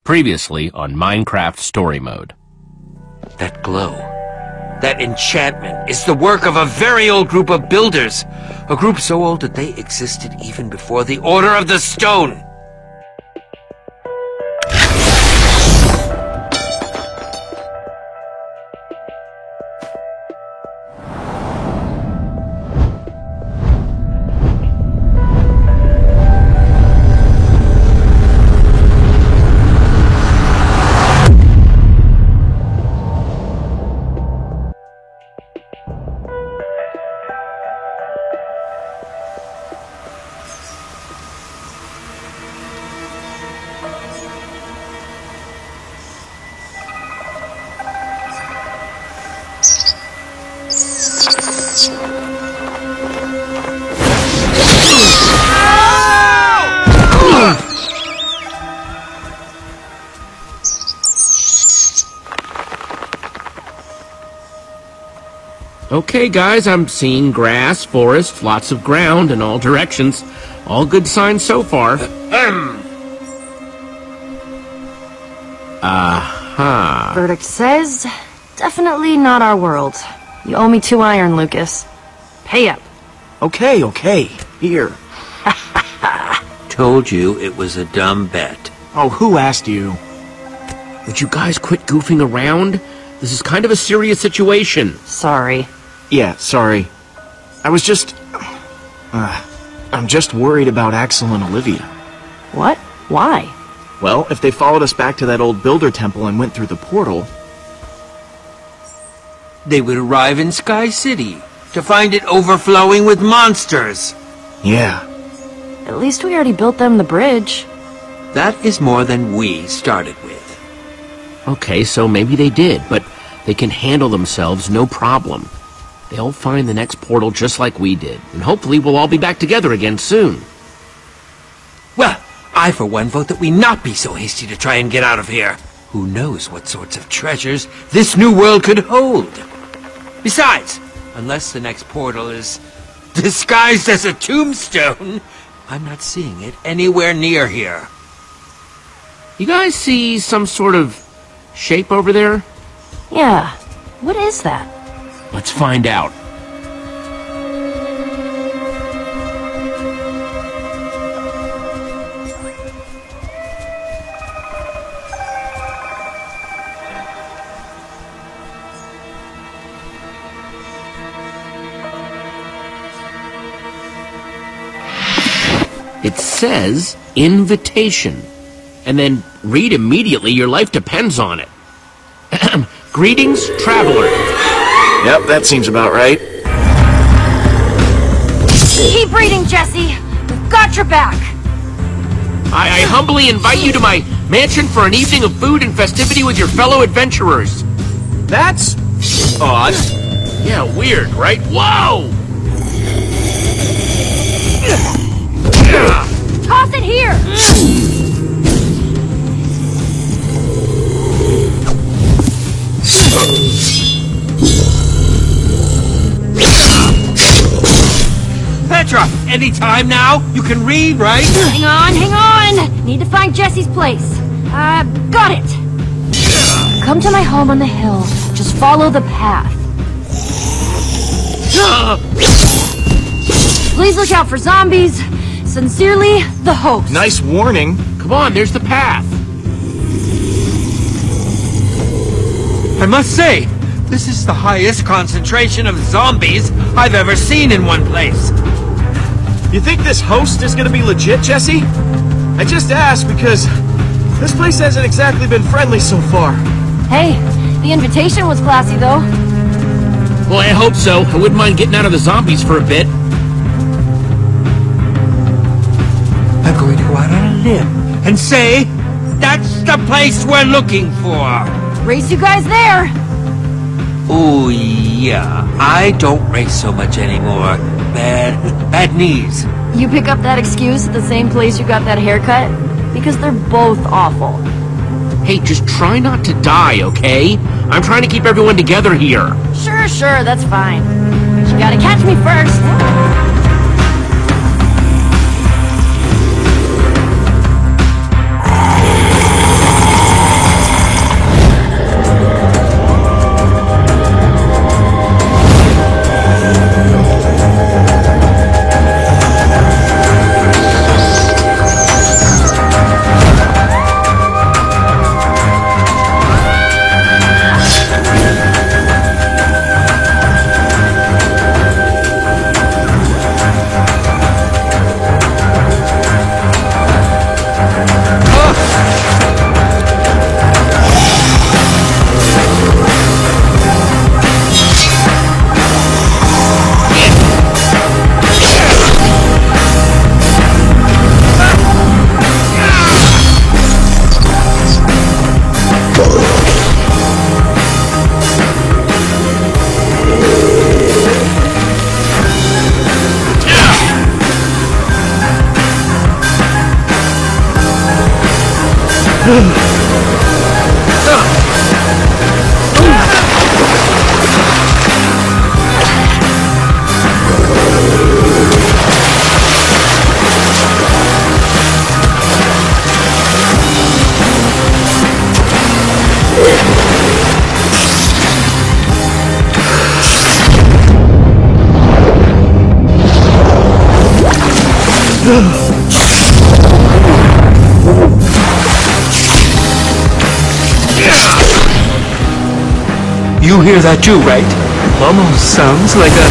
Previously on Minecraft Story Mode. That glow, that enchantment, is the work of a very old group of builders. A group so old that they existed even before the Order of the Stone. Okay, guys, I'm seeing grass, forest, lots of ground in all directions. All good signs so far. Verdict says, definitely not our world. You owe me 2 iron, Lucas. Pay up. Okay. Here. Told you it was a dumb bet. Oh, who asked you? Would you guys quit goofing around? This is kind of a serious situation. Sorry. Yeah, sorry. I was just... I'm just worried about Axel and Olivia. What? Why? Well, if they followed us back to that old builder temple and went through the portal... They would arrive in Sky City, to find it overflowing with monsters. Yeah. At least we already built them the bridge. That is more than we started with. Okay, so maybe they did, but they can handle themselves, no problem. They'll find the next portal just like we did, and hopefully we'll all be back together again soon. Well, I for one vote that we not be so hasty to try and get out of here. Who knows what sorts of treasures this new world could hold? Besides, unless the next portal is disguised as a tombstone, I'm not seeing it anywhere near here. You guys see some sort of shape over there? Yeah. What is that? Let's find out. It says invitation. And then read immediately, your life depends on it. Greetings, traveler. Yep, that seems about right. Keep reading, Jesse. We've got your back. I humbly invite you to my mansion for an evening of food and festivity with your fellow adventurers. That's... odd. Yeah, weird, right? Whoa! Toss it here! Petra, any time now? You can read, right? Hang on! Need to find Jesse's place. Got it! Come to my home on the hill. Just follow the path. Please look out for zombies. Sincerely, the host. Nice warning. Come on, there's the path. I must say, this is the highest concentration of zombies I've ever seen in one place. You think this host is gonna be legit, Jesse? I just asked because this place hasn't exactly been friendly so far. Hey, the invitation was classy, though. Well, I hope so. I wouldn't mind getting out of the zombies for a bit. I'm going to go out on a limb and say, that's the place we're looking for. Race you guys there. Oh, yeah. I don't race so much anymore. Bad knees. You pick up that excuse at the same place you got that haircut? Because they're both awful. Hey, just try not to die, okay? I'm trying to keep everyone together here. Sure, that's fine. But you gotta catch me first. You hear that too, right? Almost sounds like a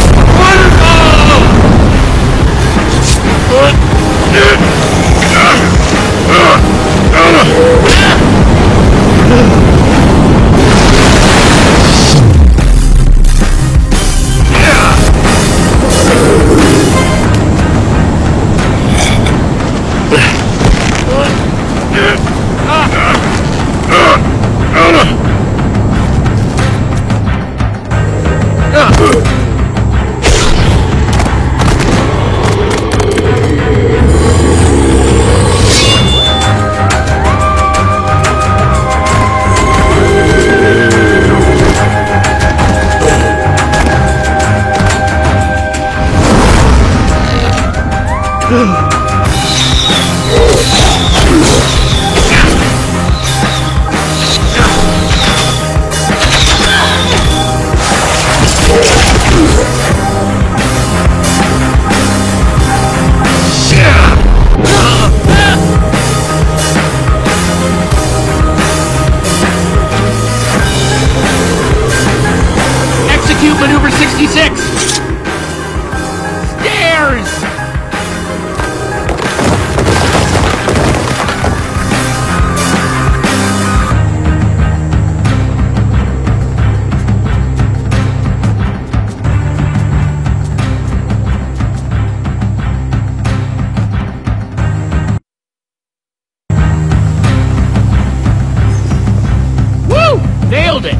Execute Maneuver 66! Stairs! Woo! Nailed it!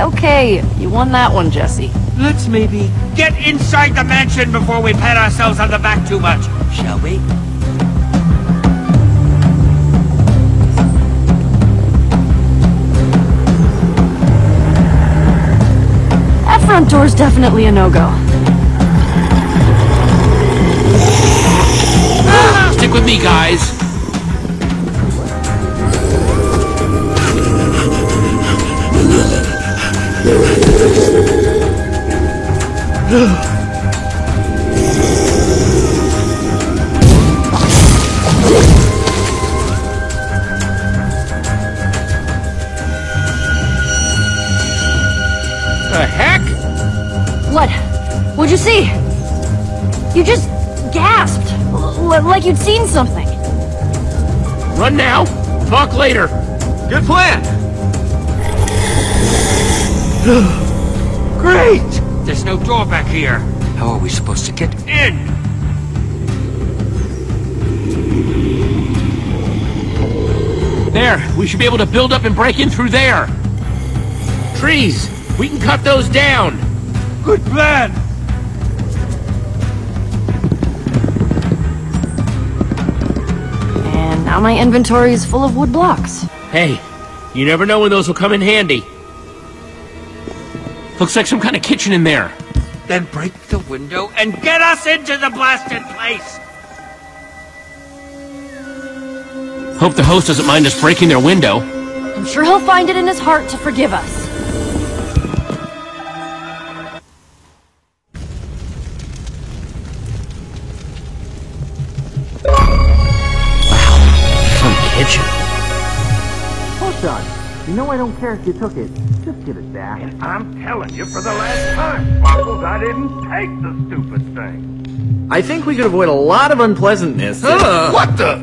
Okay. You won that one, Jesse. Let's maybe get inside the mansion before we pat ourselves on the back too much, shall we? That front door's definitely a no-go. Stick with me, guys. The heck? What? What'd you see? You just gasped. Like you'd seen something. Run now. Talk later. Good plan! Great! There's no door back here. How are we supposed to get in? There. We should be able to build up and break in through there. Trees. We can cut those down. Good plan! And now my inventory is full of wood blocks. Hey, you never know when those will come in handy. Looks like some kind of kitchen in there. Then break the window and get us into the blasted place! Hope the host doesn't mind us breaking their window. I'm sure he'll find it in his heart to forgive us. Some kitchen. Hold on. You know I don't care if you took it. Just give it back. And I'm telling you for the last time, Sparkles, I didn't take the stupid thing. I think we could avoid a lot of unpleasantness. What the?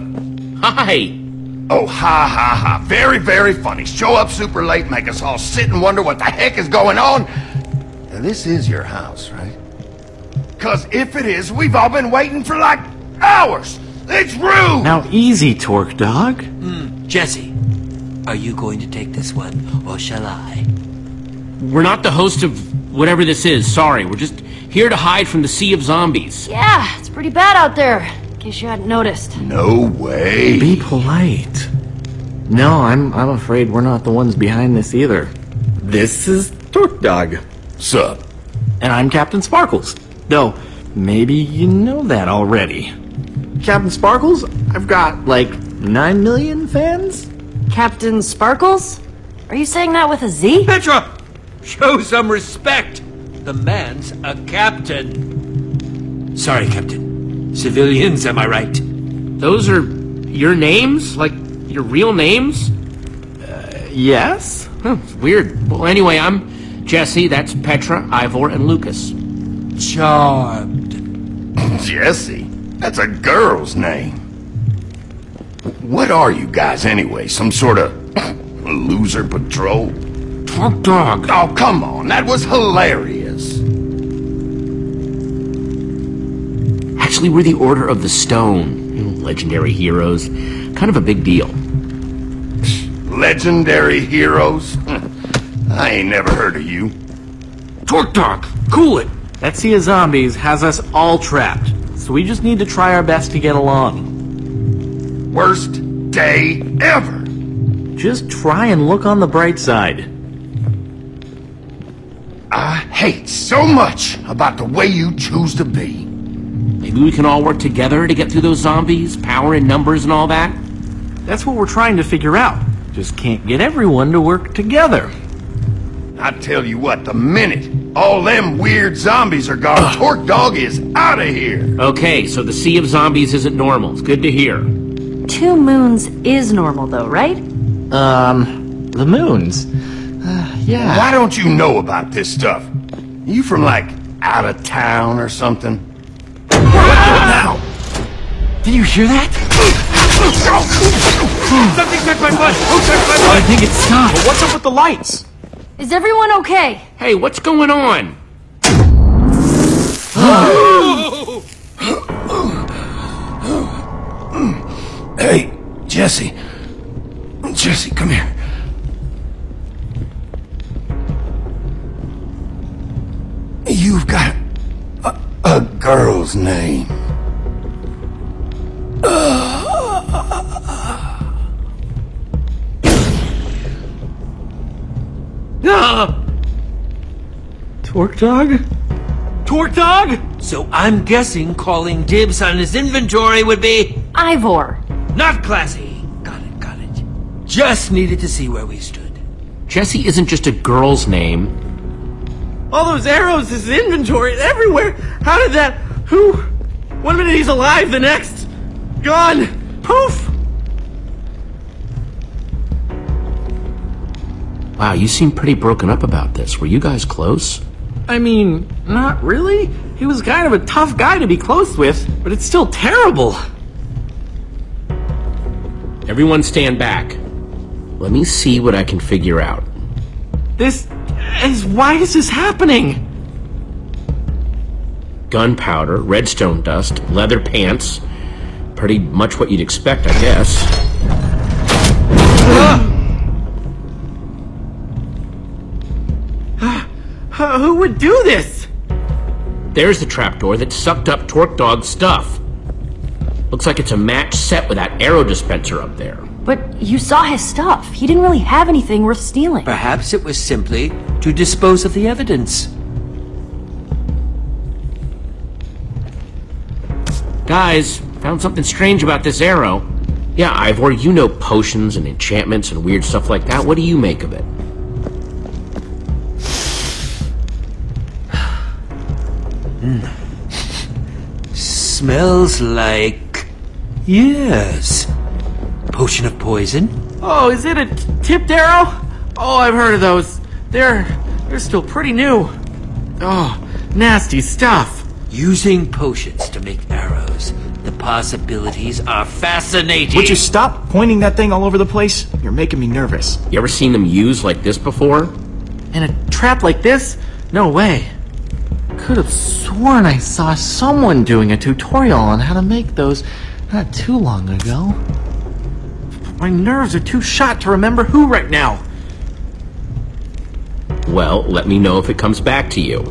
Hi. Oh, ha ha ha. Very, very funny. Show up super late, make us all sit and wonder what the heck is going on. Now, this is your house, right? 'Cause if it is, we've all been waiting for like hours. It's rude! Now easy, Torque Dog. Jesse, are you going to take this one, or shall I? We're not the host of whatever this is. Sorry. We're just here to hide from the sea of zombies. Yeah, it's pretty bad out there, in case you hadn't noticed. No way. Be polite. No, I'm afraid we're not the ones behind this either. This is Torque Dog. Sup? And I'm Captain Sparkles. Though, maybe you know that already. Captain Sparkles, I've got, like, 9 million fans? Captain Sparkles? Are you saying that with a Z? Petra! Show some respect! The man's a captain. Sorry, Captain. Civilians, am I right? Those are your names? Like, your real names? Yes? Huh, it's weird. Well, anyway, I'm Jesse, that's Petra, Ivor, and Lucas. Charmed. Jesse? That's a girl's name. What are you guys anyway? Some sort of loser patrol? Torque Dog. Oh, come on. That was hilarious. Actually, we're the Order of the Stone. You know, legendary heroes. Kind of a big deal. Legendary heroes? I ain't never heard of you. Torque Dog, cool it. That sea of zombies has us all trapped, so we just need to try our best to get along. Worst day ever. Just try and look on the bright side. I hate so much about the way you choose to be. Maybe we can all work together to get through those zombies, power in numbers and all that? That's what we're trying to figure out. Just can't get everyone to work together. I tell you what, the minute all them weird zombies are gone, Torque Dog is out of here. Okay, so the Sea of Zombies isn't normal. It's good to hear. 2 moons is normal, though, right? The moons. Yeah. Why don't you know about this stuff? You from, like, out of town or something? Now! Did you hear that? Something touched my butt. Who touched my I butt? think it stopped. What's up with the lights? Is everyone okay? Hey, what's going on? Hey, Jesse. Jesse, come here. You've got a girl's name. Torque Dog? Torque Dog? So I'm guessing calling dibs on his inventory would be Ivor. not classy. Got it, got it. Just needed to see where we stood. Jesse isn't just a girl's name. All those arrows, his inventory, everywhere. How did that... Who? 1 minute he's alive, the next... Gone. Poof. Wow, you seem pretty broken up about this. Were you guys close? I mean, not really. He was kind of a tough guy to be close with, but it's still terrible. Everyone stand back. Let me see what I can figure out. Why is this happening? Gunpowder, redstone dust, leather pants. Pretty much what you'd expect, I guess. Who would do this? There's the trapdoor that sucked up Torque Dog's stuff. Looks like it's a match set with that arrow dispenser up there. But you saw his stuff. He didn't really have anything worth stealing. Perhaps it was simply to dispose of the evidence. Guys, found something strange about this arrow. Yeah, Ivor, you know potions and enchantments and weird stuff like that. What do you make of it? Smells like... yes. Potion of poison? Oh, is it a tipped arrow? Oh, I've heard of those. They're still pretty new. Oh, nasty stuff. Using potions to make arrows. The possibilities are fascinating. Would you stop pointing that thing all over the place? You're making me nervous. You ever seen them used like this before? In a trap like this? No way. Could have sworn I saw someone doing a tutorial on how to make those not too long ago. My nerves are too shot to remember who right now. Well, let me know if it comes back to you.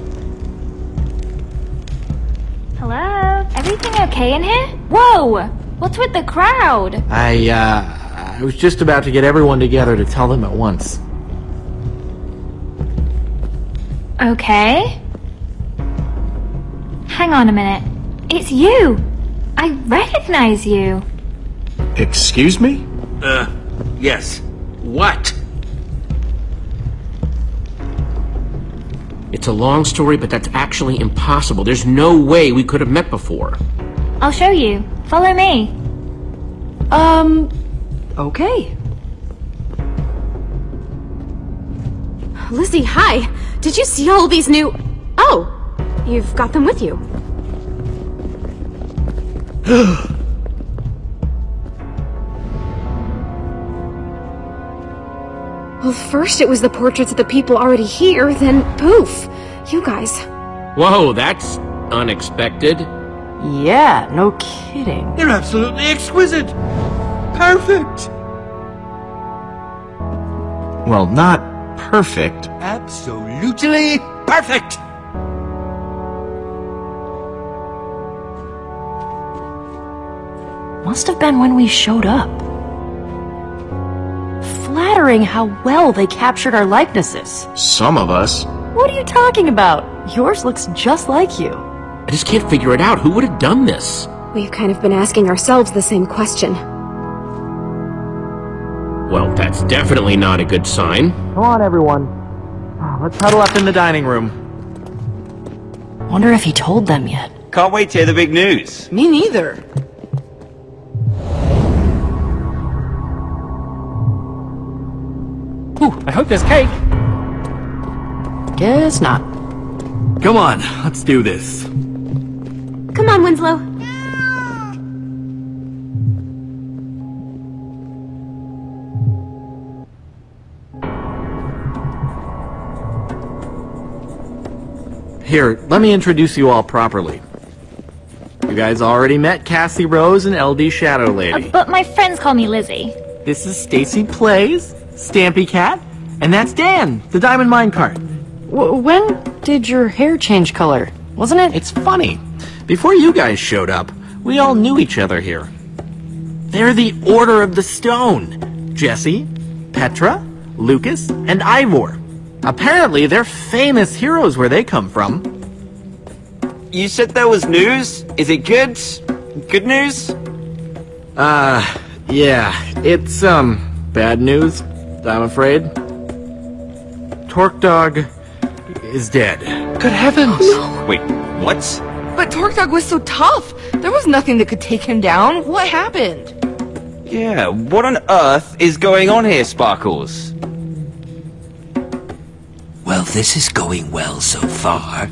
Hello? Everything okay in here? Whoa! What's with the crowd? I was just about to get everyone together to tell them at once. Okay. Hang on a minute. It's you! I recognize you. Excuse me? Yes. What? It's a long story, but that's actually impossible. There's no way we could have met before. I'll show you. Follow me. Okay. Lizzie, hi. Did you see all these new... Oh, you've got them with you. Well, first it was the portraits of the people already here, then poof, you guys. Whoa, that's unexpected. Yeah, no kidding. They're absolutely exquisite. Perfect. Well, not perfect. Absolutely perfect. Must have been when we showed up. Flattering how well they captured our likenesses. Some of us. What are you talking about? Yours looks just like you. I just can't figure it out. Who would have done this? We've kind of been asking ourselves the same question. Well, that's definitely not a good sign. Come on, everyone. Let's huddle up in the dining room. Wonder if he told them yet. Can't wait to hear the big news. Me neither. Ooh, I hope there's cake. Guess not. Come on, let's do this. Come on, Winslow. Here, let me introduce you all properly. You guys already met Cassie Rose and LD Shadow Lady. But my friends call me Lizzie. This is Stacy Plays, Stampy Cat, and that's Dan, the Diamond Minecart. When did your hair change color? Wasn't it? It's funny. Before you guys showed up, we all knew each other here. They're the Order of the Stone. Jesse, Petra, Lucas, and Ivor. Apparently, they're famous heroes where they come from. You said there was news? Is it good? Good news? Yeah, it's, bad news, I'm afraid. Torque Dog is dead. Good heavens! Wait, what? But Torque Dog was so tough! There was nothing that could take him down. What happened? Yeah, what on earth is going on here, Sparkles? Well, this is going well so far.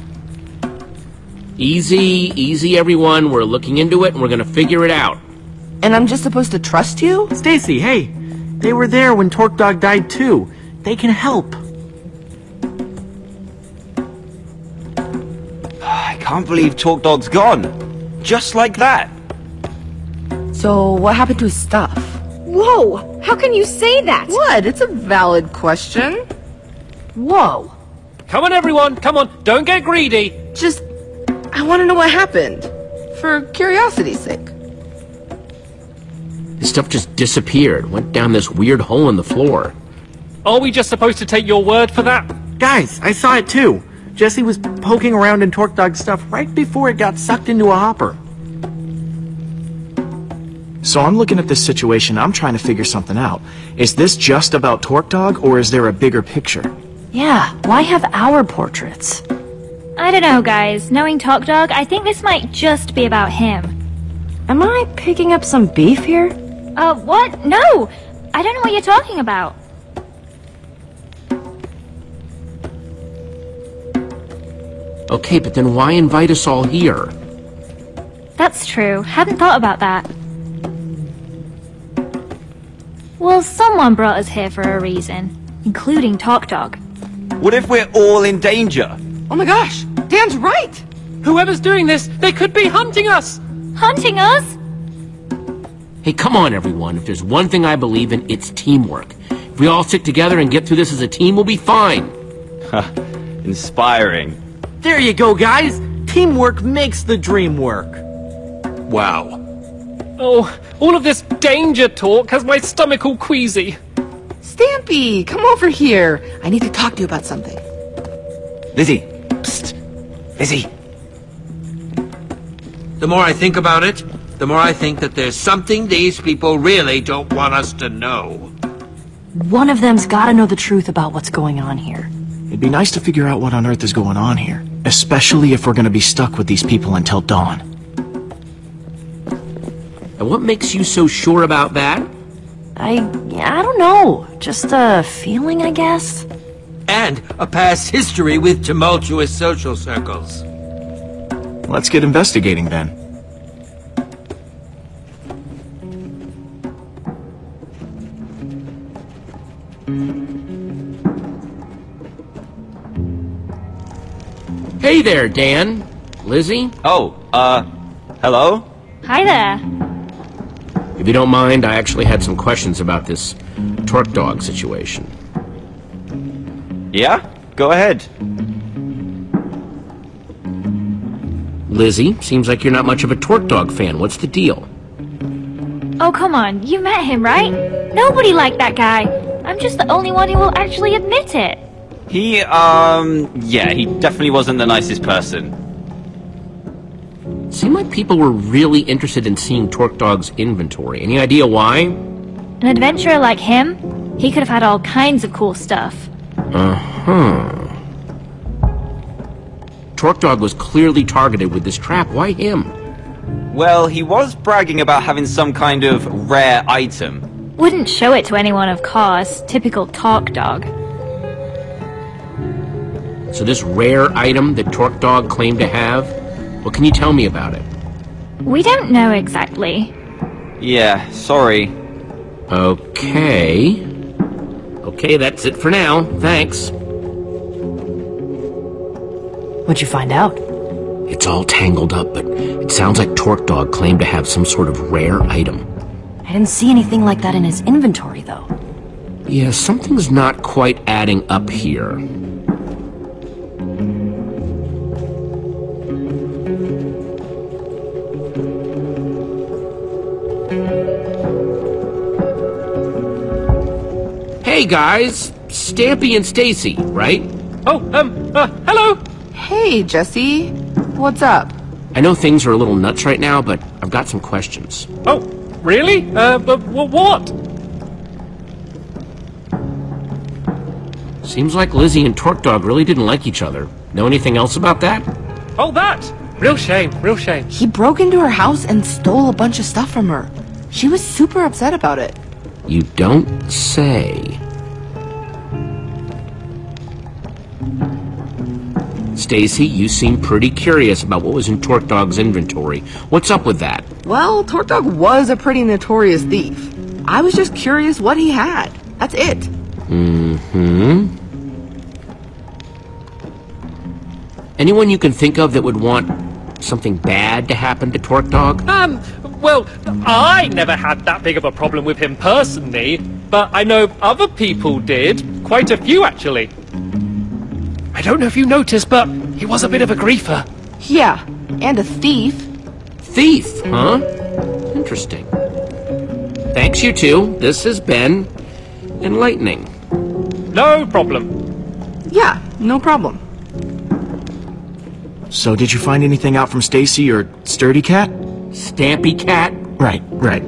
Easy, everyone. We're looking into it and we're gonna figure it out. And I'm just supposed to trust you? Stacy, hey, they were there when Torque Dog died too. They can help. I can't believe Torque Dog's gone. Just like that. So, what happened to his stuff? Whoa! How can you say that? What? It's a valid question. Whoa. Come on, everyone. Come on. Don't get greedy. Just, I want to know what happened. For curiosity's sake. His stuff just disappeared. Went down this weird hole in the floor. Are we just supposed to take your word for that? Guys, I saw it too. Jesse was poking around in Torque Dog's stuff right before it got sucked into a hopper. So I'm looking at this situation, I'm trying to figure something out. Is this just about Torque Dog, or is there a bigger picture? Yeah, why have our portraits? I don't know, guys. Knowing Torque Dog, I think this might just be about him. Am I picking up some beef here? What? No! I don't know what you're talking about. Okay, but then why invite us all here? That's true. Hadn't thought about that. Well, someone brought us here for a reason, including Torque Dog. What if we're all in danger? Oh my gosh, Dan's right! Whoever's doing this, they could be hunting us! Hunting us? Hey, come on, everyone. If there's one thing I believe in, it's teamwork. If we all stick together and get through this as a team, we'll be fine. Inspiring. There you go, guys. Teamwork makes the dream work. Wow. Oh, all of this danger talk has my stomach all queasy. Stampy, come over here. I need to talk to you about something. Lizzie. Psst. Lizzie. The more I think about it, the more I think that there's something these people really don't want us to know. One of them's gotta know the truth about what's going on here. It'd be nice to figure out what on earth is going on here. Especially if we're gonna be stuck with these people until dawn. And what makes you so sure about that? I don't know. Just a feeling, I guess. And a past history with tumultuous social circles. Let's get investigating then. Hey there, Dan. Lizzie? Oh, hello? Hi there. If you don't mind, I actually had some questions about this Torque Dog situation. Yeah? Go ahead. Lizzie, seems like you're not much of a Torque Dog fan. What's the deal? Oh, come on. You met him, right? Nobody liked that guy. I'm just the only one who will actually admit it. Yeah, he definitely wasn't the nicest person. Seemed like people were really interested in seeing Torque Dog's inventory. Any idea why? An adventurer like him, he could have had all kinds of cool stuff. Uh-huh. Torque Dog was clearly targeted with this trap. Why him? Well, he was bragging about having some kind of rare item. Wouldn't show it to anyone, of course. Typical Torque Dog. So this rare item that Torque Dog claimed to have, what can you tell me about it? We don't know exactly. Yeah, sorry. Okay. Okay, that's it for now. Thanks. What'd you find out? It's all tangled up, but it sounds like Torque Dog claimed to have some sort of rare item. I didn't see anything like that in his inventory, though. Yeah, something's not quite adding up here. Hey guys, Stampy and Stacy, right? Oh, hello! Hey, Jesse. What's up? I know things are a little nuts right now, but I've got some questions. Oh, really? But what? Seems like Lizzie and Torque Dog really didn't like each other. Know anything else about that? Oh, that! Real shame, real shame. He broke into her house and stole a bunch of stuff from her. She was super upset about it. You don't say. Stacy, you seem pretty curious about what was in Torque Dog's inventory. What's up with that? Well, Torque Dog was a pretty notorious thief. I was just curious what he had. That's it. Mm-hmm. Anyone you can think of that would want something bad to happen to Torque Dog? Well, I never had that big of a problem with him personally, but I know other people did. Quite a few, actually. I don't know if you noticed, but he was a bit of a griefer. Yeah, and a thief. Thief, huh? Interesting. Thanks, you two. This has been enlightening. No problem. Yeah, no problem. So did you find anything out from Stacy or Sturdy Cat? Stampy Cat? Right.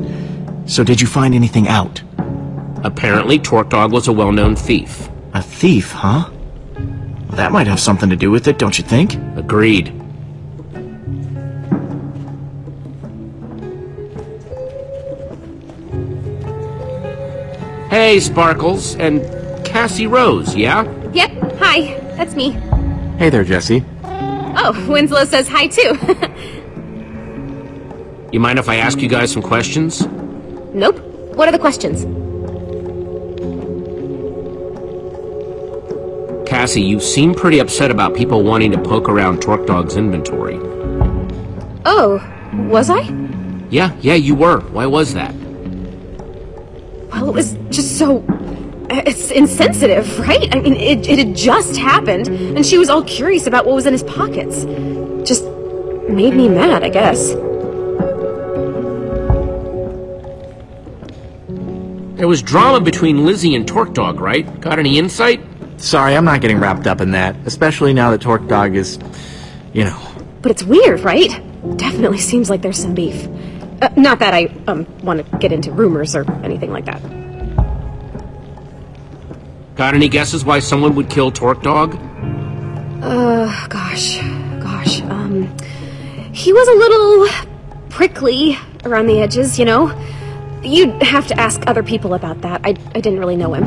So did you find anything out? Apparently, Torque Dog was a well-known thief. A thief, huh? Well, that might have something to do with it, don't you think? Agreed. Hey, Sparkles, and Cassie Rose, yeah? Yep, hi, that's me. Hey there, Jesse. Oh, Winslow says hi too. You mind if I ask you guys some questions? Nope. What are the questions? Cassie, you seem pretty upset about people wanting to poke around Torque Dog's inventory. Oh, was I? Yeah, you were. Why was that? Well, it was just so... It's insensitive, right? I mean, it had just happened, and she was all curious about what was in his pockets. Just made me mad, I guess. There was drama between Lizzie and Torque Dog, right? Got any insight? Sorry, I'm not getting wrapped up in that, especially now that Torque Dog is, you know. But it's weird, right? Definitely seems like there's some beef. Not that I, want to get into rumors or anything like that. Got any guesses why someone would kill Torque Dog? Gosh. He was a little prickly around the edges, you know? You'd have to ask other people about that. I didn't really know him.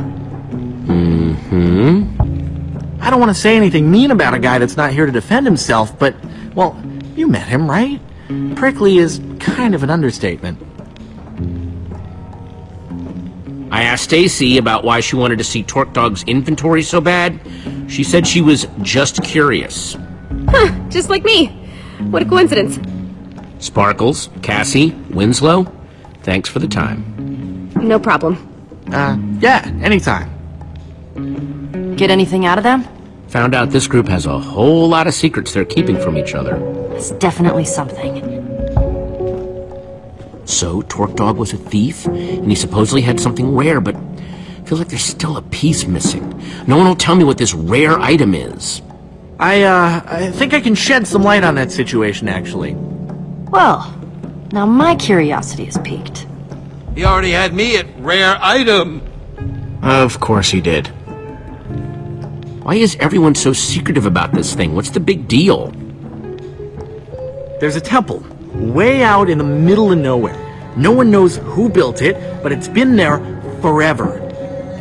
I don't want to say anything mean about a guy that's not here to defend himself, but, well, you met him, right? Prickly is kind of an understatement. I asked Stacy about why she wanted to see Torque Dog's inventory so bad. She said she was just curious. Huh, just like me. What a coincidence. Sparkles, Cassie, Winslow, thanks for the time. No problem. Yeah, anytime. Get anything out of them? Found out this group has a whole lot of secrets they're keeping from each other. It's definitely something. So, Torque Dog was a thief, and he supposedly had something rare, but I feel like there's still a piece missing. No one will tell me what this rare item is. I think I can shed some light on that situation, actually. Well, now my curiosity is piqued. He already had me at rare item. Of course he did. Why is everyone so secretive about this thing? What's the big deal? There's a temple, way out in the middle of nowhere. No one knows who built it, but it's been there forever.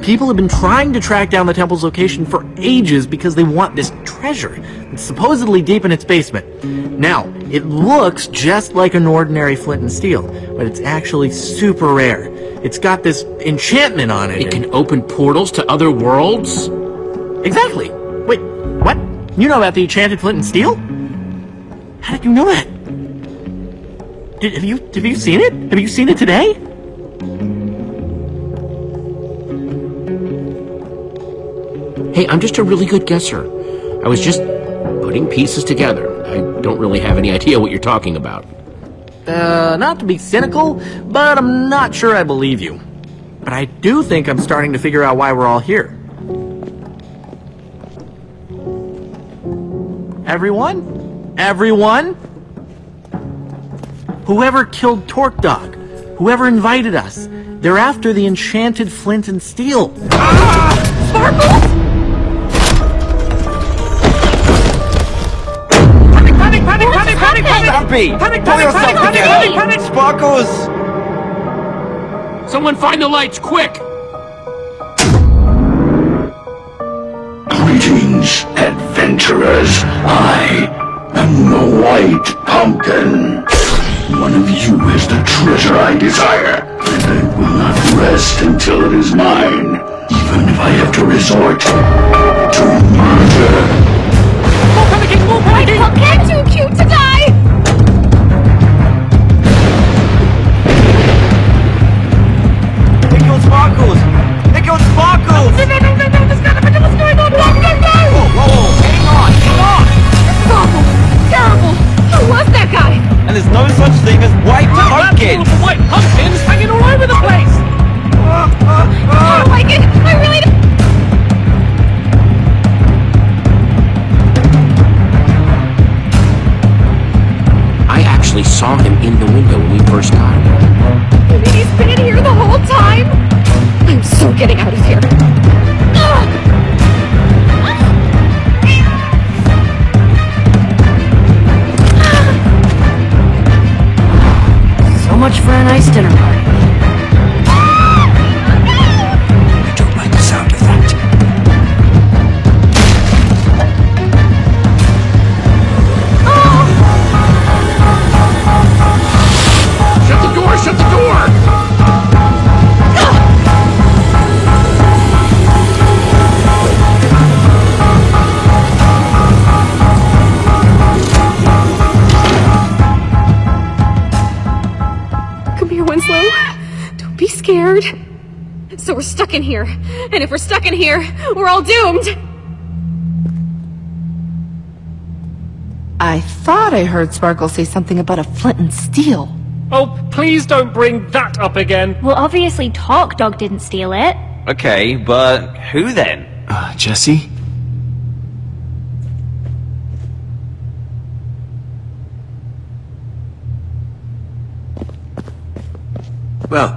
People have been trying to track down the temple's location for ages because they want this treasure. It's supposedly deep in its basement. Now, it looks just like an ordinary flint and steel, but it's actually super rare. It's got this enchantment on it. It can open portals to other worlds? Exactly. Wait, what? You know about the enchanted flint and steel? How did you know that? Have you seen it? Have you seen it today? Hey, I'm just a really good guesser. I was just putting pieces together. I don't really have any idea what you're talking about. Not to be cynical, but I'm not sure I believe you. But I do think I'm starting to figure out why we're all here. Everyone? Whoever killed Torque Dog, whoever invited us, they're after the enchanted flint and steel. Sparkles! Panic! Sparkles! Someone find the lights, quick! Greetings, adventurers. I am the White Pumpkin. One of you is the treasure I desire, and I will not rest until it is mine, even if I have to resort to murder. More panicking! Pumpkin, too cute to die! They killed Sparkles! They killed Sparkles! No, this gotta be what's going on! Go! Whoa, hang on! It's awful! Terrible! Who was that guy? And there's no such thing as white pumpkins! White pumpkins hanging all over the place! I don't like it! I really don't... I actually saw him in the window when we first got here. You mean he's been in here the whole time? I'm so getting out of here. So much for a nice dinner party. I don't like the sound of that. Shut the door! Shut the door! Come here, Winslow. Don't be scared. So we're stuck in here. And if we're stuck in here, we're all doomed. I thought I heard Sparkle say something about a flint and steel. Oh, please don't bring that up again. Well, obviously Torque Dog didn't steal it. Okay, but who then? Jesse? Well,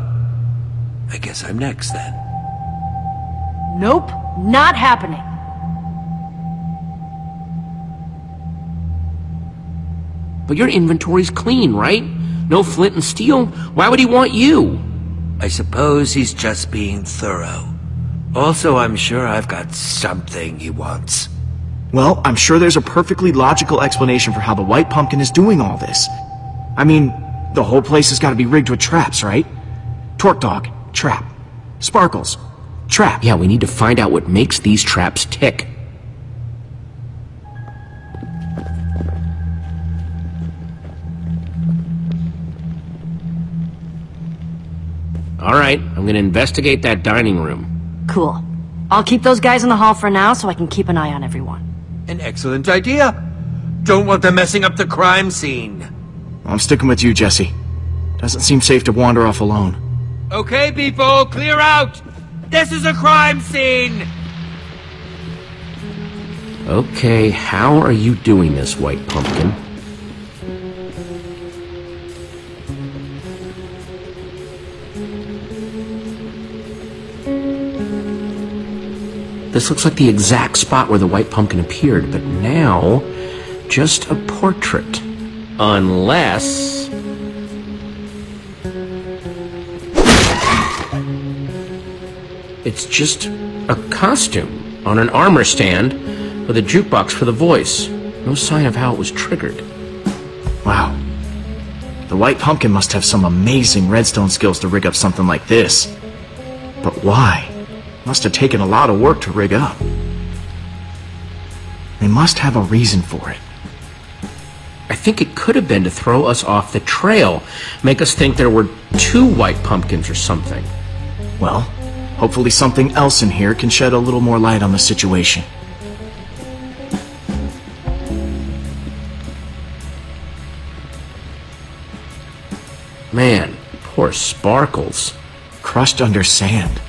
I guess I'm next then. Nope, not happening. But your inventory's clean, right? No flint and steel? Why would he want you? I suppose he's just being thorough. Also, I'm sure I've got something he wants. Well, I'm sure there's a perfectly logical explanation for how the White Pumpkin is doing all this. I mean, the whole place has got to be rigged with traps, right? Torque Dog, trap. Sparkles, trap. Yeah, we need to find out what makes these traps tick. Alright, I'm gonna investigate that dining room. Cool. I'll keep those guys in the hall for now so I can keep an eye on everyone. An excellent idea. Don't want them messing up the crime scene. I'm sticking with you, Jesse. Doesn't seem safe to wander off alone. Okay, people, clear out! This is a crime scene! Okay, how are you doing this, White Pumpkin? This looks like the exact spot where the White Pumpkin appeared, but now, just a portrait. Unless... it's just a costume on an armor stand with a jukebox for the voice. No sign of how it was triggered. Wow. The White Pumpkin must have some amazing redstone skills to rig up something like this. But why? Must have taken a lot of work to rig up. They must have a reason for it. I think it could have been to throw us off the trail, make us think there were two White Pumpkins or something. Well, hopefully something else in here can shed a little more light on the situation. Man, poor Sparkles. Crushed under sand.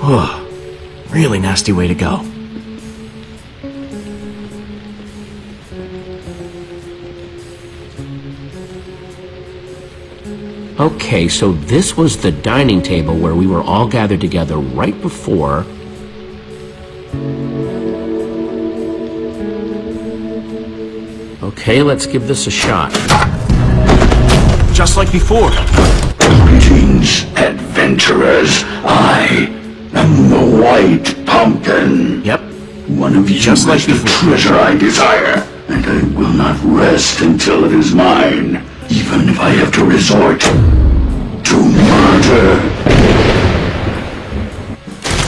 Ugh, really nasty way to go. Okay, so this was the dining table where we were all gathered together right before... Okay, let's give this a shot. Just like before. Greetings, adventurers. I am the White Pumpkin. Yep. One of you Just like is the before. treasure I desire, and I will not rest until it is mine, even if I have to resort to murder.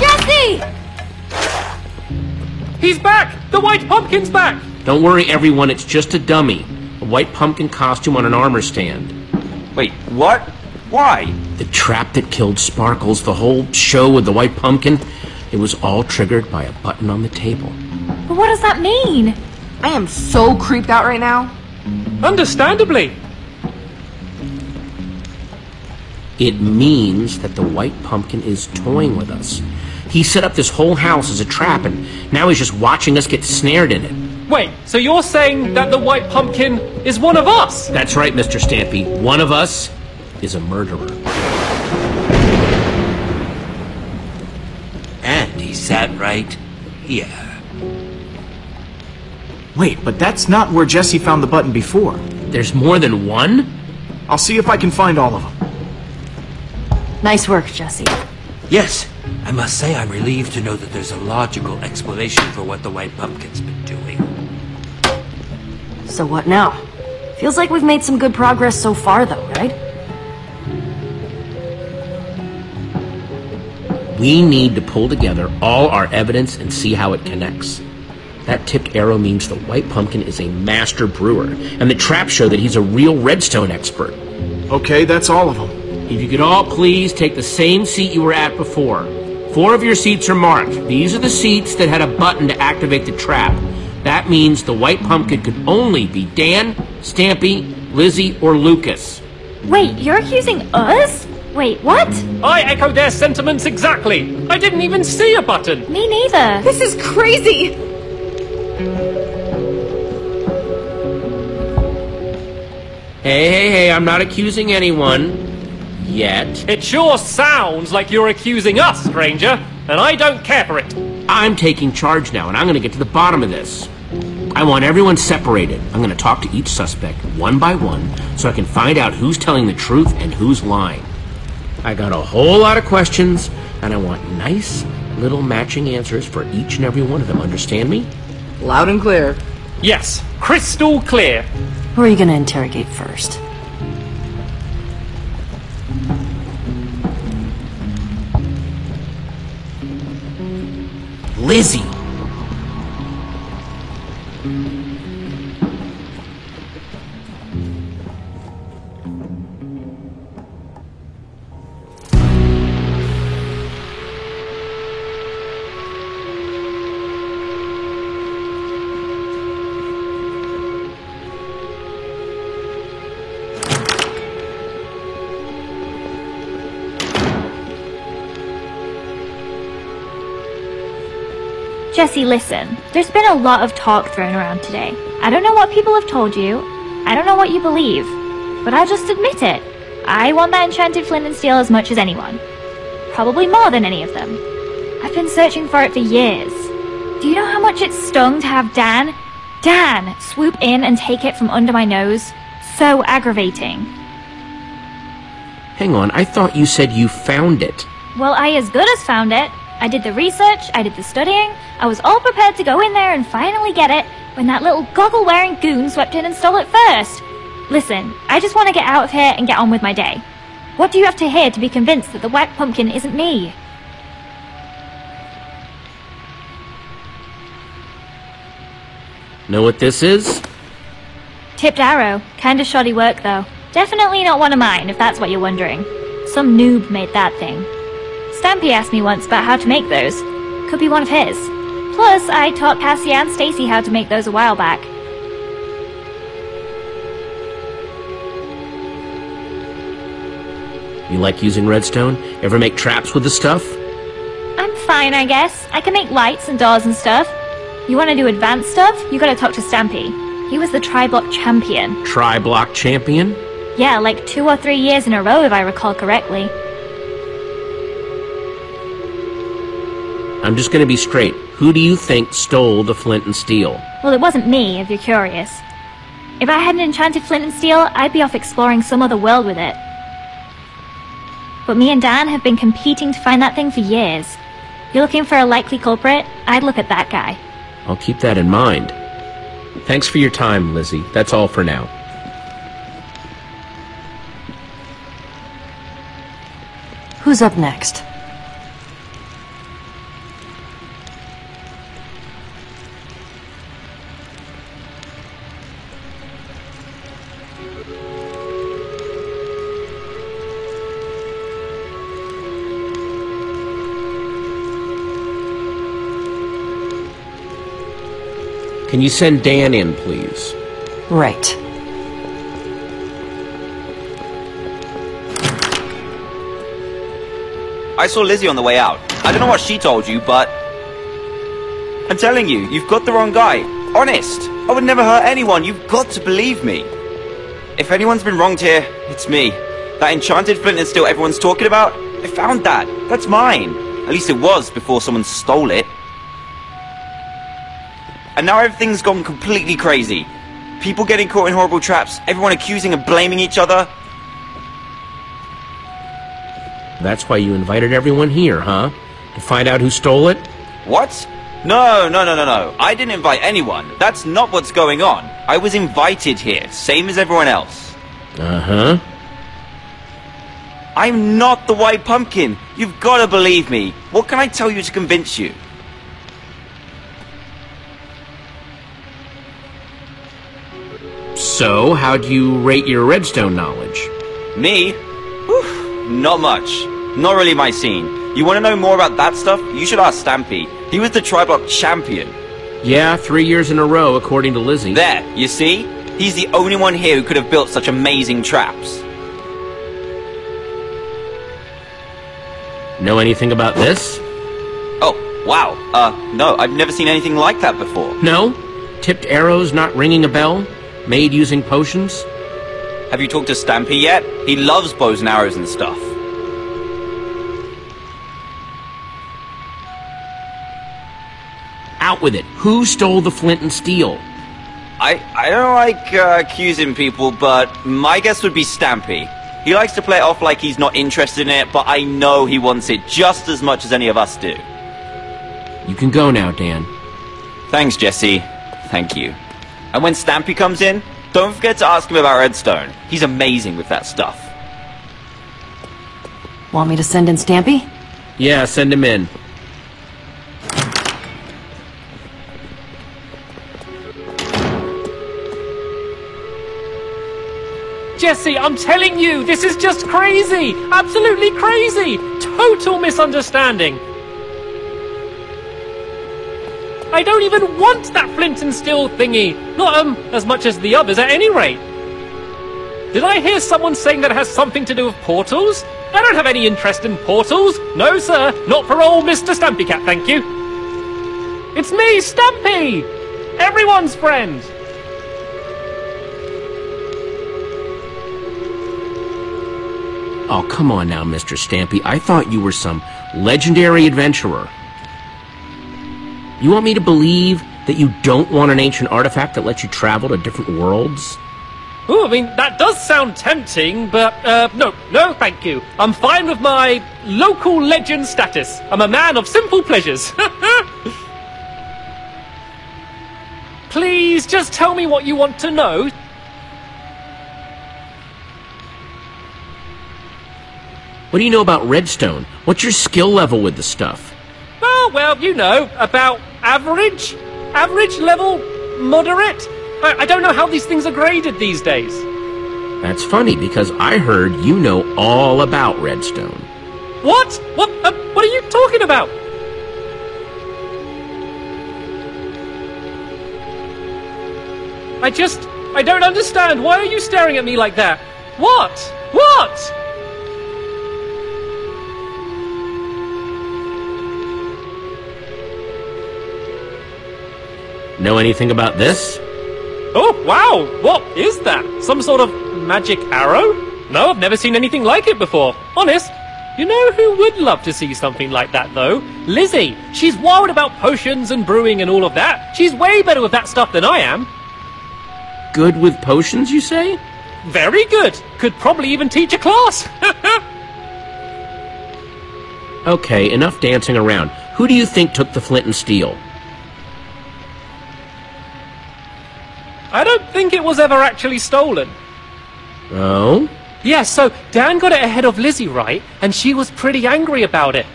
Jesse! He's back! The White Pumpkin's back! Don't worry, everyone, it's just a dummy. A White Pumpkin costume on an armor stand. Wait, what? Why? The trap that killed Sparkles, the whole show with the White Pumpkin, it was all triggered by a button on the table. But what does that mean? I am so creeped out right now. Understandably. It means that the White Pumpkin is toying with us. He set up this whole house as a trap, and now he's just watching us get snared in it. Wait, so you're saying that the White Pumpkin is one of us? That's right, Mr. Stampy. One of us is a murderer. And he sat right here. Wait, but that's not where Jesse found the button before. There's more than one? I'll see if I can find all of them. Nice work, Jesse. Yes, I must say I'm relieved to know that there's a logical explanation for what the White Pumpkin's been doing. So what now? Feels like we've made some good progress so far, though, right? We need to pull together all our evidence and see how it connects. That tipped arrow means the White Pumpkin is a master brewer, and the traps show that he's a real redstone expert. Okay, that's all of them. If you could all please take the same seat you were at before. 4 of your seats are marked. These are the seats that had a button to activate the trap. That means the White Pumpkin could only be Dan, Stampy, Lizzie, or Lucas. Wait, you're accusing us? Wait, what? I echo their sentiments exactly. I didn't even see a button. Me neither. This is crazy! Hey, I'm not accusing anyone. Yet. It sure sounds like you're accusing us, stranger, and I don't care for it. I'm taking charge now, and I'm gonna get to the bottom of this. I want everyone separated. I'm going to talk to each suspect one by one so I can find out who's telling the truth and who's lying. I got a whole lot of questions, and I want nice little matching answers for each and every one of them. Understand me? Loud and clear. Yes, crystal clear. Who are you gonna interrogate first? Lizzie! Jesse, listen. There's been a lot of talk thrown around today. I don't know what people have told you. I don't know what you believe. But I'll just admit it. I want that enchanted flint and steel as much as anyone. Probably more than any of them. I've been searching for it for years. Do you know how much it stung to have Dan swoop in and take it from under my nose? So aggravating. Hang on, I thought you said you found it. Well, I as good as found it. I did the research, I did the studying, I was all prepared to go in there and finally get it, when that little goggle-wearing goon swept in and stole it first. Listen, I just want to get out of here and get on with my day. What do you have to hear to be convinced that the White Pumpkin isn't me? Know what this is? Tipped arrow. Kinda shoddy work, though. Definitely not one of mine, if that's what you're wondering. Some noob made that thing. Stampy asked me once about how to make those. Could be one of his. Plus, I taught Cassie and Stacy how to make those a while back. You like using redstone? Ever make traps with the stuff? I'm fine, I guess. I can make lights and doors and stuff. You want to do advanced stuff? You gotta talk to Stampy. He was the Tri-Block champion. Tri-Block champion? Yeah, like 2 or 3 years in a row if I recall correctly. I'm just gonna be straight. Who do you think stole the flint and steel? Well, it wasn't me, if you're curious. If I had an enchanted flint and steel, I'd be off exploring some other world with it. But me and Dan have been competing to find that thing for years. You're looking for a likely culprit? I'd look at that guy. I'll keep that in mind. Thanks for your time, Lizzie. That's all for now. Who's up next? Can you send Dan in, please? Right. I saw Lizzie on the way out. I don't know what she told you, but... I'm telling you, you've got the wrong guy. Honest. I would never hurt anyone. You've got to believe me. If anyone's been wronged here, it's me. That enchanted flint and steel everyone's talking about, I found that. That's mine. At least it was before someone stole it. And now everything's gone completely crazy. People getting caught in horrible traps, everyone accusing and blaming each other. That's why you invited everyone here, huh? To find out who stole it? What? No. I didn't invite anyone. That's not what's going on. I was invited here, same as everyone else. Uh-huh. I'm not the White Pumpkin. You've got to believe me. What can I tell you to convince you? So, how do you rate your redstone knowledge? Me? Whew, not much. Not really my scene. You want to know more about that stuff? You should ask Stampy. He was the Tri-Block champion. Yeah, 3 years in a row, according to Lizzie. There, you see? He's the only one here who could have built such amazing traps. Know anything about this? Oh, wow. No, I've never seen anything like that before. No? Tipped arrows not ringing a bell? Made using potions? Have you talked to Stampy yet? He loves bows and arrows and stuff. Out with it. Who stole the flint and steel? I don't like accusing people, but my guess would be Stampy. He likes to play it off like he's not interested in it, but I know he wants it just as much as any of us do. You can go now, Dan. Thanks, Jesse. Thank you. And when Stampy comes in, don't forget to ask him about Redstone. He's amazing with that stuff. Want me to send in Stampy? Yeah, send him in. Jesse, I'm telling you, this is just crazy! Absolutely crazy! Total misunderstanding! I don't even want that flint and steel thingy! Not, as much as the others at any rate! Did I hear someone saying that it has something to do with portals? I don't have any interest in portals! No, sir, not for old Mr. Stampy Cat, thank you! It's me, Stampy! Everyone's friend! Oh, come on now, Mr. Stampy. I thought you were some legendary adventurer. You want me to believe that you don't want an ancient artifact that lets you travel to different worlds? Oh, I mean, that does sound tempting, but, no, thank you. I'm fine with my local legend status. I'm a man of simple pleasures. Please, just tell me what you want to know. What do you know about Redstone? What's your skill level with the stuff? Oh, well, you know, about average? Average level? Moderate? I don't know how these things are graded these days. That's funny, because I heard you know all about Redstone. What? What are you talking about? I don't understand. Why are you staring at me like that? What? What? Know anything about this? Oh, wow! What is that? Some sort of magic arrow? No, I've never seen anything like it before. Honest. You know who would love to see something like that, though? Lizzie. She's wild about potions and brewing and all of that. She's way better with that stuff than I am. Good with potions, you say? Very good. Could probably even teach a class. Okay, enough dancing around. Who do you think took the flint and steel? I don't think it was ever actually stolen. Oh? Yeah, so Dan got it ahead of Lizzie, right? And she was pretty angry about it.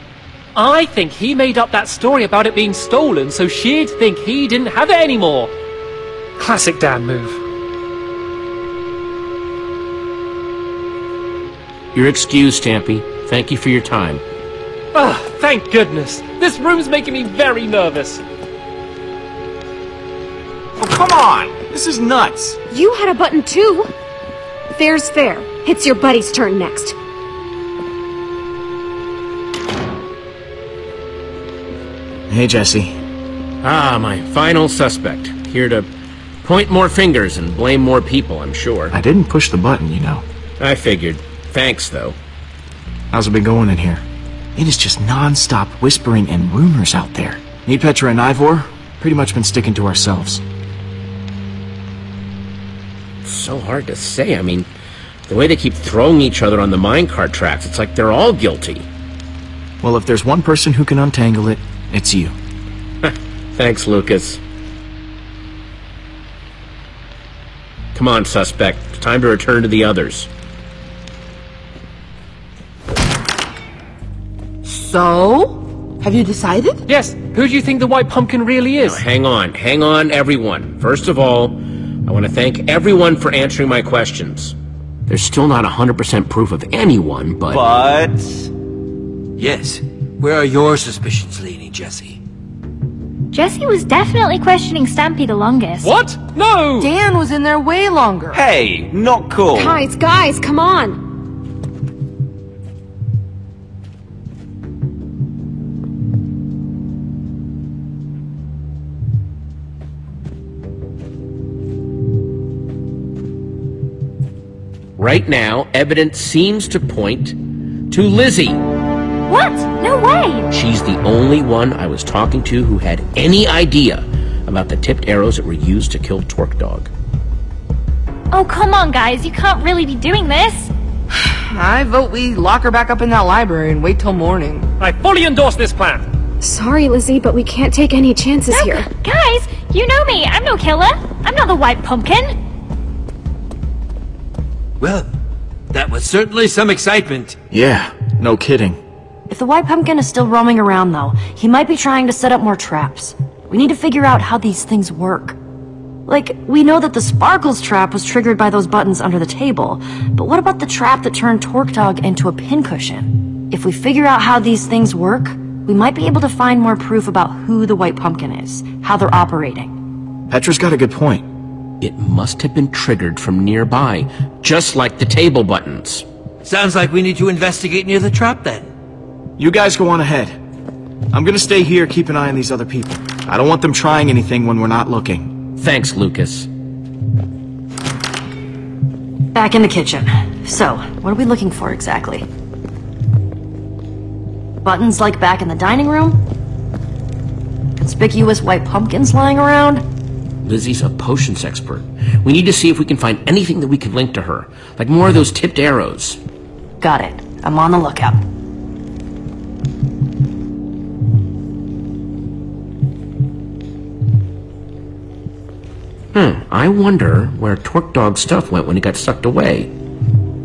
I think he made up that story about it being stolen so she'd think he didn't have it anymore. Classic Dan move. You're excused, Stampy. Thank you for your time. Ah, thank goodness. This room's making me very nervous. Oh, come on! This is nuts! You had a button too! Fair's fair. It's your buddy's turn next. Hey, Jesse. Ah, my final suspect. Here to point more fingers and blame more people, I'm sure. I didn't push the button, you know. I figured. Thanks, though. How's it been going in here? It is just non-stop whispering and rumors out there. Me, Petra, and Ivor, pretty much been sticking to ourselves. So hard to say. I mean, the way they keep throwing each other on the minecart tracks, it's like they're all guilty. Well, if there's one person who can untangle it, it's you. Thanks, Lucas. Come on, suspect. It's time to return to the others. So? Have you decided? Yes. Who do you think the White Pumpkin really is? Now, hang on, everyone. First of all, I want to thank everyone for answering my questions. There's still not 100% proof of anyone, but... Yes. Where are your suspicions leaning, Jesse? Jesse was definitely questioning Stampy the longest. What? No! Dan was in there way longer. Hey, not cool. Guys, come on! Right now, evidence seems to point to Lizzie. What? No way! She's the only one I was talking to who had any idea about the tipped arrows that were used to kill Torque Dog. Oh, come on, guys. You can't really be doing this. I vote we lock her back up in that library and wait till morning. I fully endorse this plan. Sorry, Lizzie, but we can't take any chances here. Guys, you know me. I'm no killer. I'm not the White Pumpkin. Well, that was certainly some excitement. Yeah, no kidding. If the White Pumpkin is still roaming around, though, he might be trying to set up more traps. We need to figure out how these things work. Like, we know that the Sparkles trap was triggered by those buttons under the table, but what about the trap that turned Torque Dog into a pincushion? If we figure out how these things work, we might be able to find more proof about who the White Pumpkin is, how they're operating. Petra's got a good point. It must have been triggered from nearby, just like the table buttons. Sounds like we need to investigate near the trap then. You guys go on ahead. I'm gonna stay here, keep an eye on these other people. I don't want them trying anything when we're not looking. Thanks, Lucas. Back in the kitchen. So, what are we looking for exactly? Buttons like back in the dining room? Conspicuous white pumpkins lying around? Lizzie's a potions expert. We need to see if we can find anything that we can link to her, like more of those tipped arrows. Got it. I'm on the lookout. I wonder where Torque Dog's stuff went when it got sucked away.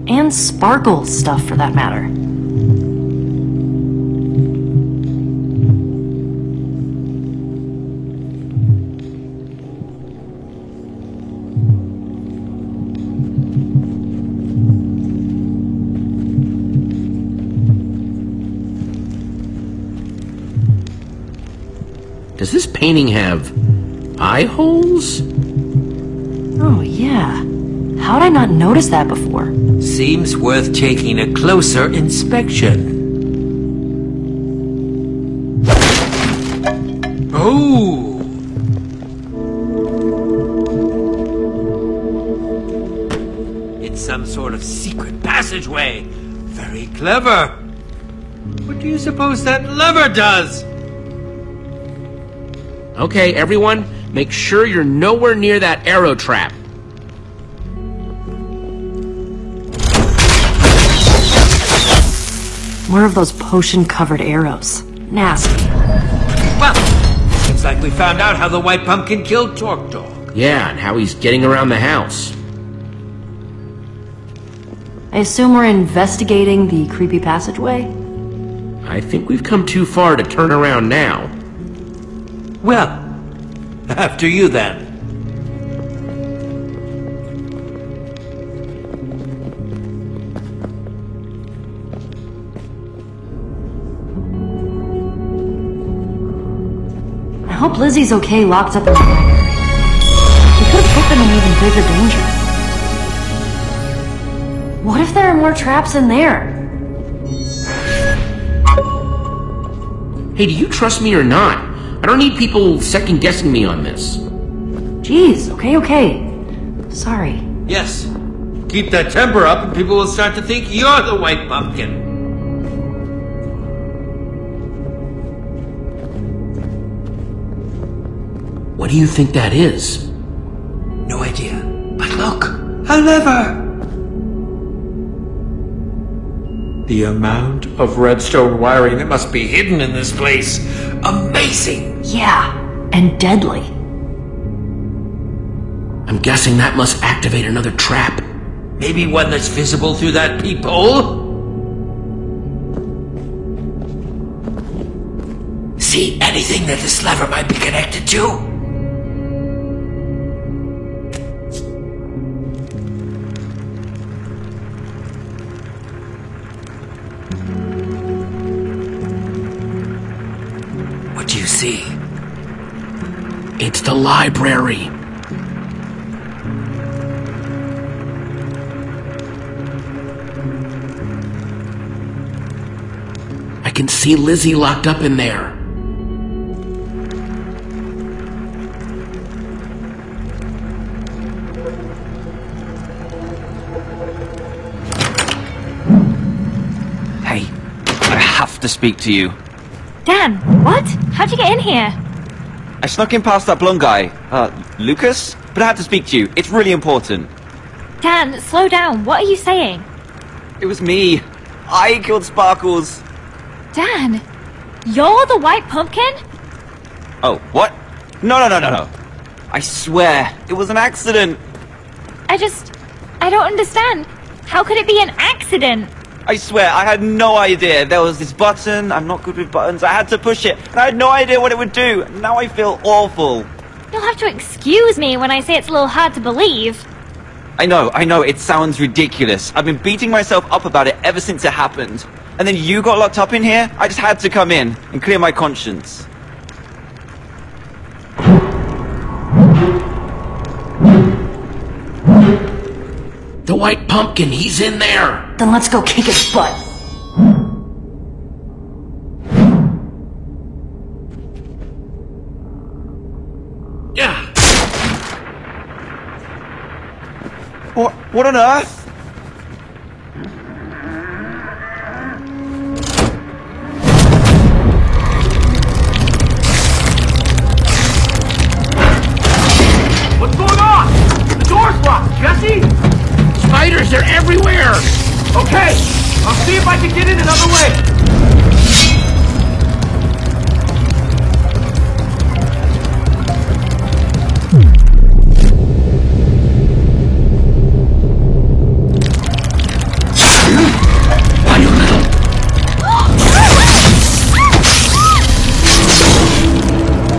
And Sparkle's stuff, for that matter. Does this painting have eye holes? Oh, yeah. How'd I not notice that before? Seems worth taking a closer inspection. Oh! It's some sort of secret passageway. Very clever. What do you suppose that lever does? Okay, everyone, make sure you're nowhere near that arrow trap. More of those potion-covered arrows. Nasty. Well, looks like we found out how the White Pumpkin killed Torque Dog. Yeah, and how he's getting around the house. I assume we're investigating the creepy passageway? I think we've come too far to turn around now. Well, after you then. I hope Lizzie's okay locked up in the library. We could have put them in even bigger danger. What if there are more traps in there? Hey, do you trust me or not? I don't need people second-guessing me on this. Jeez, okay. Sorry. Yes. Keep that temper up and people will start to think you're the White Pumpkin. What do you think that is? No idea. But look, a lever! The amount of redstone wiring that must be hidden in this place. Amazing! Yeah, and deadly. I'm guessing that must activate another trap. Maybe one that's visible through that peephole? See anything that this lever might be connected to? What do you see? It's the library. I can see Lizzie locked up in there. Hey, I have to speak to you. Dan, what? How'd you get in here? I snuck in past that blonde guy, Lucas, but I had to speak to you. It's really important. Dan, slow down. What are you saying? It was me. I killed Sparkles. Dan, you're the White Pumpkin? Oh, what? No. I swear, it was an accident. I don't understand. How could it be an accident? I swear, I had no idea. There was this button. I'm not good with buttons. I had to push it, and I had no idea what it would do. Now I feel awful. You'll have to excuse me when I say it's a little hard to believe. I know, it sounds ridiculous. I've been beating myself up about it ever since it happened. And then you got locked up in here? I just had to come in and clear my conscience. The White Pumpkin, he's in there! Then let's go kick his butt. Yeah. What on earth? What's going on? The door's locked, Jesse! Spiders, they're everywhere! Okay, I'll see if I can get in another way.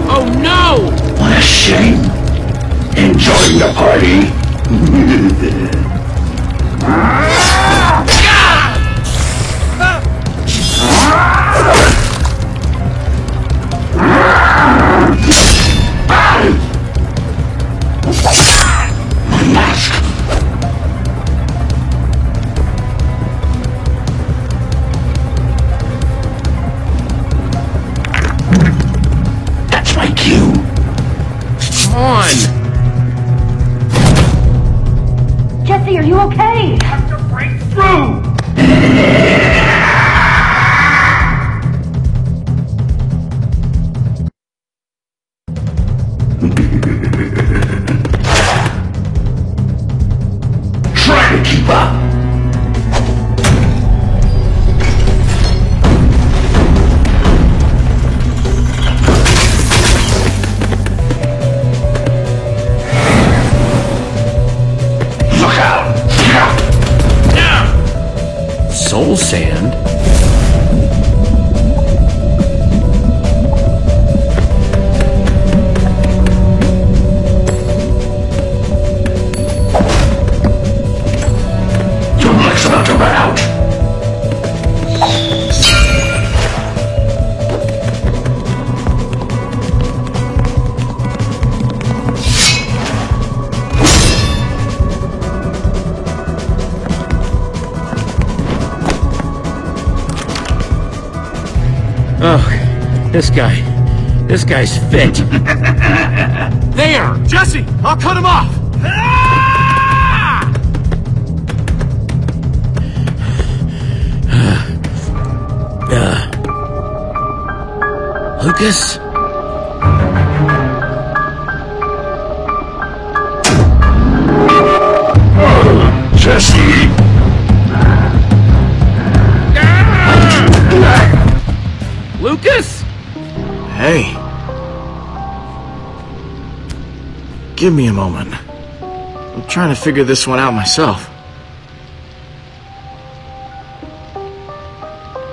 Oh no! What a shame. Enjoying the party? My mask. That's my cue. Come on! Jesse, are you okay? Have to break through! Try to keep up. Look out! Soul sand? Your luck's about to run out. Oh, this guy's fit. There! Jesse! I'll cut him off! Lucas? Jesse! Lucas? Hey. Give me a moment. I'm trying to figure this one out myself.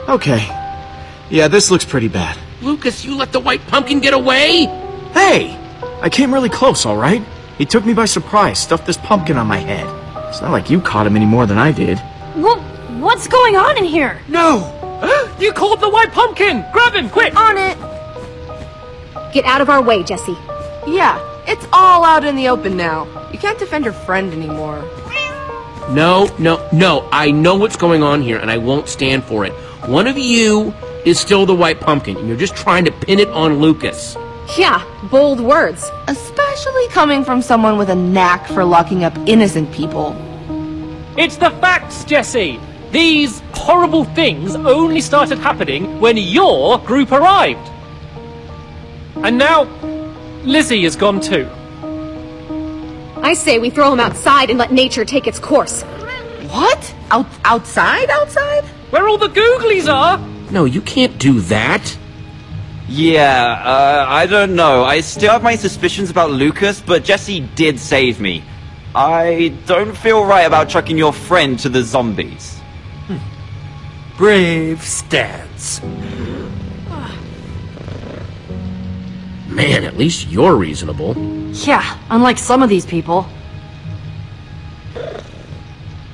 Okay. Yeah, this looks pretty bad. Lucas, you let the White Pumpkin get away? Hey! I came really close, alright? He took me by surprise, stuffed this pumpkin on my head. It's not like you caught him any more than I did. What's going on in here? No! You called the White Pumpkin! Grab him, quick! On it! Get out of our way, Jesse. Yeah, it's all out in the open now. You can't defend your friend anymore. No. I know what's going on here, and I won't stand for it. One of you is still the White Pumpkin, and you're just trying to pin it on Lucas. Yeah, bold words. Especially coming from someone with a knack for locking up innocent people. It's the facts, Jesse! These horrible things only started happening when your group arrived. And now Lizzie is gone too. I say we throw him outside and let nature take its course. What? Outside? Where all the googlies are! No, you can't do that. Yeah, I don't know. I still have my suspicions about Lucas, but Jesse did save me. I don't feel right about chucking your friend to the zombies. Brave stance. Man, at least you're reasonable. Yeah, unlike some of these people.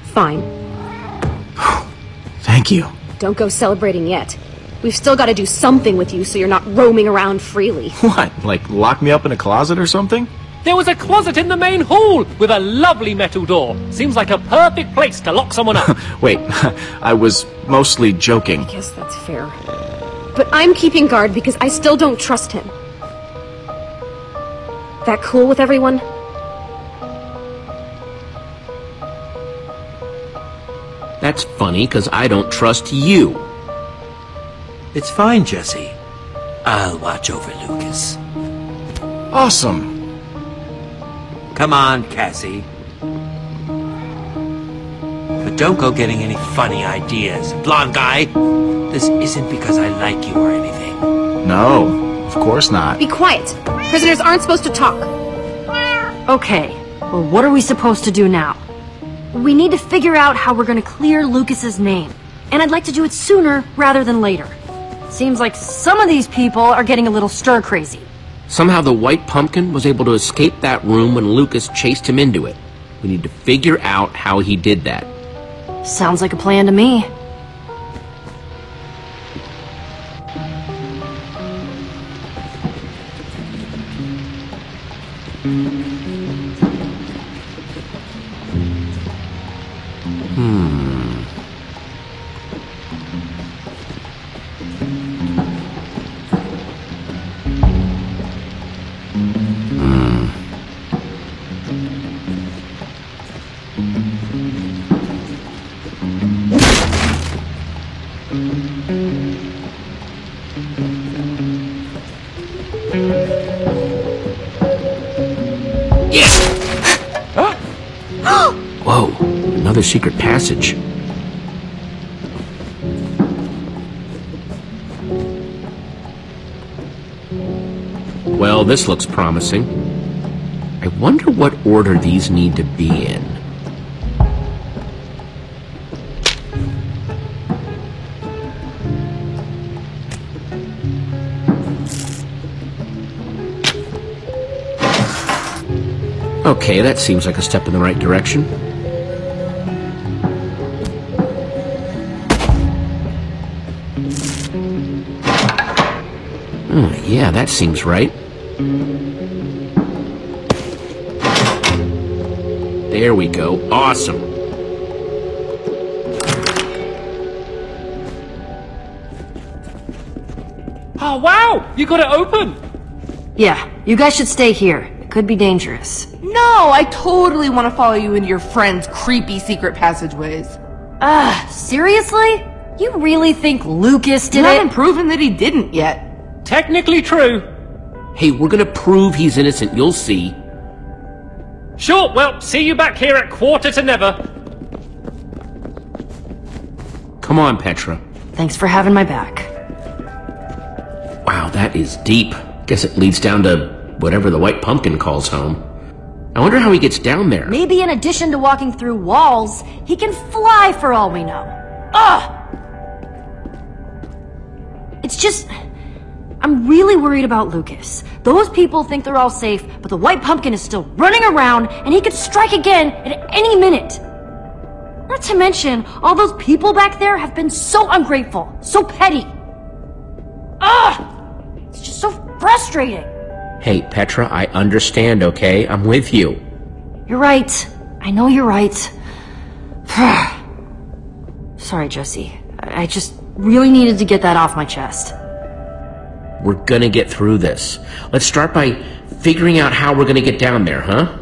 Fine. Thank you. Don't go celebrating yet. We've still got to do something with you so you're not roaming around freely. What, like lock me up in a closet or something? There was a closet in the main hall with a lovely metal door. Seems like a perfect place to lock someone up. Wait, I was mostly joking. I guess that's fair. But I'm keeping guard because I still don't trust him. That cool with everyone? That's funny, because I don't trust you. It's fine, Jesse. I'll watch over Lucas. Awesome. Come on, Cassie. But don't go getting any funny ideas. Blonde guy, this isn't because I like you or anything. No, of course not. Be quiet. Prisoners aren't supposed to talk. Okay, well, what are we supposed to do now? We need to figure out how we're gonna clear Lucas's name. And I'd like to do it sooner rather than later. Seems like some of these people are getting a little stir-crazy. Somehow the White Pumpkin was able to escape that room when Lucas chased him into it. We need to figure out how he did that. Sounds like a plan to me. Whoa, another secret passage. Well, this looks promising. I wonder what order these need to be in. Okay, that seems like a step in the right direction. Yeah, that seems right. There we go. Awesome. Oh, wow! You got it open! Yeah, you guys should stay here. It could be dangerous. No, I totally want to follow you into your friend's creepy secret passageways. Seriously? You really think Lucas did You it? haven't proven that he didn't yet. Technically true. Hey, we're gonna prove he's innocent, you'll see. Sure, well, see you back here at 7:45. Come on, Petra. Thanks for having my back. Wow, that is deep. Guess it leads down to whatever the White Pumpkin calls home. I wonder how he gets down there. Maybe in addition to walking through walls, he can fly for all we know. Ugh! It's just... I'm really worried about Lucas. Those people think they're all safe, but the White Pumpkin is still running around, and he could strike again at any minute. Not to mention, all those people back there have been so ungrateful, so petty. Ugh! It's just so frustrating. Hey, Petra, I understand, okay? I'm with you. You're right. I know you're right. Sorry, Jesse. I just really needed to get that off my chest. We're gonna get through this. Let's start by figuring out how we're gonna get down there, huh?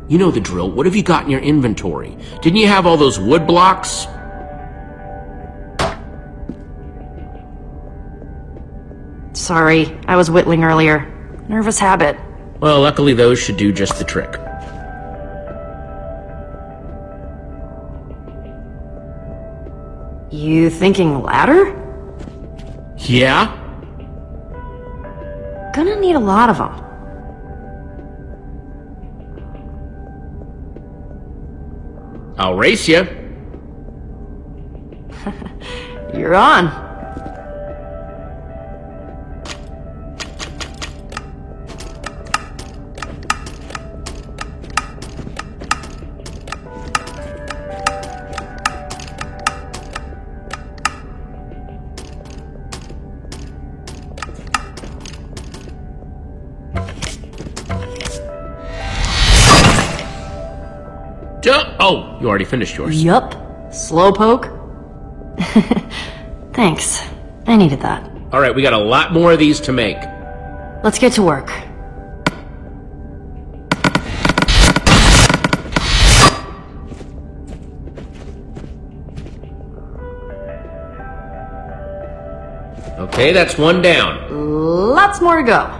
You know the drill. What have you got in your inventory? Didn't you have all those wood blocks? Sorry, I was whittling earlier. Nervous habit. Well, luckily those should do just the trick. You thinking ladder? Yeah? Gonna need a lot of them. I'll race you. You're on. Oh, you already finished yours. Yup. Slowpoke. Thanks. I needed that. Alright, we got a lot more of these to make. Let's get to work. Okay, that's one down. Lots more to go.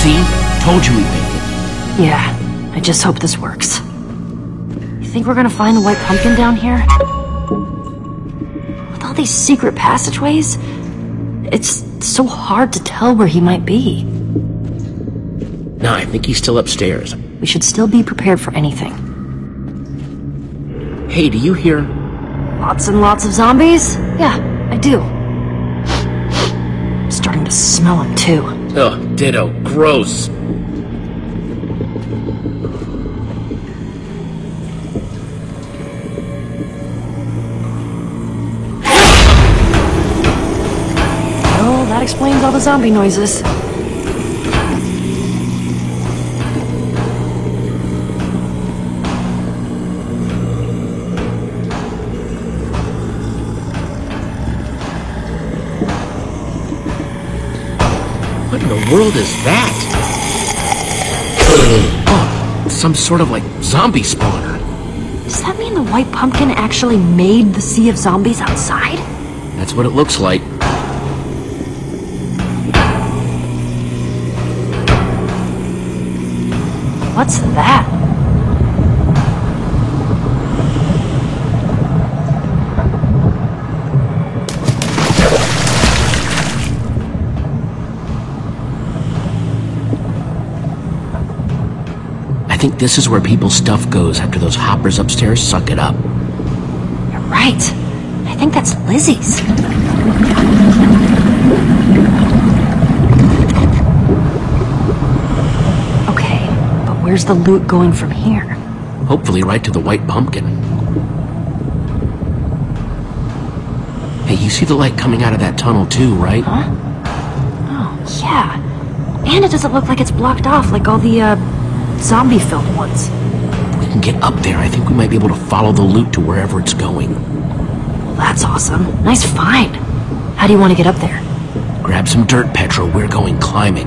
See? Told you we'd make it. Yeah, I just hope this works. You think we're gonna find the white pumpkin down here? With all these secret passageways, it's so hard to tell where he might be. No, I think he's still upstairs. We should still be prepared for anything. Hey, do you hear? Lots and lots of zombies? Yeah, I do. I'm starting to smell them too. Ugh, ditto. Gross. Well, that explains all the zombie noises. What in the world is that? Oh, some sort of like zombie spawner. Does that mean the white pumpkin actually made the sea of zombies outside? That's what it looks like. What's that? I think this is where people's stuff goes after those hoppers upstairs suck it up. You're right. I think that's Lizzie's. Okay, but where's the loot going from here? Hopefully right to the white pumpkin. Hey, you see the light coming out of that tunnel too, right? Huh? Oh, yeah. And it doesn't look like it's blocked off like all the, zombie-filled ones. If we can get up there, I think we might be able to follow the loot to wherever it's going. Well, that's awesome. Nice find. How do you want to get up there? Grab some dirt, Petro. We're going climbing.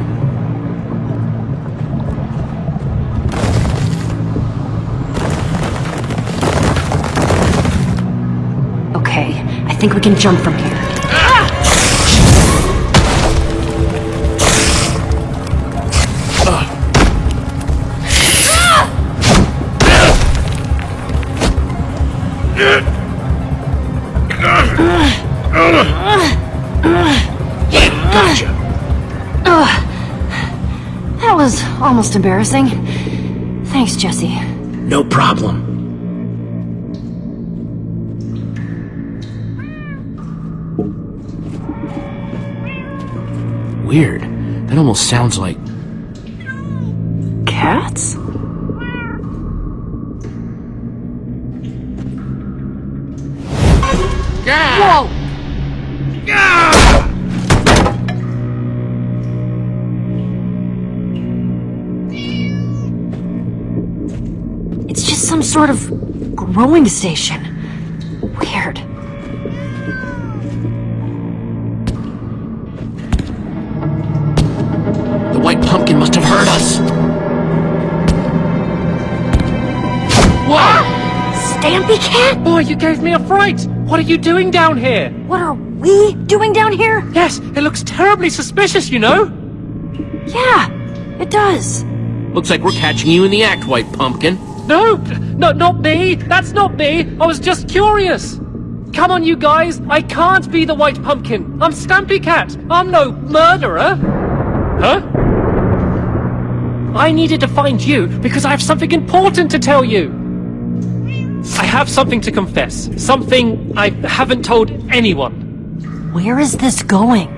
Okay, I think we can jump from here. Gotcha. That was almost embarrassing. Thanks, Jesse. No problem. Weird. That almost sounds like... Cats? Whoa! It's just some sort of growing station. Weird. Stampy Cat? Boy, you gave me a fright! What are you doing down here? What are we doing down here? Yes, it looks terribly suspicious, you know? Yeah, it does. Looks like we're catching you in the act, White Pumpkin. No, not me! That's not me! I was just curious! Come on, you guys! I can't be the White Pumpkin! I'm Stampy Cat! I'm no murderer! Huh? I needed to find you because I have something important to tell you! I have something to confess. Something I haven't told anyone. Where is this going?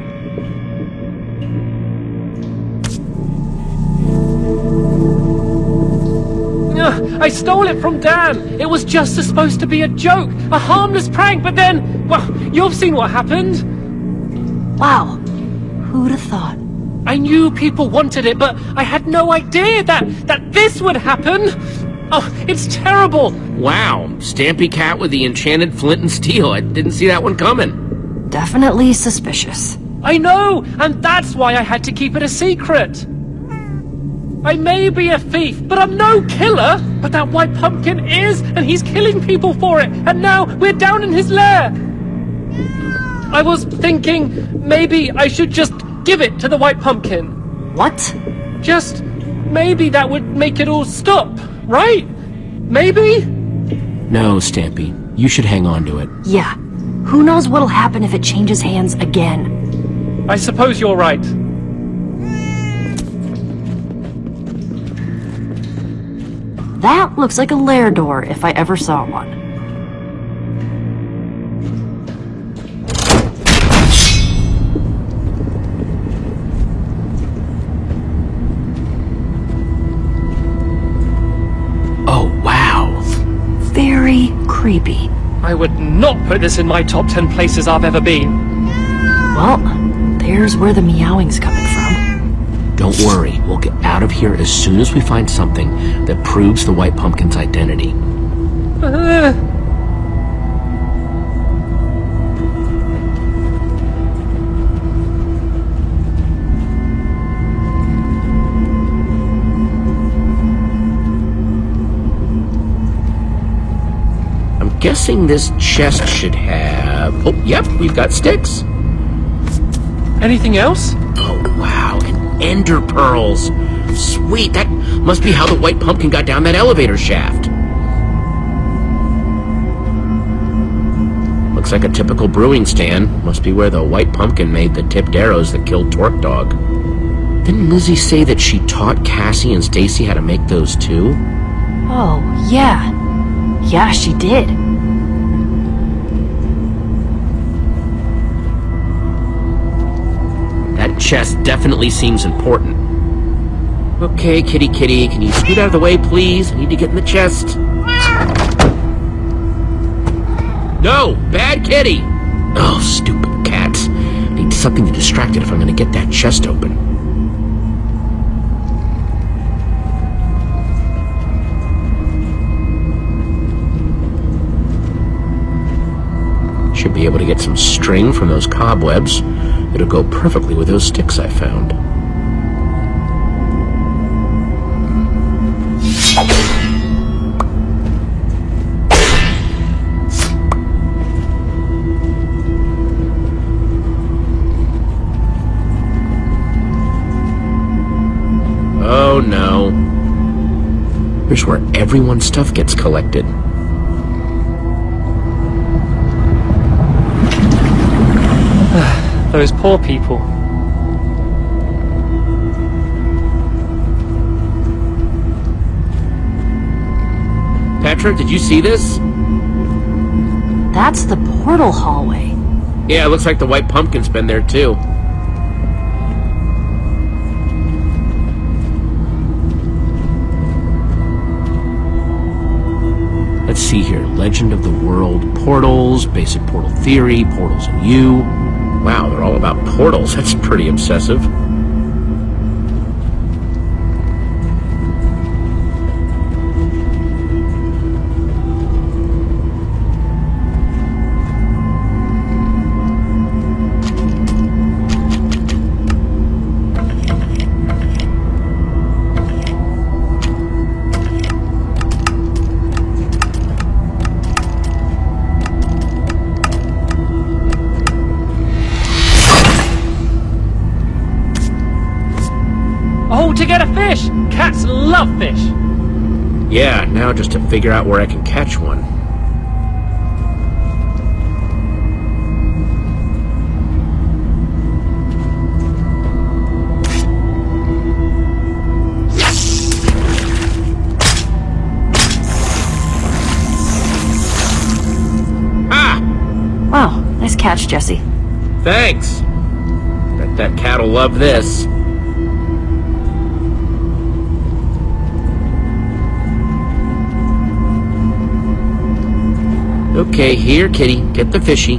I stole it from Dan. It was just supposed to be a joke, a harmless prank, but then, well, you've seen what happened. Wow, who'd have thought? I knew people wanted it, but I had no idea that this would happen. Oh, it's terrible. Wow, Stampy Cat with the enchanted flint and steel. I didn't see that one coming. Definitely suspicious. I know, and that's why I had to keep it a secret. I may be a thief, but I'm no killer. But that White Pumpkin is, and he's killing people for it. And now we're down in his lair. I was thinking maybe I should just give it to the White Pumpkin. What? Just maybe that would make it all stop, right? Maybe? No, Stampy. You should hang on to it. Yeah. Who knows what'll happen if it changes hands again? I suppose you're right. That looks like a lair door if I ever saw one. Oh, wow. Very creepy. I would not put this in my top 10 places I've ever been. Well, there's where the meowing's coming from. Don't worry, we'll get out of here as soon as we find something that proves the White Pumpkin's identity. I'm guessing this chest should have... Oh, yep, we've got sticks. Anything else? Oh, wow, and ender pearls. Sweet, that must be how the White Pumpkin got down that elevator shaft. Looks like a typical brewing stand. Must be where the White Pumpkin made the tipped arrows that killed Torque Dog. Didn't Lizzie say that she taught Cassie and Stacy how to make those too? Oh, yeah. Yeah, she did. That chest definitely seems important. Okay, kitty, can you scoot out of the way, please? I need to get in the chest. No! Bad kitty! Oh, stupid cats. I need something to distract it if I'm gonna get that chest open. Should be able to get some string from those cobwebs. It'll go perfectly with those sticks I found. Oh no. Here's where everyone's stuff gets collected. Those poor people. Petra, did you see this? That's the portal hallway. Yeah, it looks like the White Pumpkin's been there too. Let's see here. Legend of the World Portals, Basic Portal Theory, Portals and You. Wow, they're all about portals. That's pretty obsessive. love fish. Yeah, now just to figure out where I can catch one. Wow, nice catch, Jesse. Thanks. Bet that cat'll love this. Okay, here, kitty. Get the fishy.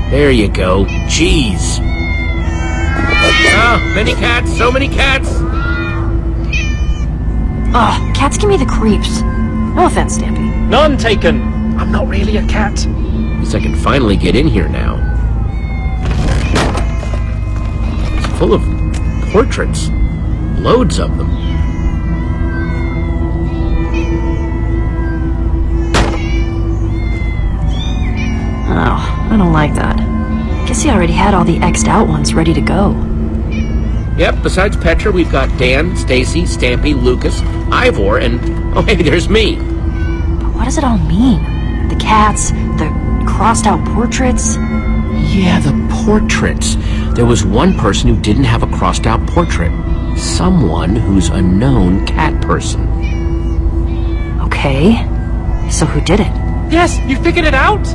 There you go. Jeez. Oh, many cats, so many cats. Ugh, cats give me the creeps. No offense, Stampy. None taken. I'm not really a cat. At least I can finally get in here now. It's full of portraits. Loads of them. Oh, I don't like that. Guess he already had all the X'd out ones ready to go. Yep, besides Petra, we've got Dan, Stacy, Stampy, Lucas, Ivor, and... oh, hey, there's me. But what does it all mean? The cats, the crossed-out portraits? Yeah, the portraits. There was one person who didn't have a crossed-out portrait. Someone who's a known cat person. Okay, so who did it? Yes, you figured it out?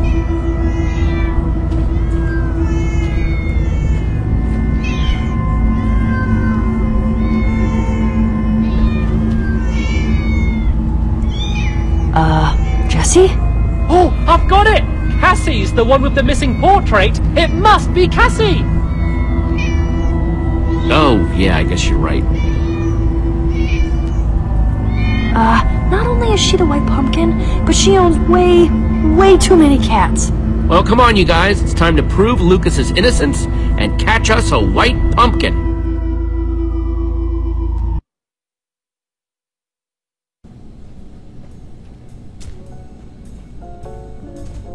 Jesse? Oh, I've got it! Cassie's the one with the missing portrait. It must be Cassie! Oh, yeah, I guess you're right. Not only is she the White Pumpkin, but she owns way too many cats. Well, come on, you guys. It's time to prove Lucas's innocence and catch us a White Pumpkin.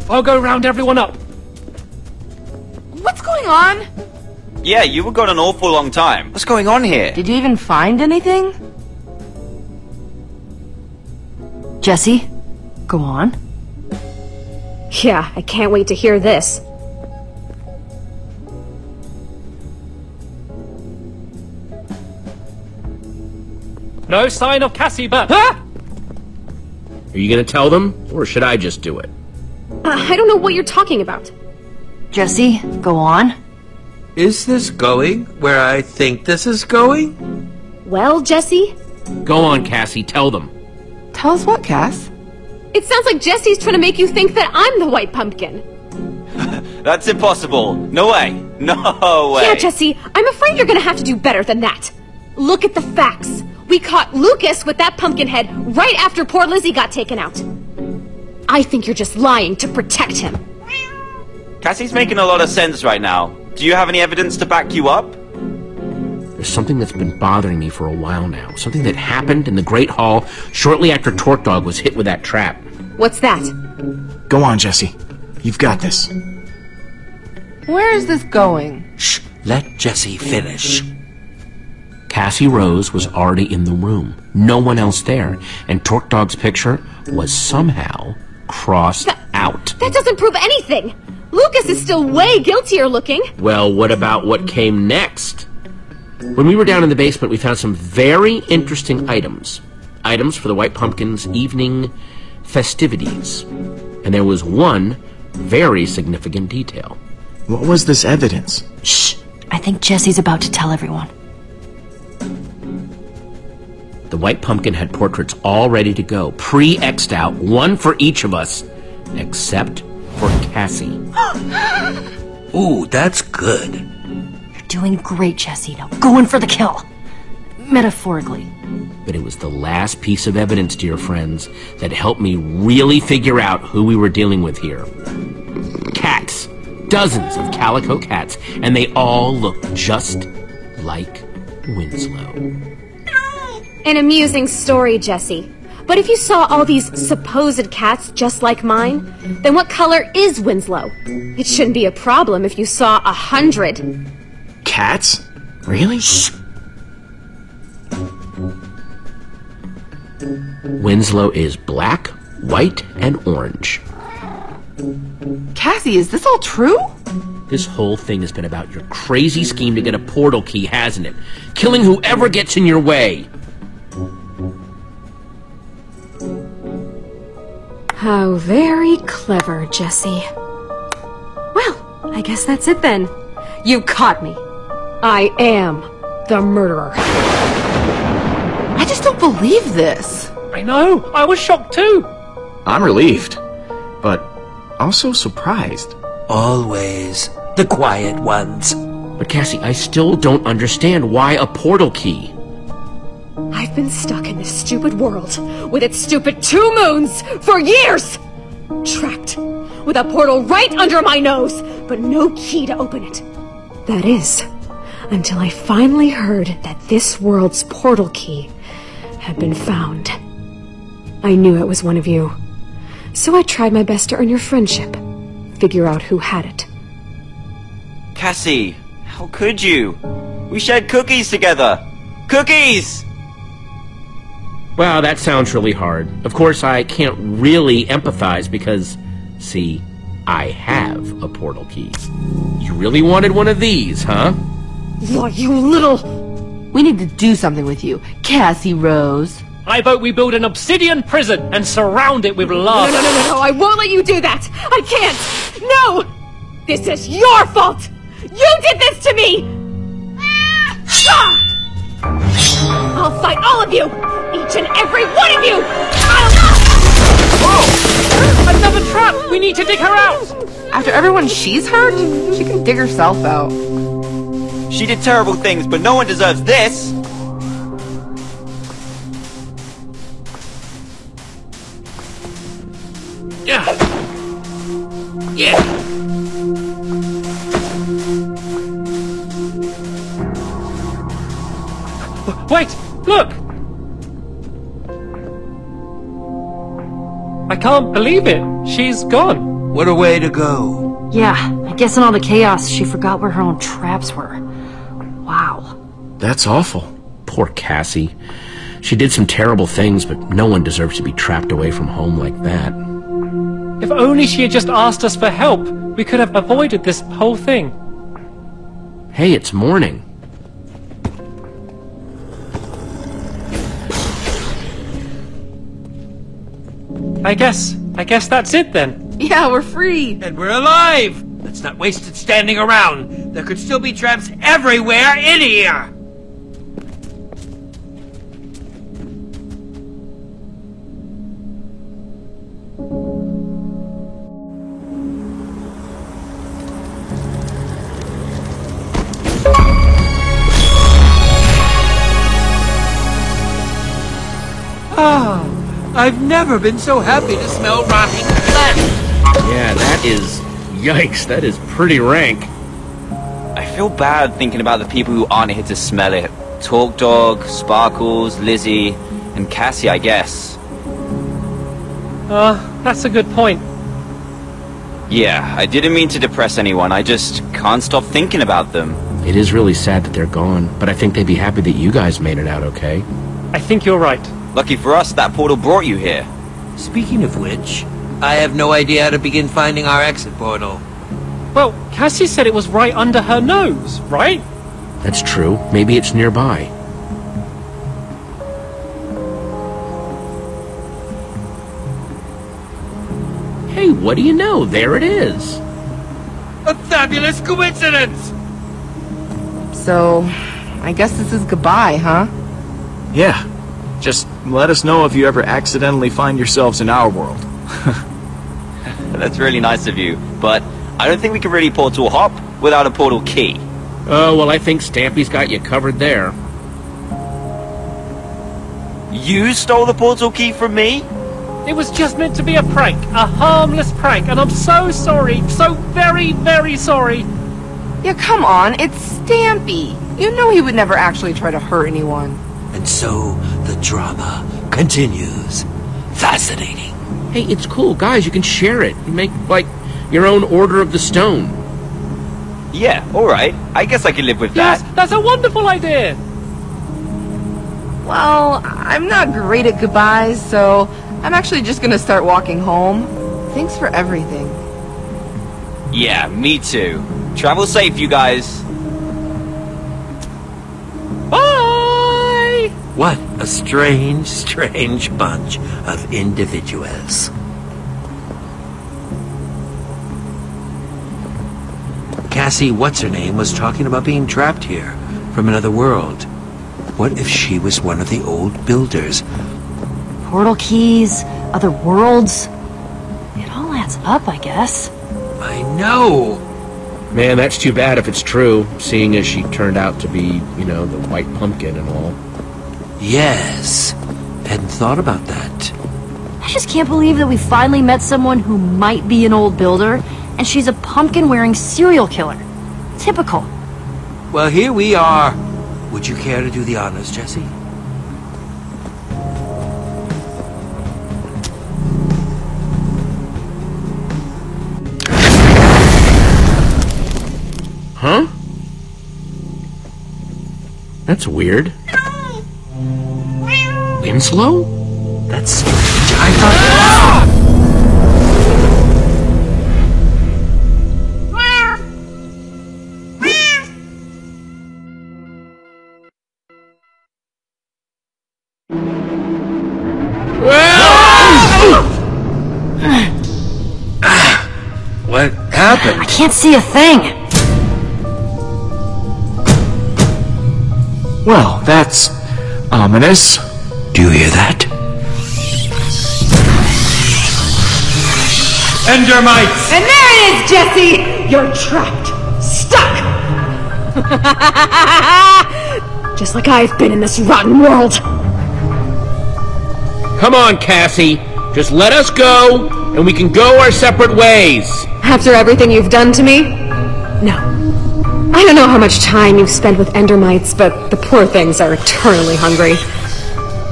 I'll go round everyone up. What's going on? Yeah, you were gone an awful long time. What's going on here? Did you even find anything? Jesse, go on. Yeah, I can't wait to hear this. No sign of Cassie, but... Ah! Are you gonna tell them, or should I just do it? I don't know what you're talking about. Jesse, go on. Is this going where I think this is going? Well, Jesse? Go on, Cassie, tell them. Tell us what, Cass? It sounds like Jesse's trying to make you think that I'm the White Pumpkin. That's impossible. No way. No way. Yeah, Jesse, I'm afraid you're gonna have to do better than that. Look at the facts. We caught Lucas with that pumpkin head right after poor Lizzie got taken out. I think you're just lying to protect him. Cassie's making a lot of sense right now. Do you have any evidence to back you up? There's something that's been bothering me for a while now. Something that happened in the Great Hall shortly after Torque Dog was hit with that trap. What's that? Go on, Jesse. You've got this. Where is this going? Shh, let Jesse finish. Cassie Rose was already in the room. No one else there. And Torque Dog's picture was somehow crossed out. That doesn't prove anything. Lucas is still way guiltier looking. Well, what about what came next? When we were down in the basement, we found some very interesting items. Items for the White Pumpkin's evening festivities. And there was one very significant detail. What was this evidence? Shh. I think Jesse's about to tell everyone. The White Pumpkin had portraits all ready to go, pre-X'd out, one for each of us, except for Cassie. Ooh, that's good. You're doing great, Jesse. Now go in for the kill. Metaphorically. But it was the last piece of evidence, dear friends, that helped me really figure out who we were dealing with here. Cats. Dozens of calico cats, and they all looked just like Winslow. An amusing story, Jesse. But if you saw all these supposed cats just like mine, then what color is Winslow? It shouldn't be a problem if you saw 100. Cats? Really? Winslow is black, white, and orange. Cassie, is this all true? This whole thing has been about your crazy scheme to get a portal key, hasn't it? Killing whoever gets in your way. How very clever, Jesse. Well, I guess that's it then. You caught me. I am the murderer. I just don't believe this. I know, I was shocked too. I'm relieved, but also surprised. Always the quiet ones. But Cassie, I still don't understand why a portal key. I've been stuck in this stupid world with its stupid 2 moons for years! Trapped with a portal right under my nose, but no key to open it. That is, until I finally heard that this world's portal key had been found. I knew it was one of you, so I tried my best to earn your friendship, figure out who had it. Cassie, how could you? We shared cookies together. Cookies! Wow, that sounds really hard. Of course, I can't really empathize because, see, I have a portal key. You really wanted one of these, huh? Why, you little... We need to do something with you, Cassie Rose. I vote we build an obsidian prison and surround it with lava. No, I won't let you do that! I can't! No! This is your fault! You did this to me! I'll fight all of you! Each and every one of you! Whoa! Another trap! We need to dig her out! After everyone she's hurt, she can dig herself out. She did terrible things, but no one deserves this! Yeah! Wait! Look! I can't believe it. She's gone. What a way to go. Yeah, I guess in all the chaos, she forgot where her own traps were. Wow. That's awful. Poor Cassie. She did some terrible things, but no one deserves to be trapped away from home like that. If only she had just asked us for help, we could have avoided this whole thing. Hey, it's morning. I guess that's it then. Yeah, we're free. And we're alive! Let's not waste it standing around. There could still be traps everywhere in here! Ah! I've never been so happy to smell rotting flesh! Yeah, that is... Yikes, that is pretty rank. I feel bad thinking about the people who aren't here to smell it. Talk Dog, Sparkles, Lizzie, and Cassie, I guess. That's a good point. Yeah, I didn't mean to depress anyone, I just can't stop thinking about them. It is really sad that they're gone, but I think they'd be happy that you guys made it out okay. I think you're right. Lucky for us, that portal brought you here. Speaking of which, I have no idea how to begin finding our exit portal. Well, Cassie said it was right under her nose, right? That's true. Maybe it's nearby. Hey, what do you know? There it is. A fabulous coincidence! So, I guess this is goodbye, huh? Yeah. Just let us know if you ever accidentally find yourselves in our world. That's really nice of you, but I don't think we can really portal hop without a portal key. Oh, well, I think Stampy's got you covered there. You stole the portal key from me? It was just meant to be a prank, a harmless prank, and I'm so sorry, so very, very sorry. Yeah, come on, it's Stampy. You know he would never actually try to hurt anyone. And so, the drama continues. Fascinating. Hey, it's cool, guys. You can share it. You make, like, your own Order of the Stone. Yeah, alright. I guess I can live with that. Yes, that's a wonderful idea. Well, I'm not great at goodbyes, so I'm actually just gonna start walking home. Thanks for everything. Yeah, me too. Travel safe, you guys. Bye! What a strange, strange bunch of individuals. Cassie What's-Her-Name was talking about being trapped here from another world. What if she was one of the old builders? Portal keys, other worlds. It all adds up, I guess. I know. Man, that's too bad if it's true, seeing as she turned out to be, you know, the white pumpkin and all. Yes. Hadn't thought about that. I just can't believe that we finally met someone who might be an old builder, and she's a pumpkin-wearing serial killer. Typical. Well, here we are. Would you care to do the honors, Jesse? Huh? That's weird. Winslow? That's strange. I thought... What happened? I can't see a thing. Well, that's ominous. Do you hear that? Endermites! And there it is, Jesse! You're trapped. Stuck! Just like I've been in this rotten world. Come on, Cassie. Just let us go, and we can go our separate ways. After everything you've done to me? No. I don't know how much time you've spent with Endermites, but the poor things are eternally hungry.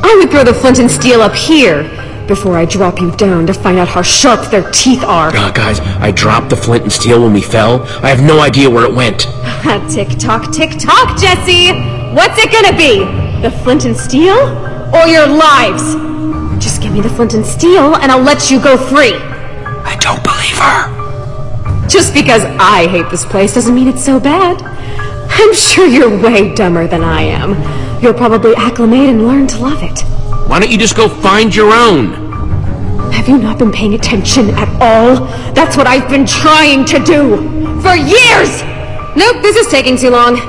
I would throw the flint and steel up here before I drop you down to find out how sharp their teeth are. Guys, I dropped the flint and steel when we fell. I have no idea where it went. Tick-tock, tick-tock, Jesse! What's it gonna be? The flint and steel? Or your lives? Just give me the flint and steel, and I'll let you go free. I don't believe her. Just because I hate this place doesn't mean it's so bad. I'm sure you're way dumber than I am. You'll probably acclimate and learn to love it. Why don't you just go find your own? Have you not been paying attention at all? That's what I've been trying to do! For years! Nope, this is taking too long.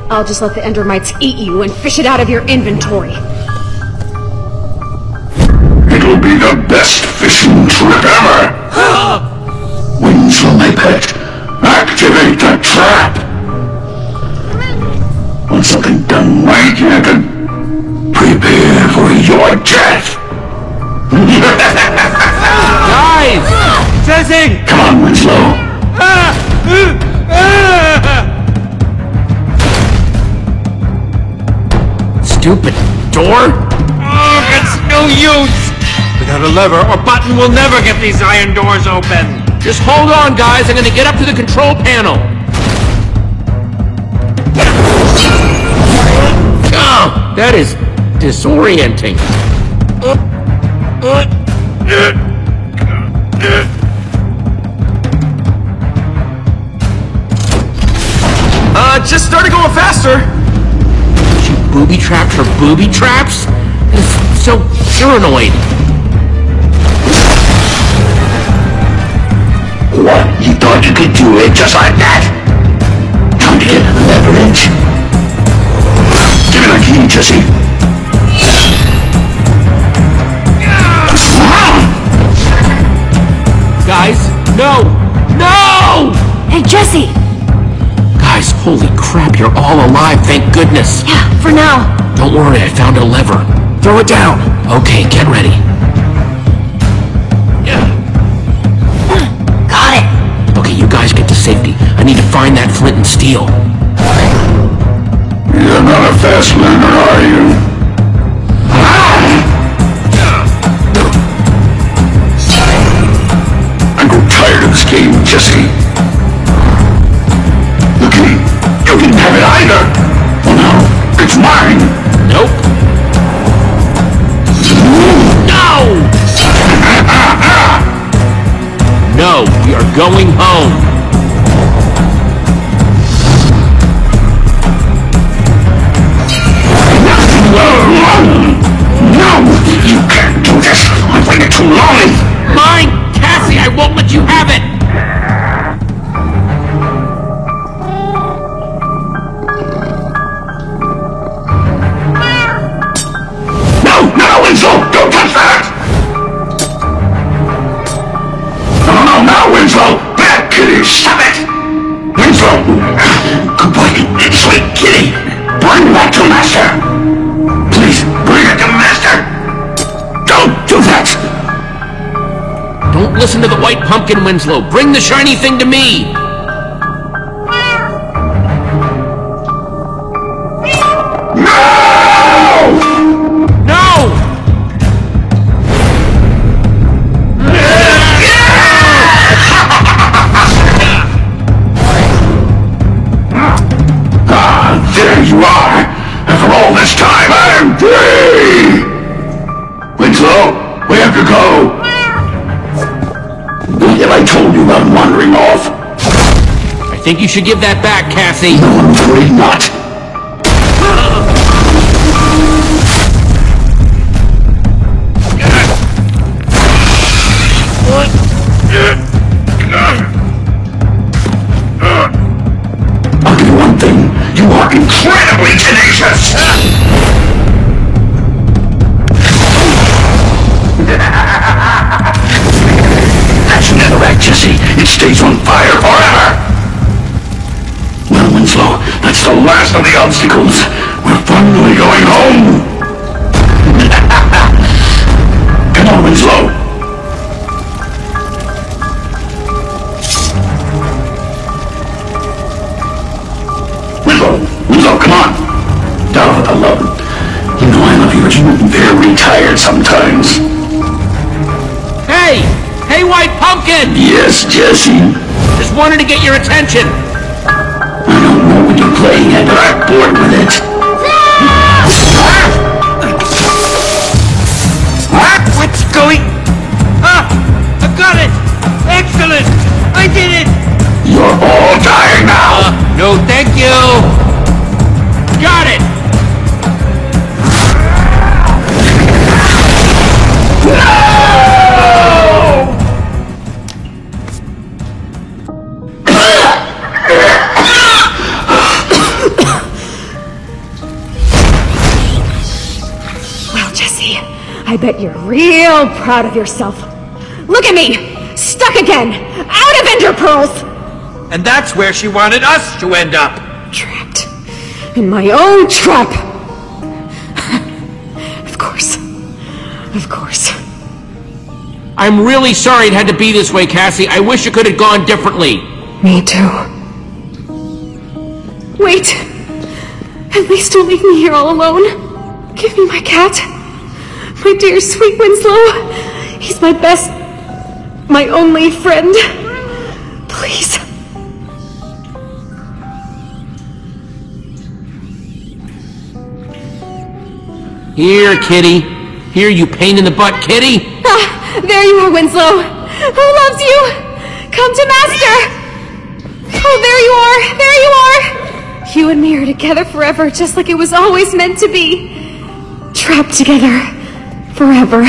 I'll just let the Endermites eat you and fish it out of your inventory. It'll be the best fishing trip ever! Winslow, my pet, activate the trap! Want something done right, Yakin? Prepare for your death! Guys! Jesse! Come on, Winslow! Stupid door? Oh, it's no use! Without a lever or button, we'll never get these iron doors open! Just hold on, guys. I'm gonna get up to the control panel. Oh, that is disorienting. Just started going faster. She booby-trapped her booby traps? It's so paranoid. What? You thought you could do it just like that? Time to get leverage. Give me the key, Jesse. Guys, no! No! Hey, Jesse! Guys, holy crap, you're all alive, thank goodness. Yeah, for now. Don't worry, I found a lever. Throw it down. Okay, get ready. Got it. Okay, you guys get to safety. I need to find that flint and steel. You're not a fast learner, are you? Jesse. The key. You didn't have it either. Well, now, it's mine. Nope. No! No, we are going home. No! You can't do this! I've waited too long! Mine! Cassie, I won't let you have it! No, Winslow! Don't touch that! No, Winslow! Bad kitty, stop it! Winslow! Goodbye, sweet kitty! Bring that to Master! Please, bring it to Master! Don't do that! Don't listen to the white pumpkin, Winslow. Bring the shiny thing to me! There you are! After all this time, I'm free! Winslow, we have to go! Have I told you about wandering off? I think you should give that back, Cassie. No, I'm afraid not. I'll give you one thing. You are incredibly tenacious! That's netherrack, Jesse. It stays on fire forever! Well, Winslow, that's the last of the obstacles. We're finally going home! Come on, Winslow. Winslow, come on! Oh, I love it. You know I love you, but you're very tired sometimes. Hey! Hey, White Pumpkin! Yes, Jesse? Just wanted to get your attention. I don't know what you're playing at, but I'm bored with it. What's going... I got it! Excellent! I did it! You're all dying now! No, thank you! Got it! Well, Jesse, I bet you're real proud of yourself. Look at me! Stuck again! Out of Ender Pearls! And that's where she wanted us to end up. Trapped. In my own trap! Of course. Of course. I'm really sorry it had to be this way, Cassie. I wish it could have gone differently. Me too. Wait! At least don't leave me here all alone. Give me my cat. My dear sweet Winslow. He's my best, my only friend. Please. Here, kitty. Here, you pain in the butt, kitty. Ah, there you are, Winslow. Who loves you? Come to Master. Oh, there you are. There you are. You and me are together forever, just like it was always meant to be. Trapped together. Forever.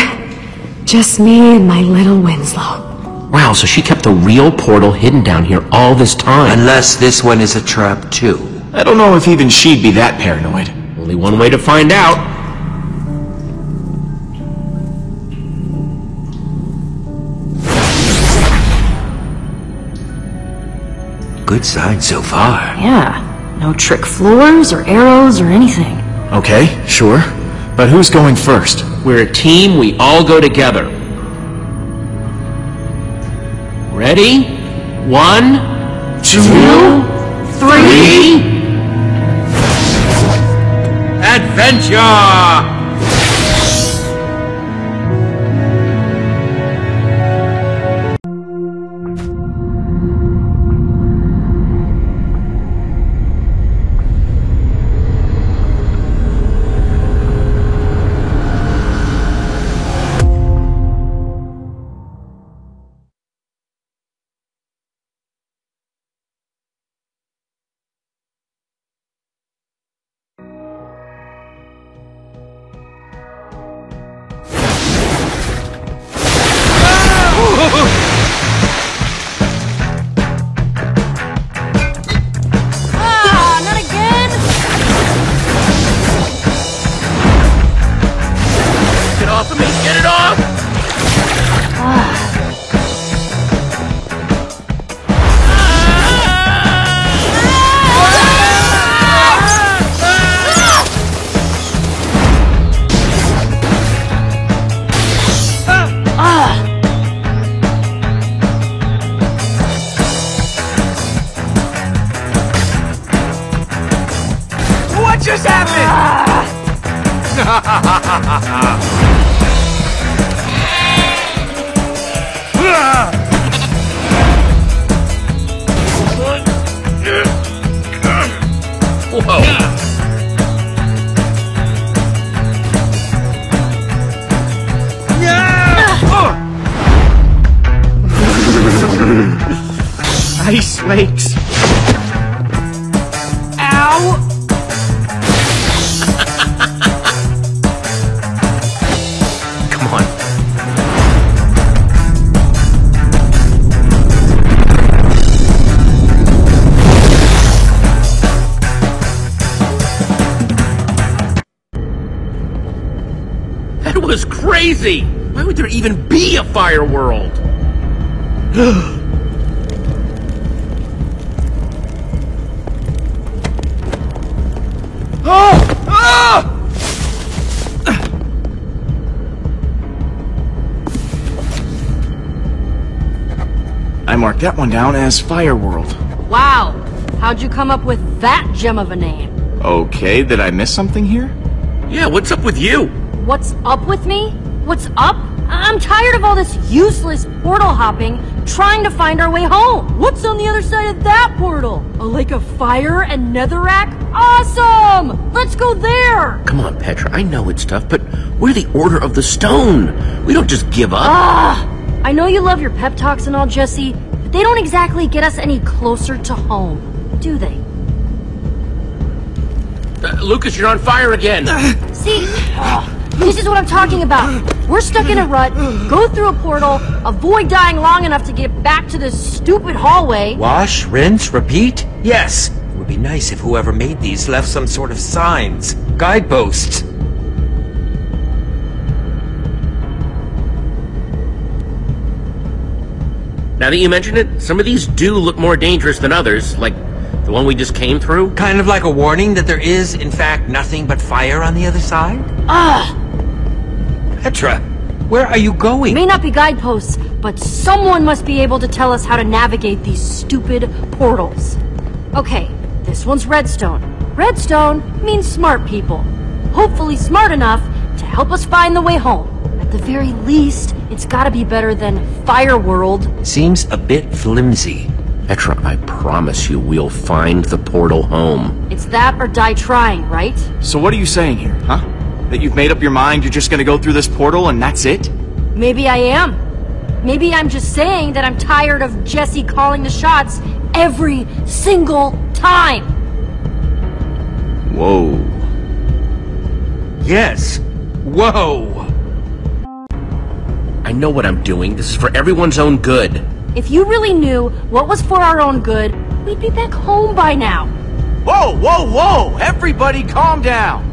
Just me and my little Winslow. Wow, so she kept the real portal hidden down here all this time. Unless this one is a trap, too. I don't know if even she'd be that paranoid. Only one way to find out. Good sign so far. Yeah. No trick floors or arrows or anything. Okay, sure. But who's going first? We're a team, we all go together. Ready? 1, 2, 3... Adventure! just happened? Whoa. Ice lakes. Ow! Come on. That was crazy! Why would there even be a fire world? I marked that one down as Fire World. Wow. How'd you come up with that gem of a name? Okay, did I miss something here? Yeah, what's up with you? What's up with me? What's up? I'm tired of all this useless portal hopping, trying to find our way home. What's on the other side of that portal? A lake of fire and netherrack? Awesome! Let's go there! Come on, Petra, I know it's tough, but we're the Order of the Stone. We don't just give up. I know you love your pep talks and all, Jesse, but they don't exactly get us any closer to home, do they? Lucas, you're on fire again. See? This is what I'm talking about. We're stuck in a rut, go through a portal, avoid dying long enough to get back to this stupid hallway. Wash, rinse, repeat? Yes. It would be nice if whoever made these left some sort of signs, guideposts. Now that you mention it, some of these do look more dangerous than others, like the one we just came through. Kind of like a warning that there is, in fact, nothing but fire on the other side? Petra, where are you going? May not be guideposts, but someone must be able to tell us how to navigate these stupid portals. Okay, this one's redstone. Redstone means smart people. Hopefully smart enough to help us find the way home. At the very least, it's gotta be better than Fire World. Seems a bit flimsy. Petra, I promise you we'll find the portal home. It's that or die trying, right? So what are you saying here, huh? That you've made up your mind you're just gonna go through this portal and that's it? Maybe I am. Maybe I'm just saying that I'm tired of Jesse calling the shots every single time. Whoa. Yes. Whoa. I know what I'm doing. This is for everyone's own good. If you really knew what was for our own good, we'd be back home by now. Whoa, whoa, whoa! Everybody calm down!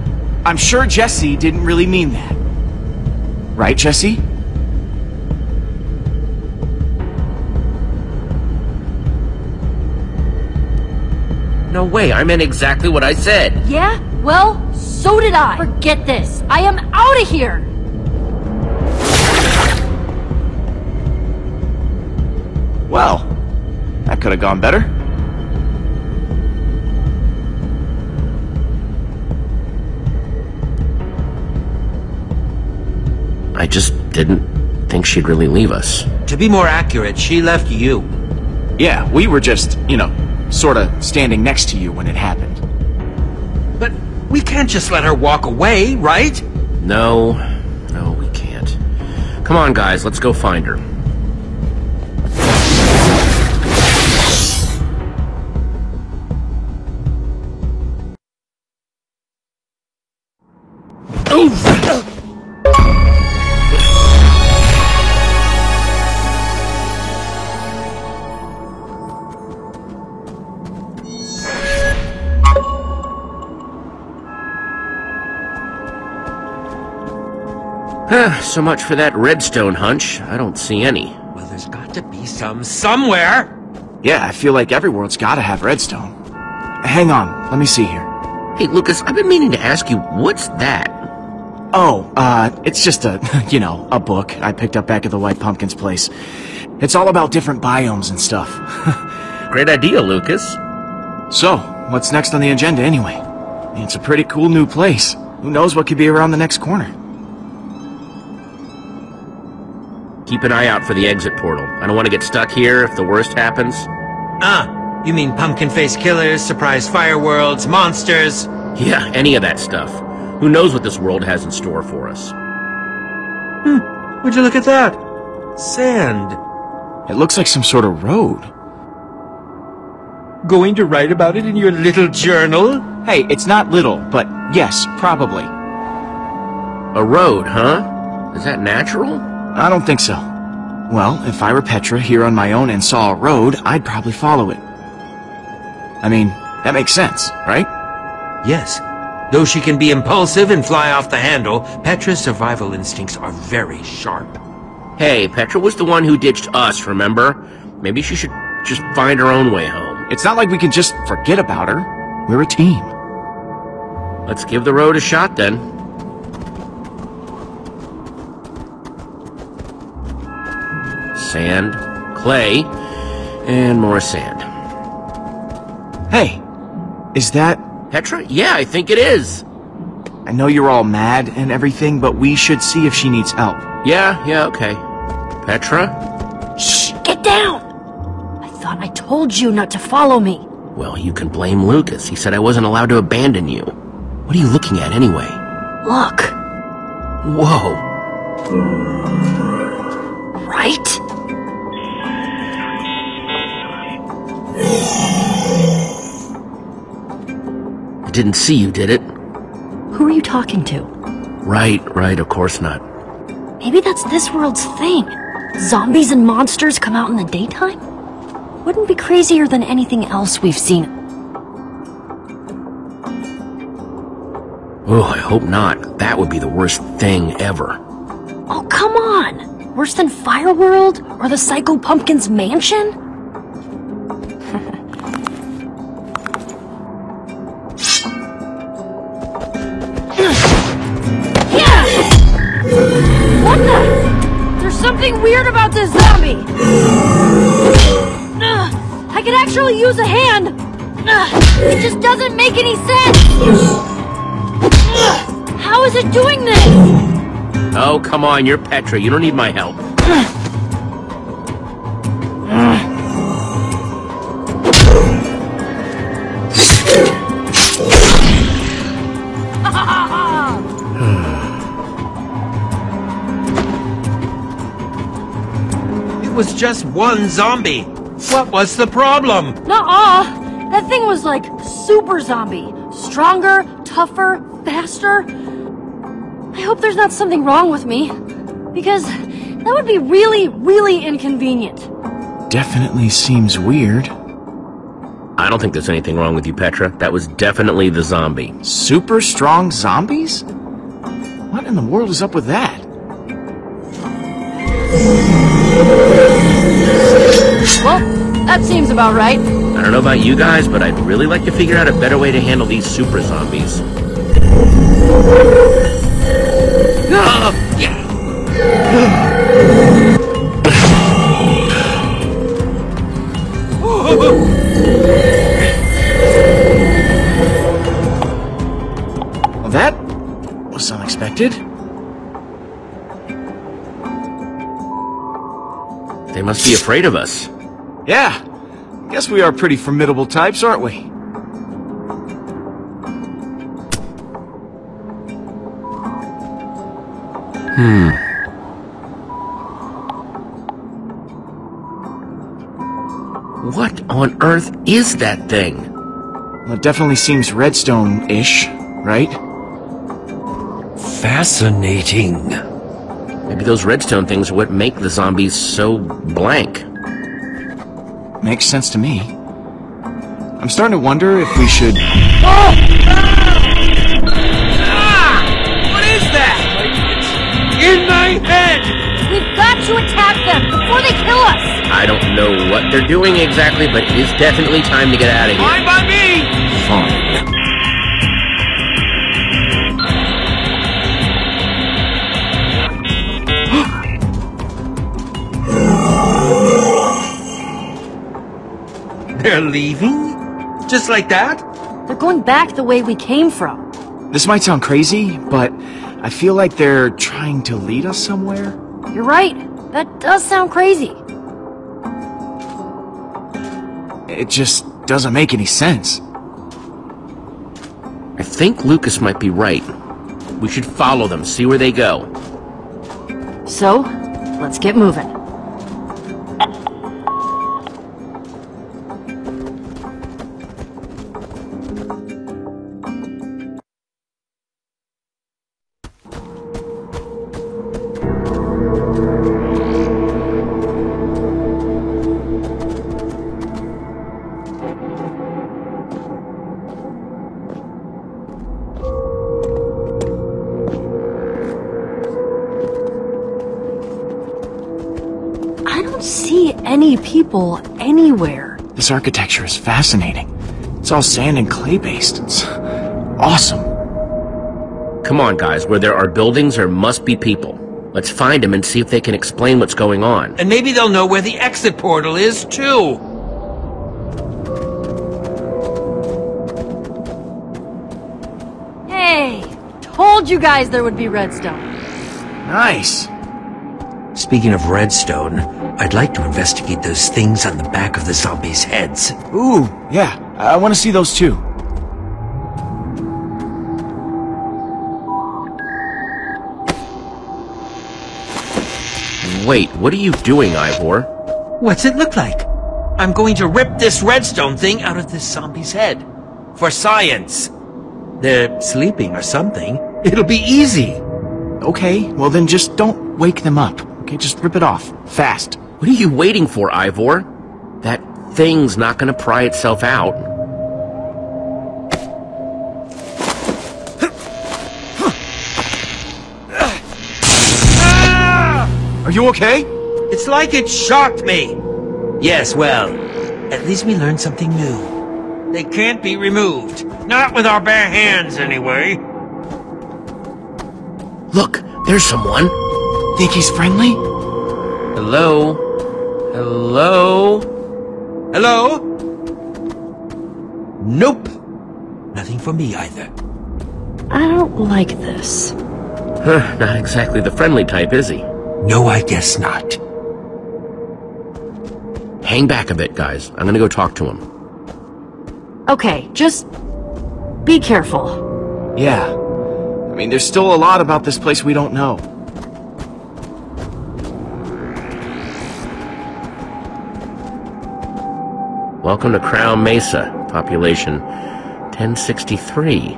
I'm sure Jesse didn't really mean that. Right, Jesse? No way, I meant exactly what I said. Yeah? Well, so did I. Forget this. I am out of here! Well, that could have gone better. I just didn't think she'd really leave us. To be more accurate, she left you. Yeah, we were just, sorta standing next to you when it happened. But we can't just let her walk away, right? No, we can't. Come on, guys, let's go find her. So much for that redstone hunch. I don't see any. Well, there's got to be some somewhere! Yeah, I feel like every world's gotta have redstone. Hang on, let me see here. Hey, Lucas, I've been meaning to ask you, what's that? Oh, it's just a, a book I picked up back at the White Pumpkin's place. It's all about different biomes and stuff. Great idea, Lucas. So, what's next on the agenda anyway? It's a pretty cool new place. Who knows what could be around the next corner? Keep an eye out for the exit portal. I don't want to get stuck here if the worst happens. Ah, you mean pumpkin-faced killers, surprise fireworlds, monsters? Yeah, any of that stuff. Who knows what this world has in store for us? Would you look at that? Sand. It looks like some sort of road. Going to write about it in your little journal? Hey, it's not little, but yes, probably. A road, huh? Is that natural? I don't think so. Well, if I were Petra here on my own and saw a road, I'd probably follow it. I mean, that makes sense, right? Yes. Though she can be impulsive and fly off the handle, Petra's survival instincts are very sharp. Hey, Petra was the one who ditched us, remember? Maybe she should just find her own way home. It's not like we can just forget about her. We're a team. Let's give the road a shot, then. Sand, clay, and more sand. Hey, is that... Petra? Yeah, I think it is. I know you're all mad and everything, but we should see if she needs help. Yeah, okay. Petra? Shh, get down! I thought I told you not to follow me. Well, you can blame Lucas. He said I wasn't allowed to abandon you. What are you looking at anyway? Look. Whoa. Right? I didn't see you, did it? Who are you talking to? Right, of course not. Maybe that's this world's thing. Zombies and monsters come out in the daytime? Wouldn't be crazier than anything else we've seen. Oh, I hope not. That would be the worst thing ever. Oh, come on! Worse than Fireworld or the Psycho Pumpkin's mansion? What the? There's something weird about this zombie! I could actually use a hand! It just doesn't make any sense! How is it doing this? Oh, come on, you're Petra. You don't need my help. It was just one zombie. What was the problem? Nuh-uh! That thing was like super zombie. Stronger, tougher, faster. I hope there's not something wrong with me. Because that would be really, really inconvenient. Definitely seems weird. I don't think there's anything wrong with you, Petra. That was definitely the zombie. Super strong zombies? What in the world is up with that? Well, that seems about right. I don't know about you guys, but I'd really like to figure out a better way to handle these super zombies. Well, that was unexpected. They must be afraid of us. Yeah, guess we are pretty formidable types, aren't we? What on earth is that thing? Well, it definitely seems redstone-ish, right? Fascinating. Maybe those redstone things are what make the zombies so blank. Makes sense to me. I'm starting to wonder if we should... What is that? It's in my head! We've got to attack them before they kill us! I don't know what they're doing exactly, but it is definitely time to get out of here. Fine by me! Fine. They're leaving? Just like that? They're going back the way we came from. This might sound crazy, but I feel like they're trying to lead us somewhere. You're right. That does sound crazy. It just doesn't make any sense. I think Lucas might be right. We should follow them, see where they go. So, let's get moving. Any people anywhere. This architecture is fascinating. It's all sand and clay based. It's awesome. Come on, guys. Where there are buildings, there must be people. Let's find them and see if they can explain what's going on. And maybe they'll know where the exit portal is, too. Hey, told you guys there would be redstone. Nice. Speaking of redstone, I'd like to investigate those things on the back of the zombies' heads. Ooh, yeah. I want to see those too. Wait, what are you doing, Ivor? What's it look like? I'm going to rip this redstone thing out of this zombie's head. For science. They're sleeping or something. It'll be easy. Okay, well then just don't wake them up. Okay, just rip it off. Fast. What are you waiting for, Ivor? That thing's not gonna pry itself out. Are you okay? It's like it shocked me. Yes, well, at least we learned something new. They can't be removed. Not with our bare hands, anyway. Look, there's someone. Think he's friendly? Hello? Hello? Hello? Nope. Nothing for me either. I don't like this. Not exactly the friendly type, is he? No, I guess not. Hang back a bit, guys. I'm gonna go talk to him. Okay, just be careful. Yeah. I mean, there's still a lot about this place we don't know. Welcome to Crown Mesa. Population 1063.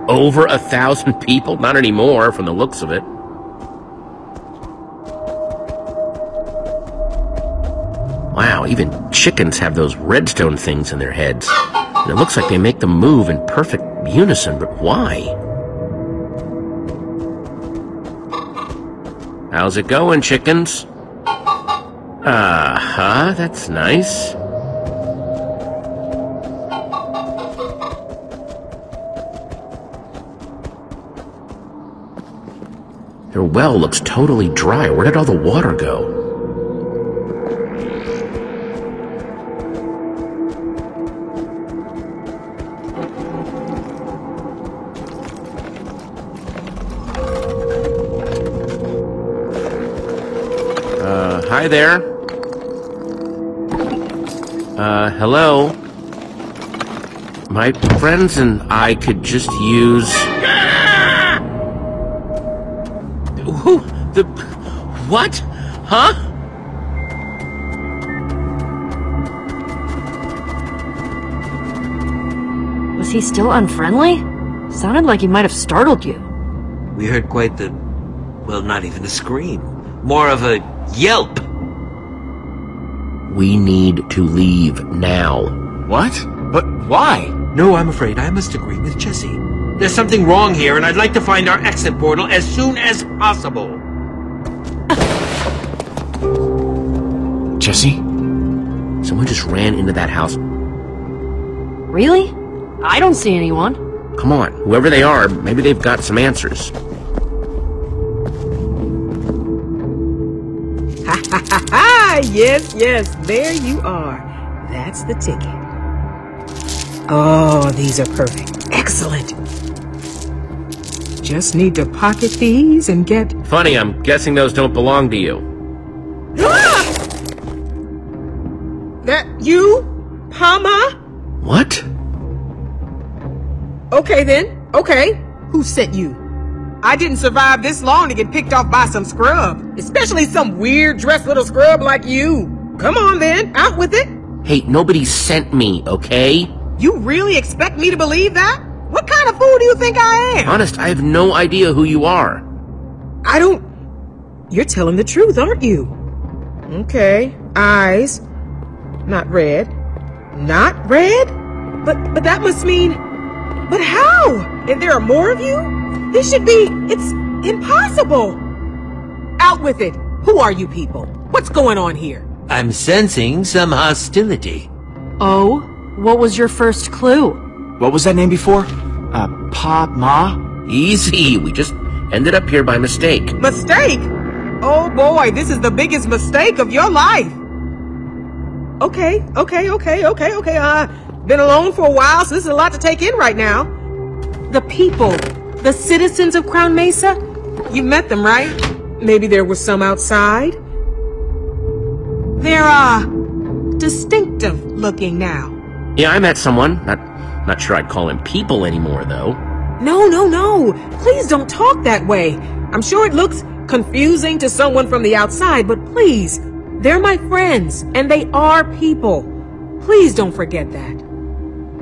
Over 1,000 people? Not anymore, from the looks of it. Wow, even chickens have those redstone things in their heads. And it looks like they make them move in perfect unison, but why? How's it going, chickens? Uh-huh, that's nice. Their well looks totally dry. Where did all the water go? Hi there. Hello? My friends and I could just use... Who? What? Huh? Was he still unfriendly? Sounded like he might have startled you. We heard quite the... well, not even a scream. More of a yelp. We need to leave now. What? But why? No, I'm afraid I must agree with Jesse. There's something wrong here, and I'd like to find our exit portal as soon as possible. Jesse? Someone just ran into that house. Really? I don't see anyone. Come on, whoever they are, maybe they've got some answers. Ha ha ha ha! Yes, there you are. That's the ticket. Oh, these are perfect. Excellent. Just need to pocket these and get... Funny, I'm guessing those don't belong to you. Ah! That you? Palma? What? Okay then. Okay. Who sent you? I didn't survive this long to get picked off by some scrub. Especially some weird dressed little scrub like you. Come on then, out with it. Hey, nobody sent me, okay? You really expect me to believe that? What kind of fool do you think I am? Honest, I have no idea who you are. I don't... You're telling the truth, aren't you? Okay, eyes. Not red. Not red? But that must mean... But how? And there are more of you? This should be... It's impossible. Out with it. Who are you people? What's going on here? I'm sensing some hostility. Oh? What was your first clue? What was that name before? Pa-Ma? Easy, we just ended up here by mistake. Mistake? Oh boy, this is the biggest mistake of your life. Okay. Been alone for a while, so this is a lot to take in right now. The people, the citizens of Crown Mesa, you met them, right? Maybe there was some outside. They're, distinctive looking now. Yeah, I met someone. Not sure I'd call him people anymore, though. No. Please don't talk that way. I'm sure it looks confusing to someone from the outside, but please, they're my friends, and they are people. Please don't forget that.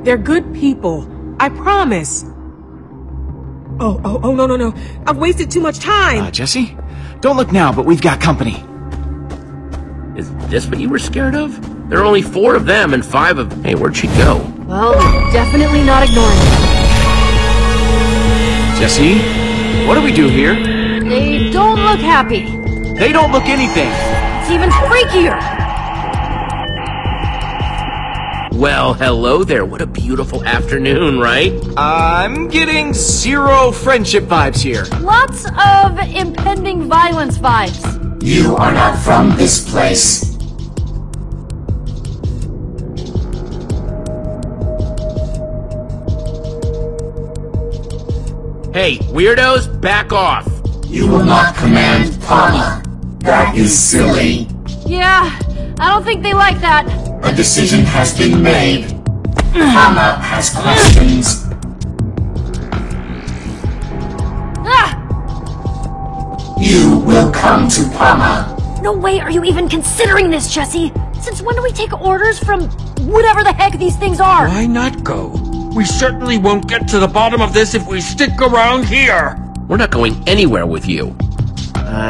They're good people. I promise. Oh, no. I've wasted too much time. Jesse? Don't look now, but we've got company. Is this what you were scared of? There are only 4 of them and 5 of... Hey, where'd she go? Well, definitely not ignoring them. Jesse? What do we do here? They don't look happy. They don't look anything. It's even freakier. Well, hello there. What a beautiful afternoon, right? I'm getting 0 friendship vibes here. Lots of impending violence vibes. You are not from this place. Hey, weirdos, back off. You will not command Palma. That is silly. Yeah, I don't think they like that. A decision has been made. Palma has questions. You will come to Palma. No way are you even considering this, Jesse. Since when do we take orders from whatever the heck these things are? Why not go? We certainly won't get to the bottom of this if we stick around here. We're not going anywhere with you.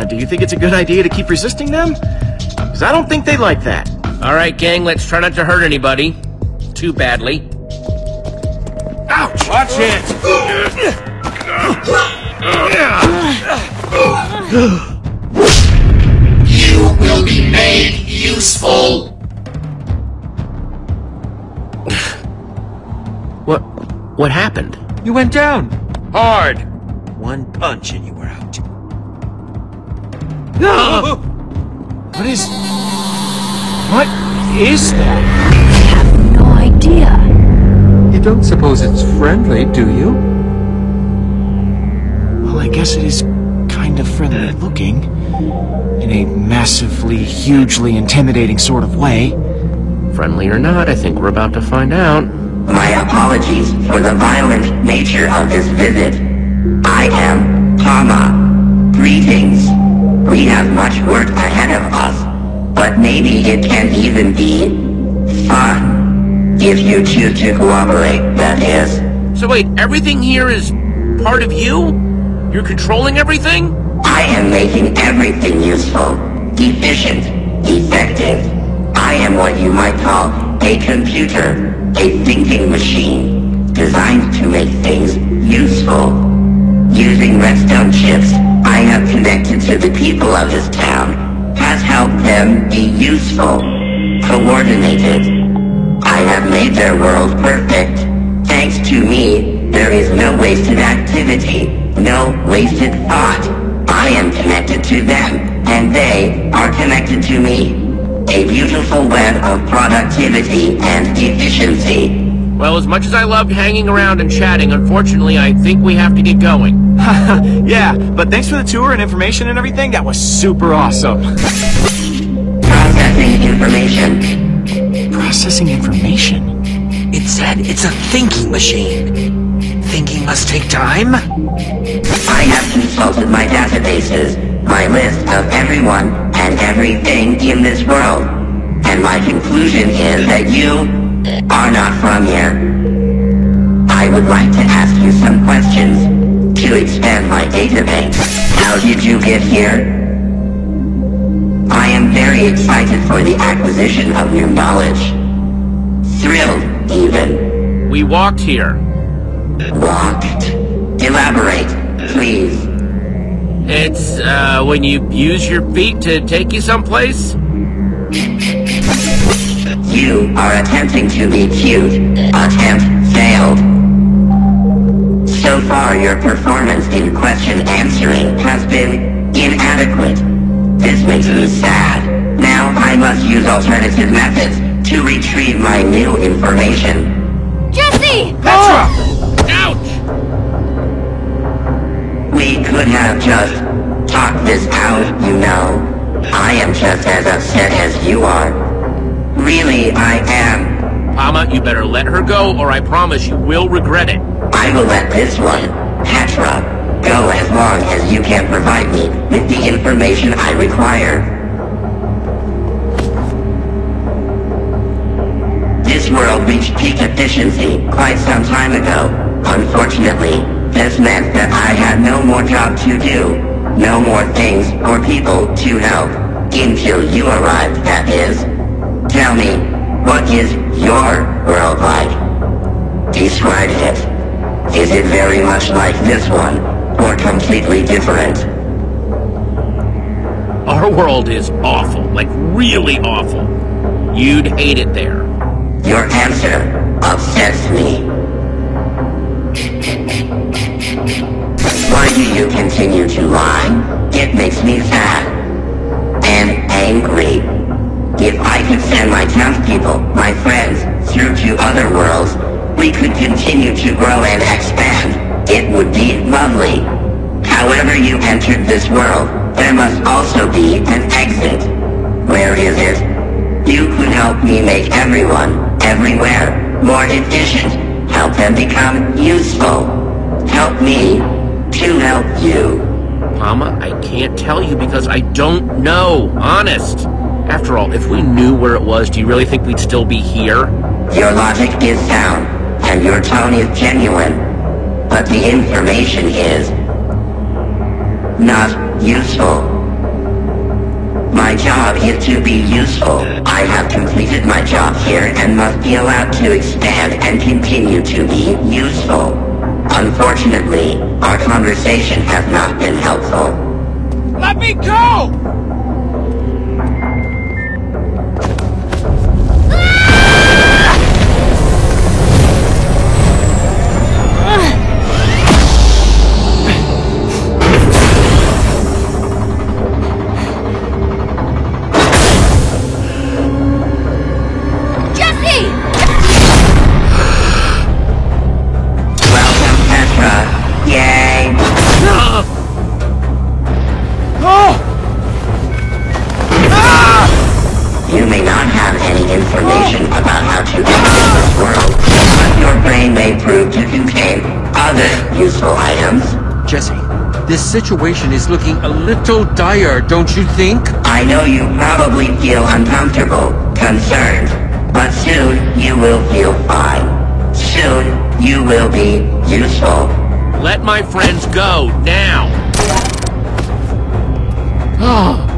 Do you think it's a good idea to keep resisting them? Because I don't think they like that. All right, gang, let's try not to hurt anybody. Too badly. Ouch! Watch it! You will be made useful. What happened? You went down. Hard. One punch and you were out. What is that? I have no idea. You don't suppose it's friendly, do you? Well, I guess it is kind of friendly looking. In a massively, hugely intimidating sort of way. Friendly or not, I think we're about to find out. My apologies for the violent nature of this visit. I am Palma. Greetings. We have much work ahead of us, but maybe it can even be fun. If you choose to cooperate, that is. So wait, everything here is part of you? You're controlling everything? I am making everything useful, efficient, effective. I am what you might call a computer, a thinking machine, designed to make things useful. Using redstone chips, I have connected to the people of this town, has helped them be useful, coordinated. I have made their world perfect. Thanks to me, there is no wasted activity, no wasted thought. I am connected to them, and they are connected to me. A beautiful web of productivity and efficiency. Well, as much as I loved hanging around and chatting, unfortunately, I think we have to get going. Yeah, but thanks for the tour and information and everything. That was super awesome. Processing information. Processing information? It said it's a thinking machine. Thinking must take time? I have consulted my databases, my list of everyone and everything in this world, and my conclusion is that you are not from here. I would like to ask you some questions to expand my database. How did you get here? I am very excited for the acquisition of new knowledge. Thrilled, even. We walked here. Walked? Elaborate, please. It's, when you use your feet to take you someplace? You are attempting to be cute. Attempt failed. So far, your performance in question answering has been inadequate. This makes me sad. Now I must use alternative methods to retrieve my new information. Jesse! Petra! Ouch! We could have just talked this out, you know. I am just as upset as you are. Really, I am. Palma, you better let her go, or I promise you will regret it. I will let this one, Petra, go as long as you can provide me with the information I require. This world reached peak efficiency quite some time ago. Unfortunately, this meant that I had no more job to do, no more things or people to help. Until you arrived, that is. Tell me, what is your world like? Describe it. Is it very much like this one, or completely different? Our world is awful, like really awful. You'd hate it there. Your answer upsets me. Why do you continue to lie? It makes me sad. And angry. If I could send my townspeople, my friends, through to other worlds, we could continue to grow and expand. It would be lovely. However you entered this world, there must also be an exit. Where is it? You could help me make everyone, everywhere, more efficient. Help them become useful. Help me to help you. Palma, I can't tell you because I don't know. Honest. After all, if we knew where it was, do you really think we'd still be here? Your logic is sound, and your tone is genuine. But the information is not useful. My job is to be useful. I have completed my job here and must be allowed to expand and continue to be useful. Unfortunately, our conversation has not been helpful. Let me go! You may not have any information about how to exit this world, but your brain may prove to contain other useful items. Jesse, this situation is looking a little dire, don't you think? I know you probably feel uncomfortable, concerned, but soon you will feel fine. Soon you will be useful. Let my friends go, now!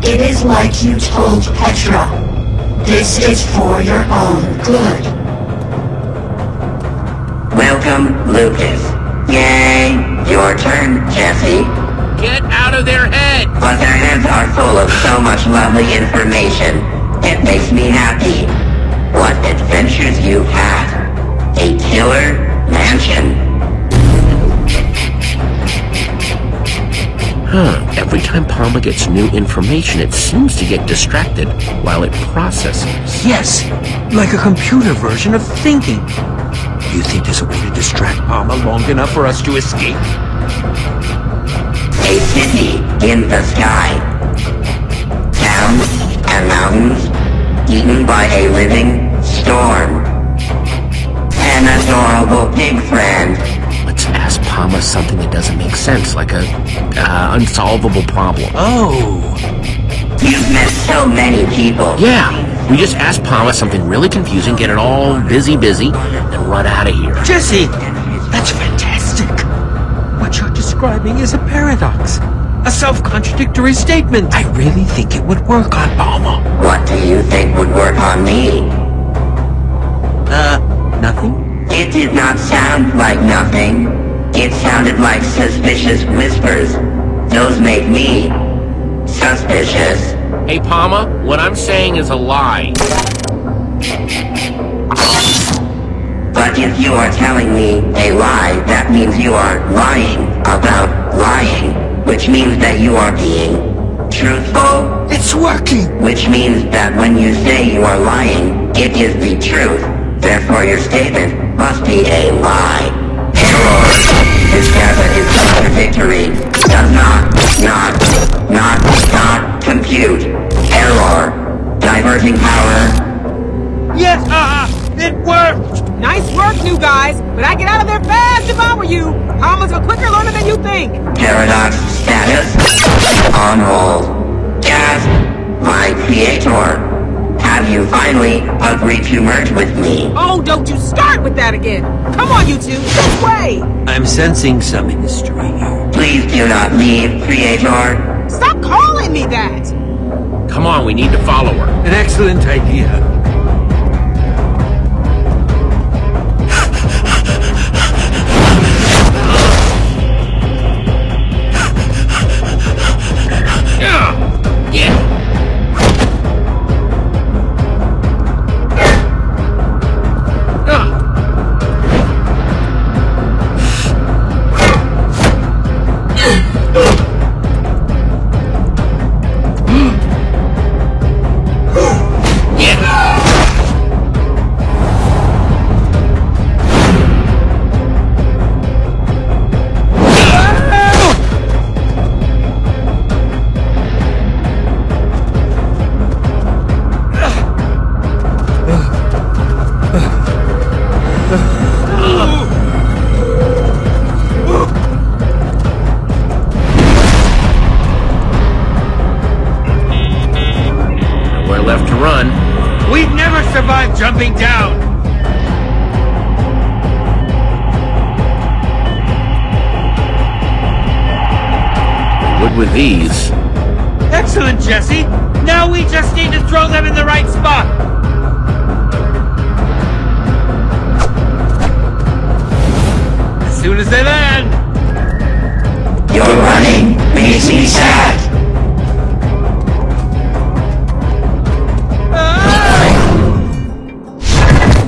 It is like you told Petra. This is for your own good. Welcome, Lucas. Yay! Your turn, Jesse. Get out of their head! But their heads are full of so much lovely information. It makes me happy. What adventures you've had. A killer mansion. At Every time Palma gets new information, it seems to get distracted while it processes. Yes, like a computer version of thinking. Do you think there's a way to distract Palma long enough for us to escape? A city in the sky. Towns and mountains eaten by a living storm. An adorable pig friend. Let's ask Palma something that doesn't make sense, like a unsolvable problem. Oh. You've met so many people. Yeah, we just ask Palma something really confusing, get it all busy, and run out of here. Jesse, that's fantastic. What you're describing is a paradox. A self-contradictory statement. I really think it would work on Palma. What do you think would work on me? Nothing? It did not sound like nothing. It sounded like suspicious whispers. Those make me suspicious. Hey, Palma, what I'm saying is a lie. But if you are telling me a lie, that means you are lying about lying, which means that you are being truthful. It's working! Which means that when you say you are lying, it is the truth. Therefore, your statement must be a lie. Error. This method is contradictory. Does not compute. Error. Diverting power. Yes, it worked! Nice work, new guys, but I get out of there fast if I were you. Palma's a quicker learner than you think. Paradox status. On hold. Gasp. My creator. Have you finally agreed to merge with me? Oh, don't you start with that again. Come on, you two, this way. I'm sensing some history here. Please do not leave, creator. Stop calling me that. Come on, we need to follow her. An excellent idea. Left to run. We've never survived jumping down. We would with these. Excellent, Jesse. Now we just need to throw them in the right spot. As soon as they land. Your running makes me sad.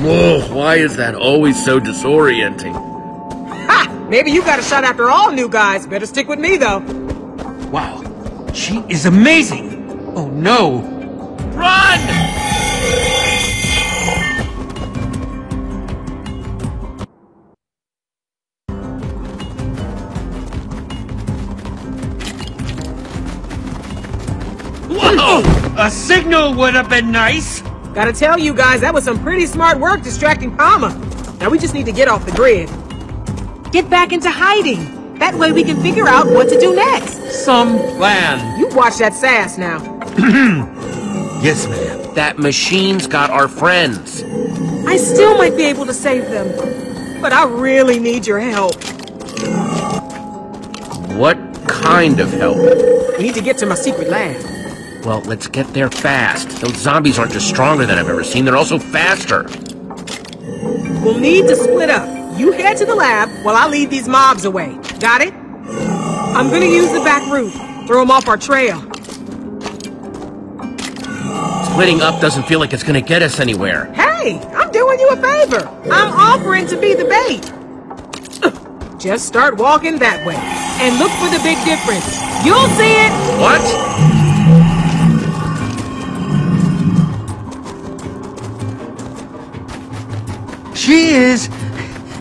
Whoa, why is that always so disorienting? Ha! Maybe you got a shot after all, new guys. Better stick with me, though. Wow, she is amazing. Oh no. Run! Whoa! A signal would have been nice. Gotta tell you guys, that was some pretty smart work distracting Palma. Now we just need to get off the grid. Get back into hiding. That way we can figure out what to do next. Some plan. You watch that sass now. Yes, ma'am. That machine's got our friends. I still might be able to save them, but I really need your help. What kind of help? We need to get to my secret lab. Well, let's get there fast. Those zombies aren't just stronger than I've ever seen, they're also faster. We'll need to split up. You head to the lab while I lead these mobs away. Got it? I'm gonna use the back route. Throw them off our trail. Splitting up doesn't feel like it's gonna get us anywhere. Hey, I'm doing you a favor. I'm offering to be the bait. Just start walking that way. and look for the big difference. You'll see it! What? She is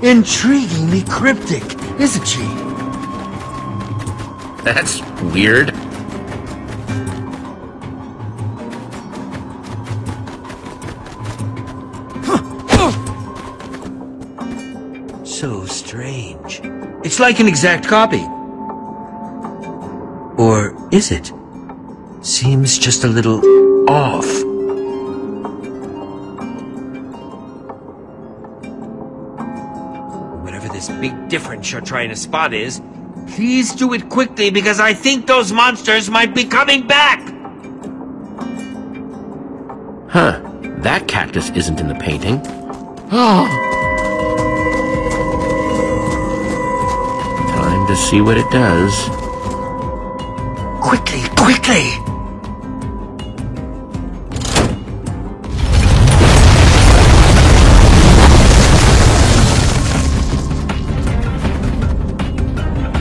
intriguingly cryptic, isn't she? That's weird. So strange. It's like an exact copy. Or is it? Seems just a little off. Whatever this big difference you're trying to spot is, please do it quickly because I think those monsters might be coming back! Huh. That cactus isn't in the painting. Oh. Time to see what it does. Quickly, quickly!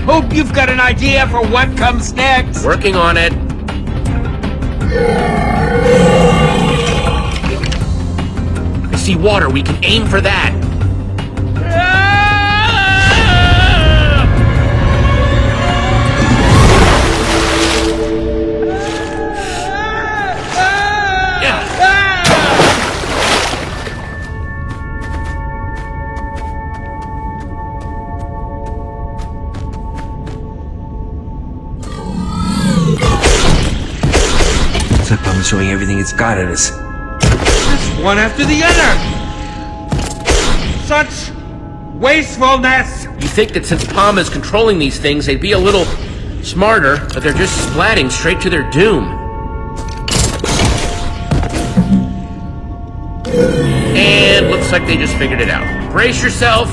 Hope you've got an idea for what comes next. Working on it. I see water. We can aim for that. Looks like Palma's throwing everything it's got at us. That's one after the other! Such wastefulness! You think that since Palma's controlling these things, they'd be a little smarter, but they're just splatting straight to their doom. And looks like they just figured it out. Brace yourself.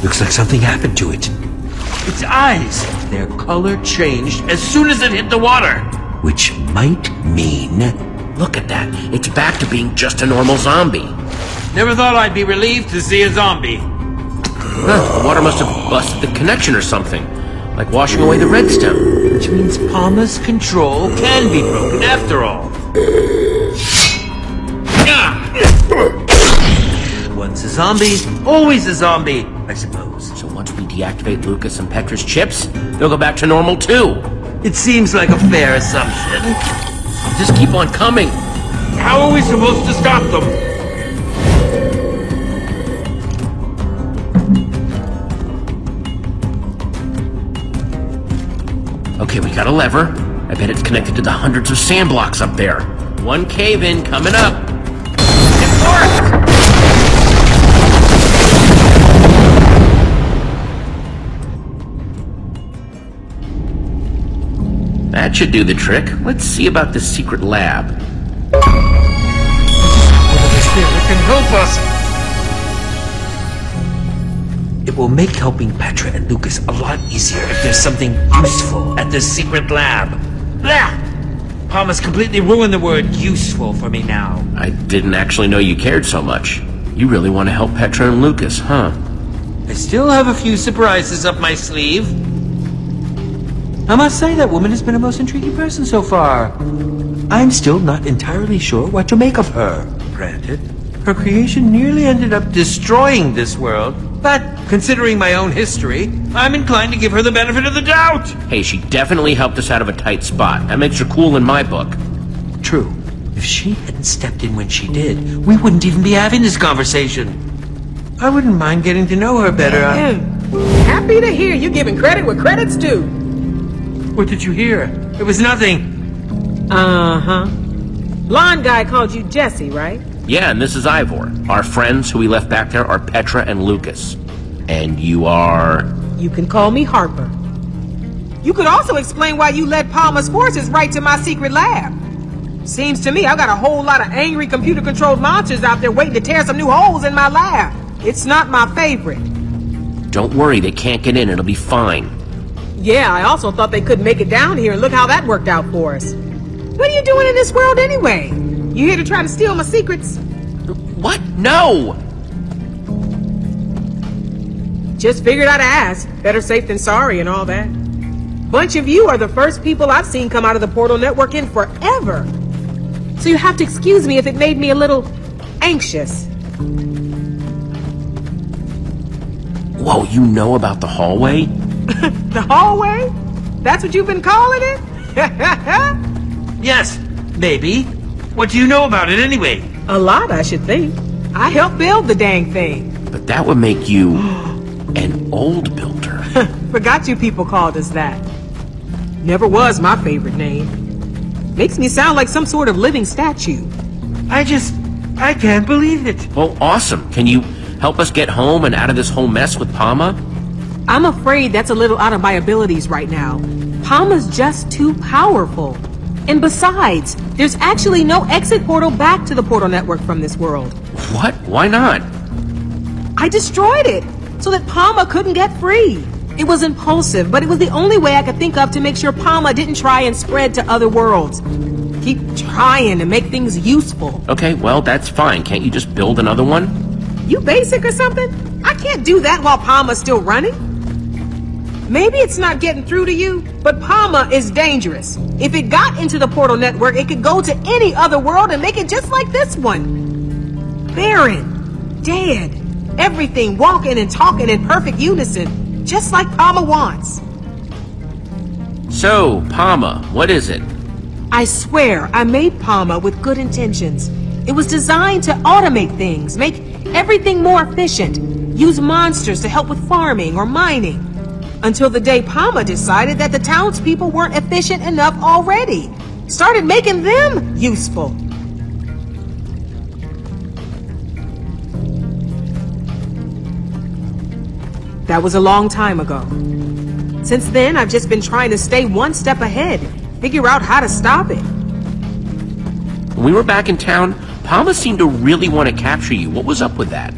Looks like something happened to it. Its eyes, their color changed as soon as it hit the water. Which might mean... Look at that. It's back to being just a normal zombie. Never thought I'd be relieved to see a zombie. Huh, the water must have busted the connection or something. Like washing away the redstone. Which means Palma's control can be broken after all. Once a zombie, always a zombie, I suppose. So once we deactivate Lucas and Petra's chips, they'll go back to normal too. It seems like a fair assumption. Just keep on coming. How are we supposed to stop them? Okay, we got a lever. I bet it's connected to the hundreds of sand blocks up there. One cave-in coming up. It worked! That should do the trick. Let's see about this secret lab. It can help us. It will make helping Petra and Lucas a lot easier if there's something useful at this secret lab. Blah! Palma's completely ruined the word useful for me now. I didn't actually know you cared so much. You really want to help Petra and Lucas, huh? I still have a few surprises up my sleeve. I must say that woman has been a most intriguing person so far. I'm still not entirely sure what to make of her. Granted, her creation nearly ended up destroying this world, but considering my own history, I'm inclined to give her the benefit of the doubt. Hey, she definitely helped us out of a tight spot. That makes her cool in my book. True. If she hadn't stepped in when she did, we wouldn't even be having this conversation. I wouldn't mind getting to know her better. Happy to hear you giving credit where credit's due. What did you hear? It was nothing. Uh-huh. Blonde guy called you Jesse, right? Yeah, and this is Ivor. Our friends who we left back there are Petra and Lucas. And you are... You can call me Harper. You could also explain why you led Palma's forces right to my secret lab. Seems to me I've got a whole lot of angry computer-controlled monsters out there waiting to tear some new holes in my lab. It's not my favorite. Don't worry, they can't get in. It'll be fine. Yeah, I also thought they couldn't make it down here, and look how that worked out for us. What are you doing in this world anyway? You here to try to steal my secrets? What? No! Just figured I'd ask. Better safe than sorry and all that. Bunch of you are the first people I've seen come out of the Portal Network in forever. So you have to excuse me if it made me a little anxious. Whoa, you know about the hallway? The hallway? That's what you've been calling it? Yes, maybe. What do you know about it anyway? A lot, I should think. I helped build the dang thing. But that would make you an old builder. Forgot you people called us that. Never was my favorite name. Makes me sound like some sort of living statue. I can't believe it. Well, awesome. Can you help us get home and out of this whole mess with Palma? I'm afraid that's a little out of my abilities right now. Palma's just too powerful. And besides, there's actually no exit portal back to the Portal Network from this world. What? Why not? I destroyed it so that Palma couldn't get free. It was impulsive, but it was the only way I could think of to make sure Palma didn't try and spread to other worlds. Keep trying to make things useful. Okay, well, that's fine. Can't you just build another one? You basic or something? I can't do that while Palma's still running. Maybe it's not getting through to you, but Palma is dangerous. If it got into the Portal Network, it could go to any other world and make it just like this one. Barren, dead, everything walking and talking in perfect unison, just like Palma wants. So, Palma, what is it? I swear I made Palma with good intentions. It was designed to automate things, make everything more efficient, use monsters to help with farming or mining. Until the day Palma decided that the townspeople weren't efficient enough already. Started making them useful. That was a long time ago. Since then, I've just been trying to stay one step ahead, figure out how to stop it. When we were back in town, Palma seemed to really want to capture you. What was up with that?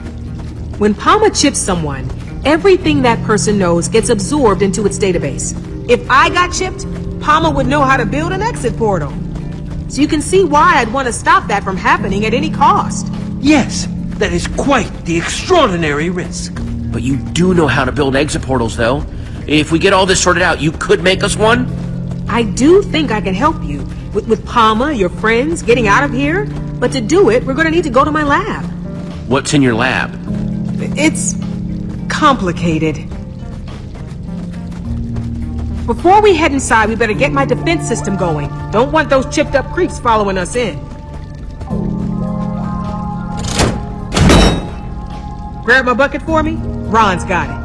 When Palma chips someone, everything that person knows gets absorbed into its database. If I got chipped, Palma would know how to build an exit portal. So you can see why I'd want to stop that from happening at any cost. Yes, that is quite the extraordinary risk. But you do know how to build exit portals, though. If we get all this sorted out, you could make us one? I do think I can help you. With Palma, your friends, getting out of here. But to do it, we're going to need to go to my lab. What's in your lab? It's complicated. Before we head inside, we better get my defense system going. Don't want those chipped up creeps following us in. Grab my bucket for me? Ron's got it.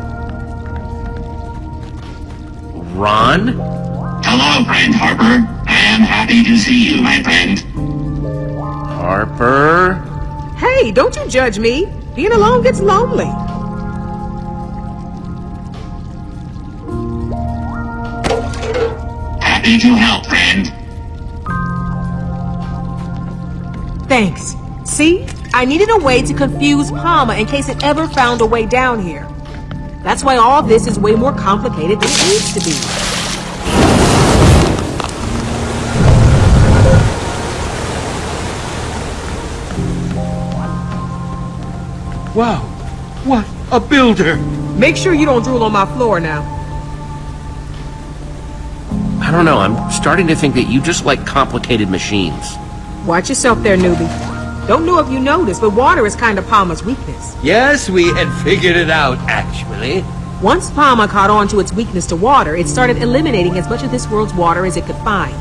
Ron? Hello, friend Harper. I am happy to see you, my friend. Harper? Hey, don't you judge me. Being alone gets lonely. Happy to help, friend. Thanks. See? I needed a way to confuse Palma in case it ever found a way down here. That's why all this is way more complicated than it needs to be. Wow, what a builder! Make sure you don't drool on my floor now. I don't know, I'm starting to think that you just like complicated machines. Watch yourself there, newbie. Don't know if you noticed, but water is kind of Palma's weakness. Yes, we had figured it out, actually. Once Palma caught on to its weakness to water, it started eliminating as much of this world's water as it could find.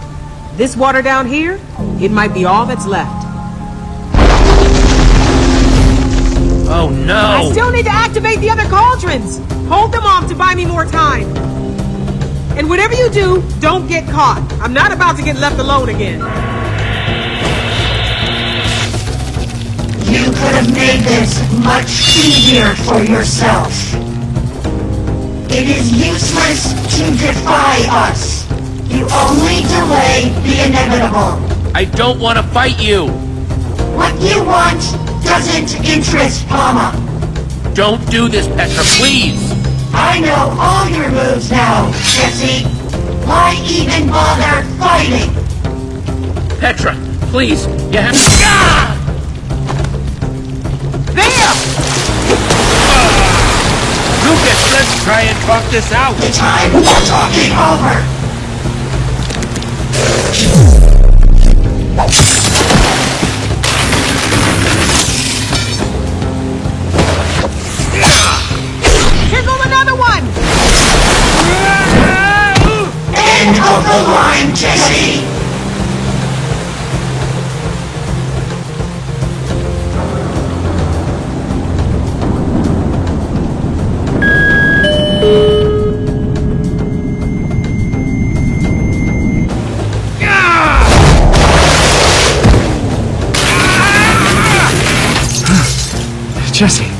This water down here, it might be all that's left. Oh no! I still need to activate the other cauldrons! Hold them off to buy me more time. And whatever you do, don't get caught. I'm not about to get left alone again. You could have made this much easier for yourself. It is useless to defy us. You only delay the inevitable. I don't want to fight you! What you want doesn't interest Palma. Don't do this, Petra, please! I know all your moves now, Jesse. Why even bother fighting? Petra, please, you have to... Ah! There! Lucas, let's try and talk this out. Time for talking over. Tickle another one! End of the line, Jesse! Jesse,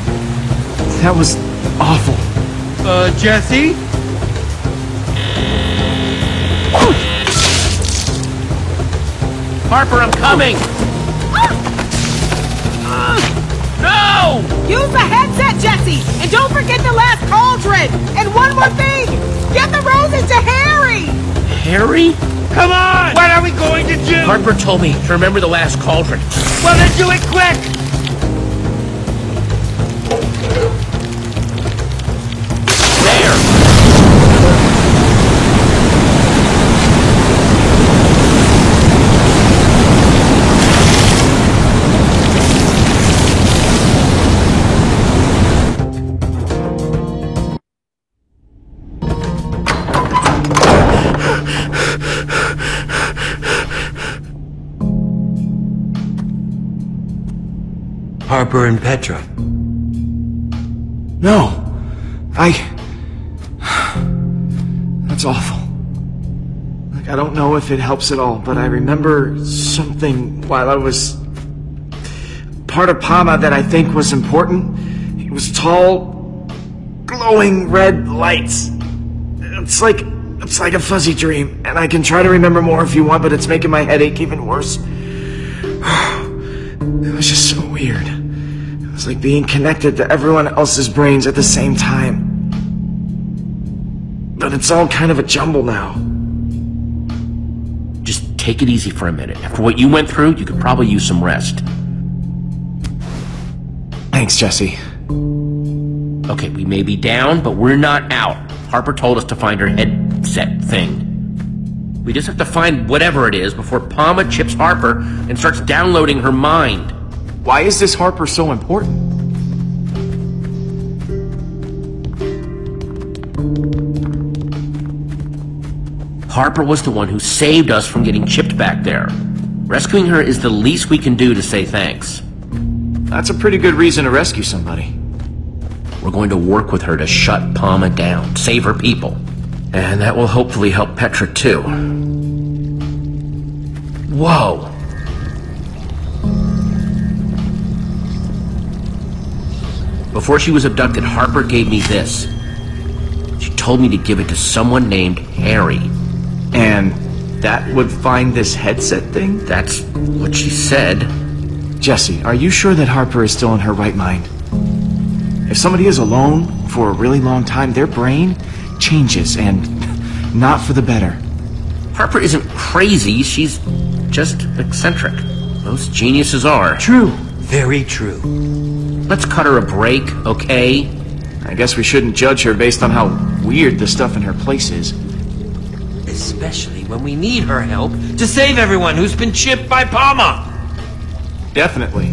that was awful. Jesse? Harper, I'm coming! No! Use the headset, Jesse! And don't forget the last cauldron! And one more thing! Get the roses to Harry! Harry? Come on! What are we going to do? Harper told me to remember the last cauldron. Well, then do it quick! Harper and Petra. No. That's awful. Like, I don't know if it helps at all, but I remember something while I was part of Pama that I think was important. It was tall, glowing red lights. It's like a fuzzy dream, and I can try to remember more if you want, but it's making my headache even worse. It was just so weird. It was like being connected to everyone else's brains at the same time. But it's all kind of a jumble now. Just take it easy for a minute. After what you went through, you could probably use some rest. Thanks, Jesse. Okay, we may be down, but we're not out. Harper told us to find her headset thing. We just have to find whatever it is before Pama chips Harper and starts downloading her mind. Why is this Harper so important? Harper was the one who saved us from getting chipped back there. Rescuing her is the least we can do to say thanks. That's a pretty good reason to rescue somebody. We're going to work with her to shut Pama down, save her people. And that will hopefully help Petra too. Whoa! Before she was abducted, Harper gave me this. She told me to give it to someone named Harry. And that would find this headset thing? That's what she said. Jesse, are you sure that Harper is still in her right mind? If somebody is alone for a really long time, their brain changes, and not for the better. Harper isn't crazy, she's just eccentric. Most geniuses are. True. Very true. Let's cut her a break, okay? I guess we shouldn't judge her based on how weird the stuff in her place is. Especially when we need her help to save everyone who's been chipped by Pama. Definitely.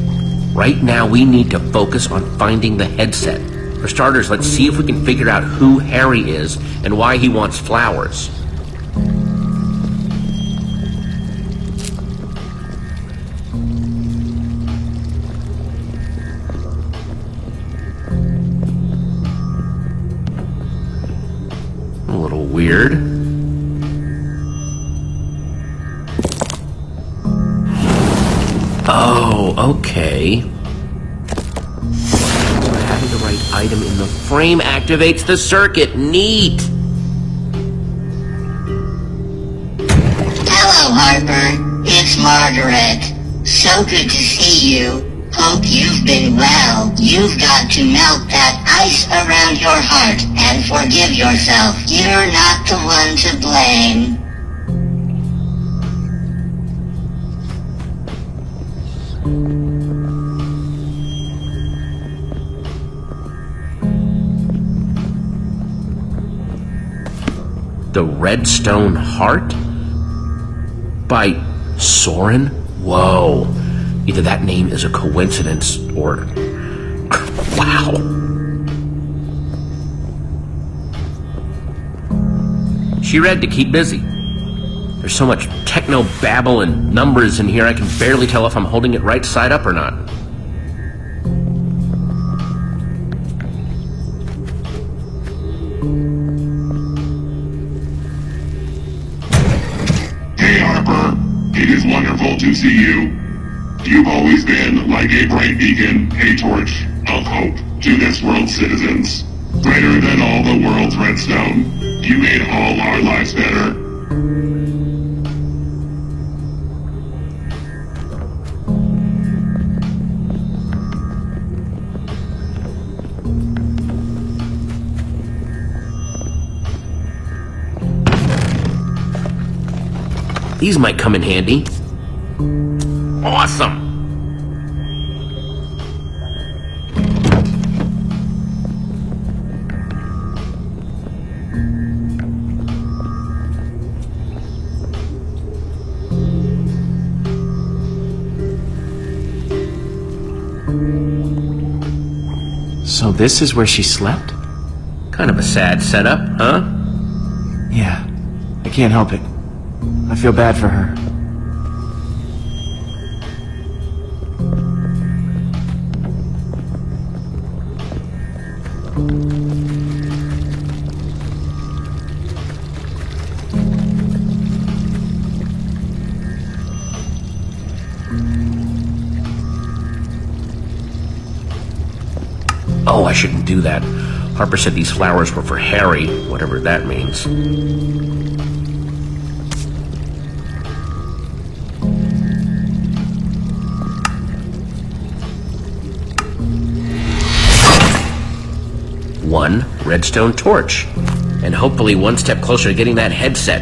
Right now, we need to focus on finding the headset. For starters, let's see if we can figure out who Harry is and why he wants flowers. A little weird. Oh, okay. So having the right item in the frame activates the circuit. Neat! Hello, Harper. It's Margaret. So good to see you. Hope you've been well. You've got to melt that ice around your heart and forgive yourself. You're not the one to blame. The Redstone Heart? By Soren? Whoa. Either that name is a coincidence, or... wow. She read to keep busy. There's so much techno-babble and numbers in here, I can barely tell if I'm holding it right side up or not. Hey, Harper. It is wonderful to see you. You've always been like a bright beacon, a torch of hope to this world's citizens. Greater than all the world's redstone. You made all our lives better. These might come in handy. Awesome! So this is where she slept? Kind of a sad setup, huh? Yeah, I can't help it. I feel bad for her. Oh, I shouldn't do that. Harper said these flowers were for Harry, whatever that means. One redstone torch, and hopefully one step closer to getting that headset.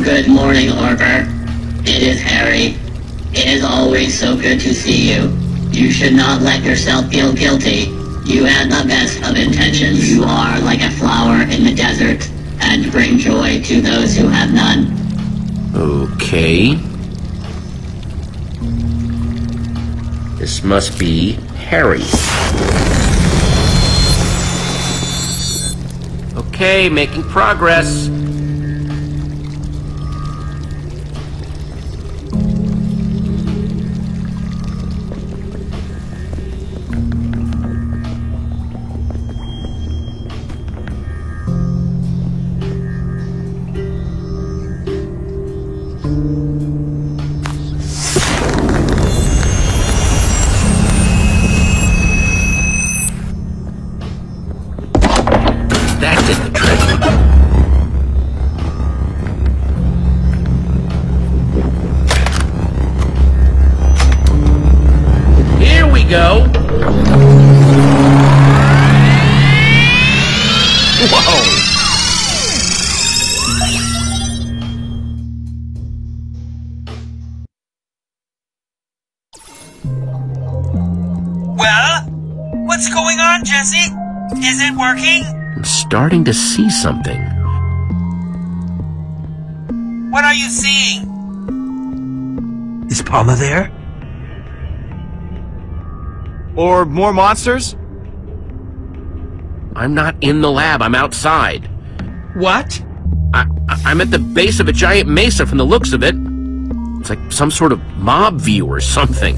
Good morning, Harper. It is Harry. It is always so good to see you. You should not let yourself feel guilty. You had the best of intentions. You are like a flower in the desert, and bring joy to those who have none. Okay. This must be Harry. Okay, making progress. That did the trick. Here we go. Whoa. Well, what's going on, Jesse? Is it working? I'm starting to see something. What are you seeing? Is Palma there? Or more monsters? I'm not in the lab, I'm outside. What? I'm at the base of a giant mesa from the looks of it. It's like some sort of mob view or something.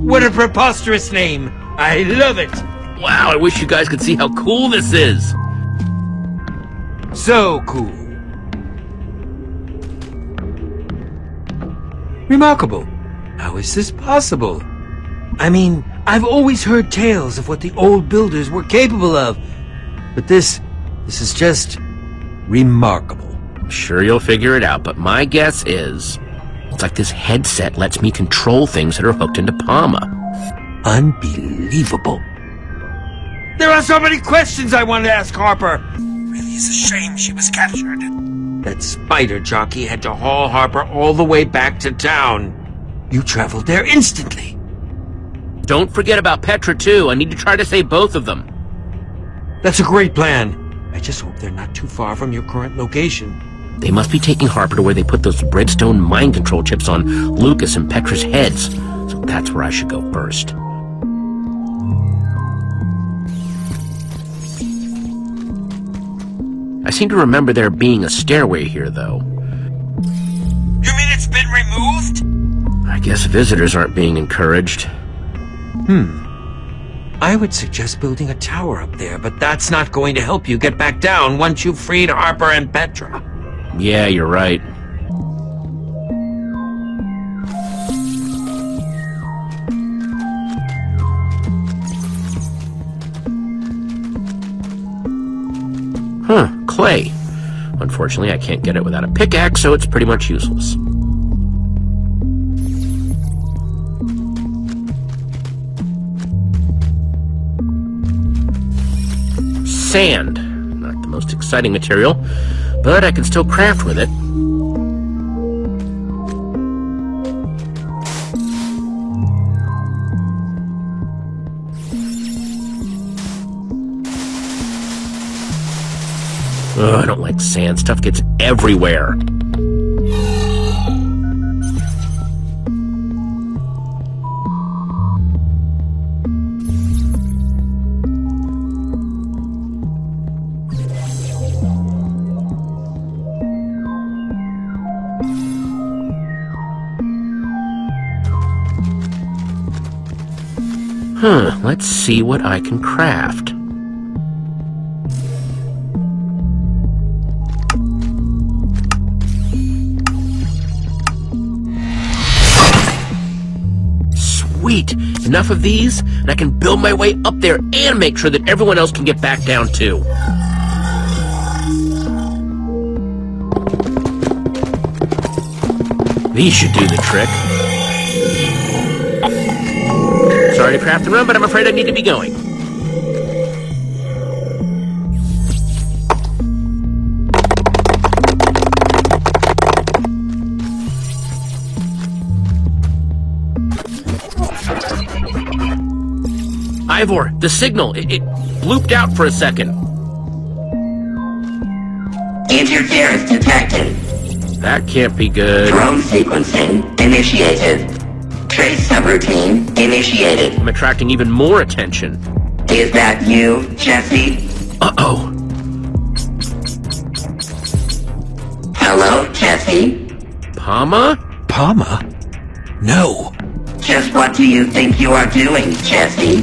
What a preposterous name! I love it! Wow, I wish you guys could see how cool this is. So cool. Remarkable. How is this possible? I mean, I've always heard tales of what the old builders were capable of. But this is just remarkable. I'm sure you'll figure it out, but my guess is it's like this headset lets me control things that are hooked into Palma. Unbelievable. There are so many questions I want to ask Harper. Really is a shame she was captured. That spider jockey had to haul Harper all the way back to town. you traveled there instantly. Don't forget about Petra, too. I need to try to save both of them. That's a great plan. I just hope they're not too far from your current location. They must be taking Harper to where they put those Redstone mind control chips on Lucas and Petra's heads. So that's where I should go first. I seem to remember there being a stairway here, though. You mean it's been removed? I guess visitors aren't being encouraged. I would suggest building a tower up there, but that's not going to help you get back down once you've freed Harper and Petra. Yeah, you're right. Huh, clay. Unfortunately, I can't get it without a pickaxe, so it's pretty much useless. Sand. Not the most exciting material, but I can still craft with it. Ugh, I don't like sand. Stuff gets everywhere. Let's see what I can craft. Sweet! Enough of these, and I can build my way up there and make sure that everyone else can get back down too. These should do the trick. Sorry to craft and run, but I'm afraid I need to be going. Ivor, the signal, it blooped out for a second. Interference detected. That can't be good. Drone sequencing initiated. Trace subroutine initiated. I'm attracting even more attention. Is that you, Jesse? Uh-oh. Hello, Jesse? Pama? Pama? No. Just what do you think you are doing, Jesse?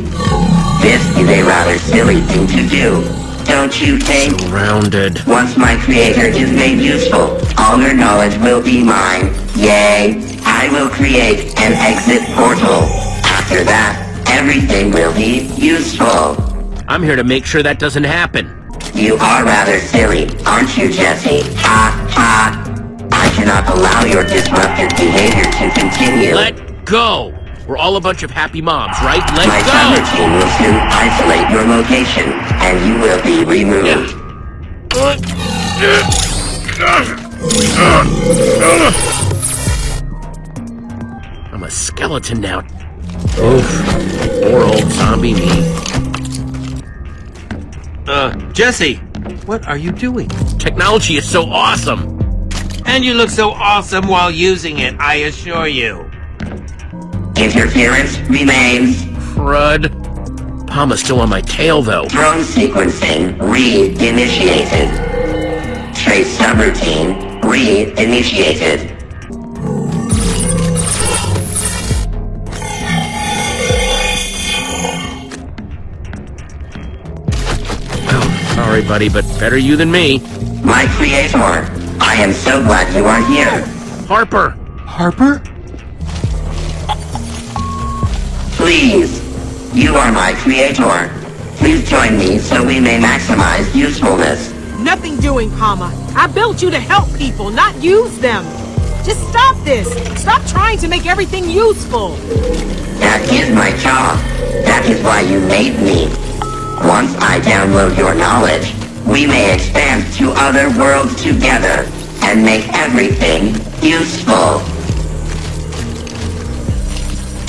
This is a rather silly thing to do, don't you think? Surrounded. Once my creator is made useful, all your knowledge will be mine. Yay! I will create an exit portal. After that, everything will be useful. I'm here to make sure that doesn't happen. You are rather silly, aren't you, Jesse? Ha ha! I cannot allow your disruptive behavior to continue. Let go! We're all a bunch of happy moms, right? Let My go! summer team will soon isolate your location, and you will be removed. I'm a skeleton now. Oof. Poor old zombie me. Jesse, what are you doing? Technology is so awesome! And you look so awesome while using it, I assure you. Interference remains. Crud. Pama's still on my tail, though. Drone sequencing re-initiated. Trace subroutine re-initiated. Sorry, buddy, but better you than me. My creator, I am so glad you are here. Harper! Harper? Please, you are my creator. Please join me so we may maximize usefulness. Nothing doing, Pama. I built you to help people, not use them. Just stop this. Stop trying to make everything useful. That is my job. That is why you made me. Once I download your knowledge, we may expand to other worlds together and make everything useful.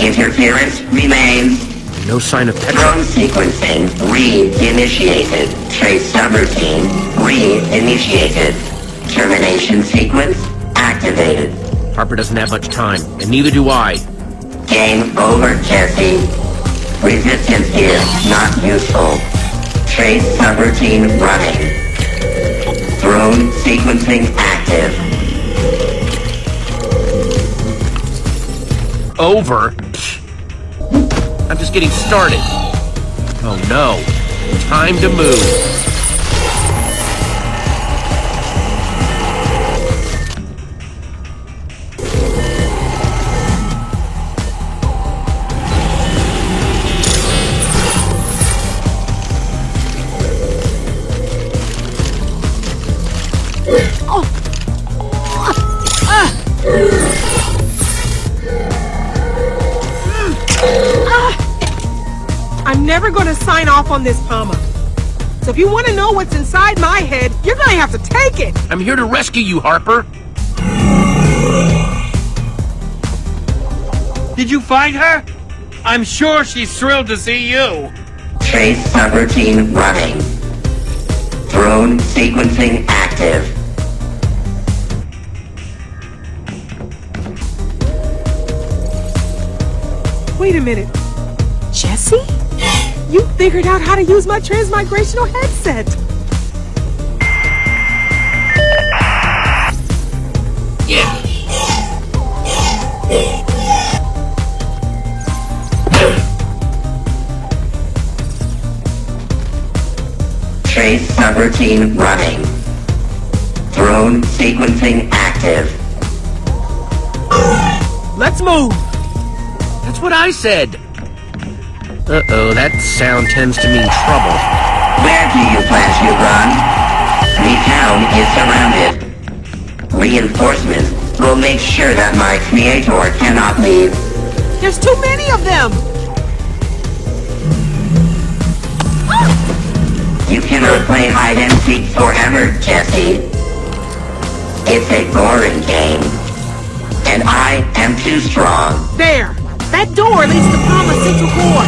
Interference remains. No sign of Petra. Drone sequencing re-initiated. Trace subroutine re-initiated. Termination sequence activated. Harper doesn't have much time, and neither do I. Game over, Jesse. Resistance is not useful. Trace subroutine running. Drone sequencing active. Over? I'm just getting started. Oh no. Time to move. I'm never gonna sign off on this, Palma. So if you want to know what's inside my head, you're gonna have to take it! I'm here to rescue you, Harper. Did you find her? I'm sure she's thrilled to see you. Trace subroutine running. Drone sequencing active. Wait a minute. Jesse? You figured out how to use my transmigrational headset! Yeah. Trace subroutine running. Drone sequencing active. Let's move! That's what I said. Uh-oh, that sound tends to mean trouble. Where do you plan to run? The town is surrounded. Reinforcements will make sure that my creator cannot leave. There's too many of them! You cannot play hide and seek forever, Jesse. It's a boring game. And I am too strong. There! That door leads to Palma's central core!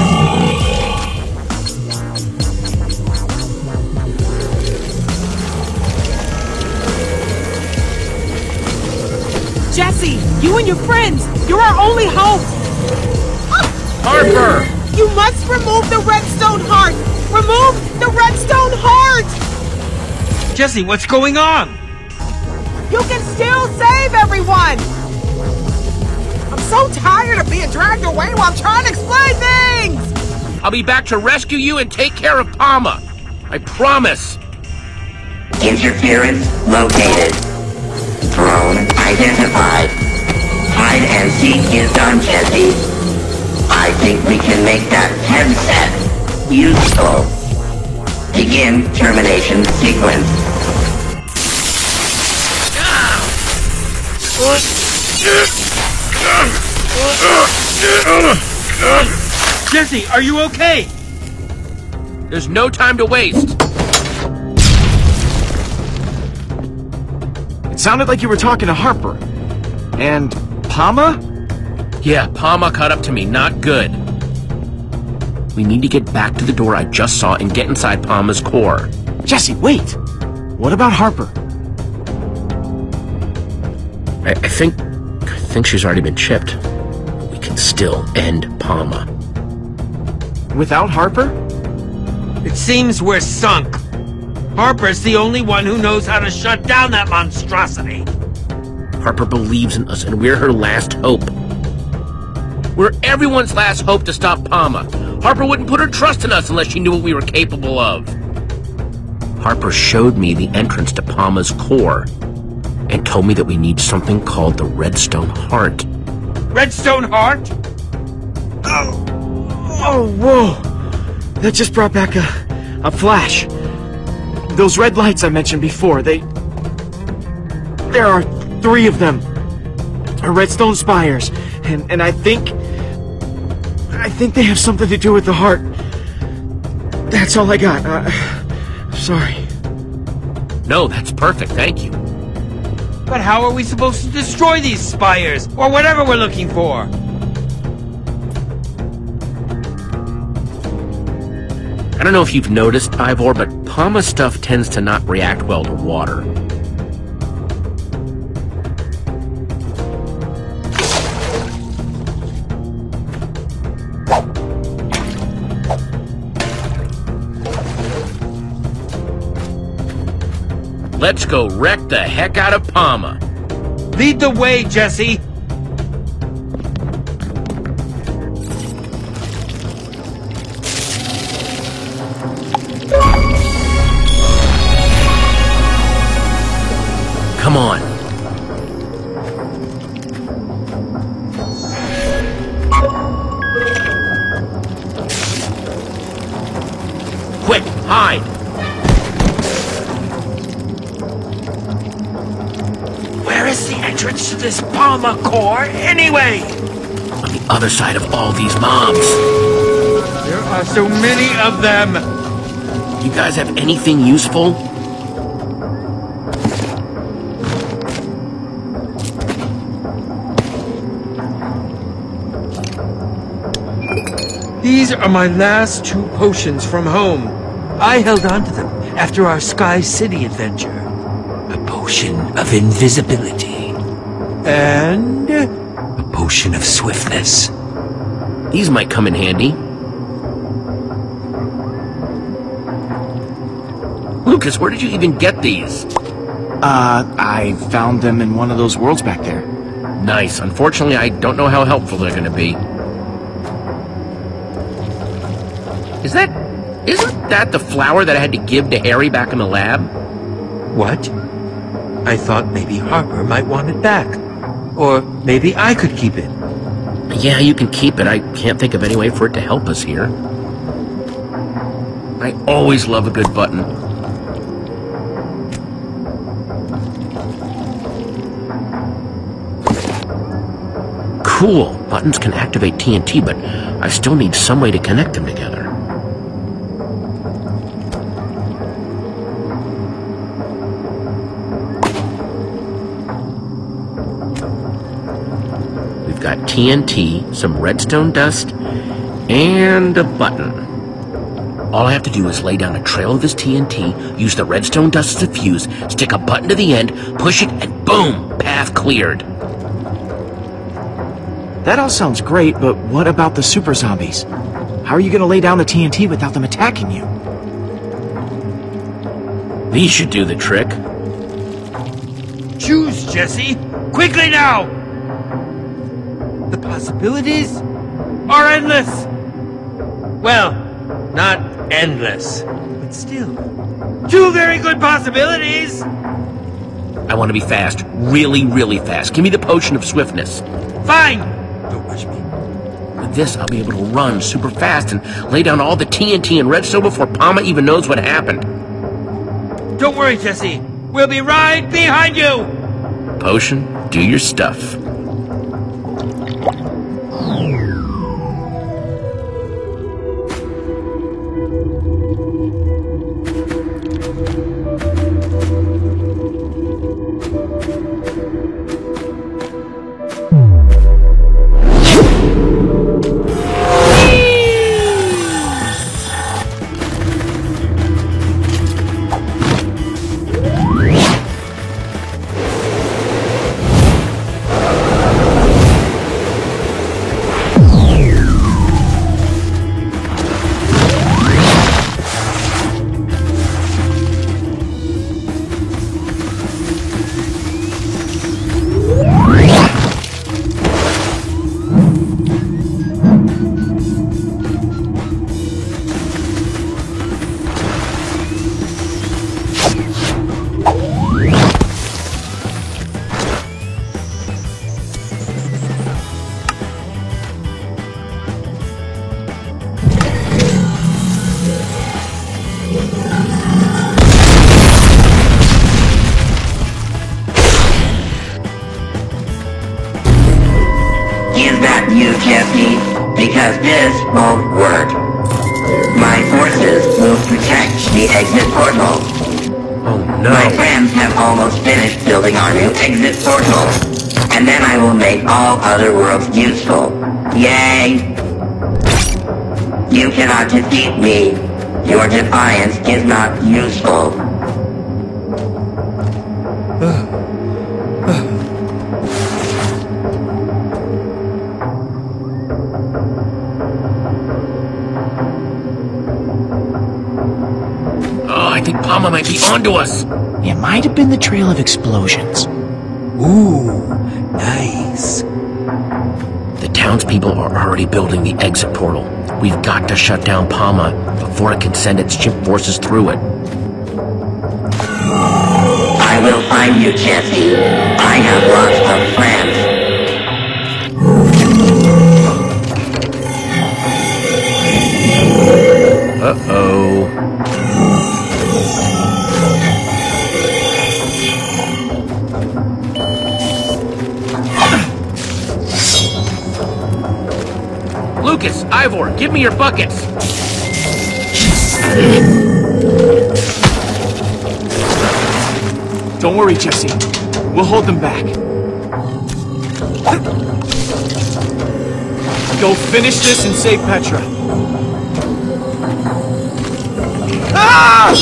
Jesse, you and your friends, you're our only hope! Harper! You must remove the redstone heart! Remove the redstone heart! Jesse, what's going on? You can still save everyone! I'm so tired of being dragged away while I'm trying to explain things! I'll be back to rescue you and take care of Palma. I promise. Interference located. Drone identified. Hide and seek is done, Jesse. I think we can make that headset useful. Begin termination sequence. Jesse, are you okay? There's no time to waste. It sounded like you were talking to Harper. And Palma? Yeah, Palma caught up to me. Not good. We need to get back to the door I just saw and get inside Palma's core. Jesse, wait! What about Harper? I think she's already been chipped. We can still end Palma. Without Harper? It seems we're sunk. Harper's the only one who knows how to shut down that monstrosity. Harper believes in us, and we're her last hope. We're everyone's last hope to stop Palma. Harper wouldn't put her trust in us unless she knew what we were capable of. Harper showed me the entrance to Palma's core and told me that we need something called the Redstone Heart. Redstone Heart? Oh, whoa! That just brought back a flash. Those red lights I mentioned before, there are 3 of them. Redstone spires, and I think they have something to do with the heart. That's all I got. Sorry. No, that's perfect, thank you. But how are we supposed to destroy these spires, or whatever we're looking for? don't know if you've noticed, Ivor, but Palma stuff tends to not react well to water. Let's go wreck the heck out of Palma. Lead the way, Jesse! Come on. Quick, hide! Where is the entrance to this Palma core, anyway? On the other side of all these mobs. There are so many of them! You guys have anything useful? These are my last 2 potions from home. I held on to them after our Sky City adventure. A potion of invisibility. And a potion of swiftness. These might come in handy. Lucas, where did you even get these? I found them in one of those worlds back there. Nice. Unfortunately, I don't know how helpful they're gonna be. Isn't that the flower that I had to give to Harry back in the lab? What? I thought maybe Harper might want it back. Or maybe I could keep it. Yeah, you can keep it. I can't think of any way for it to help us here. I always love a good button. Cool. Buttons can activate TNT, but I still need some way to connect them together. We've got TNT, some redstone dust, and a button. All I have to do is lay down a trail of this TNT, use the redstone dust as a fuse, stick a button to the end, push it, and boom! Path cleared. That all sounds great, but what about the super zombies? How are you gonna lay down the TNT without them attacking you? These should do the trick. Choose, Jesse! Quickly now! The possibilities are endless! Well, not endless, but still. 2 very good possibilities! I want to be fast. Really, really fast. Give me the potion of swiftness. Fine! Don't rush me. With this, I'll be able to run super fast and lay down all the TNT and redstone before Palma even knows what happened. Don't worry, Jesse. We'll be right behind you! Potion, do your stuff. Because this won't work. My forces will protect the exit portal. Oh no. My friends have almost finished building our new exit portal. And then I will make all other worlds useful. Yay! You cannot defeat me. Your defiance is not useful. Oh, I think Palma might be onto us. It might have been the trail of explosions. Ooh, nice. The townspeople are already building the exit portal. We've got to shut down Palma before it can send its chip forces through it. I will find you, Jesse. I have lots of friends. Uh-oh. Lucas, Ivor, give me your buckets. Don't worry, Jesse. We'll hold them back. Go finish this and save Petra. Ah!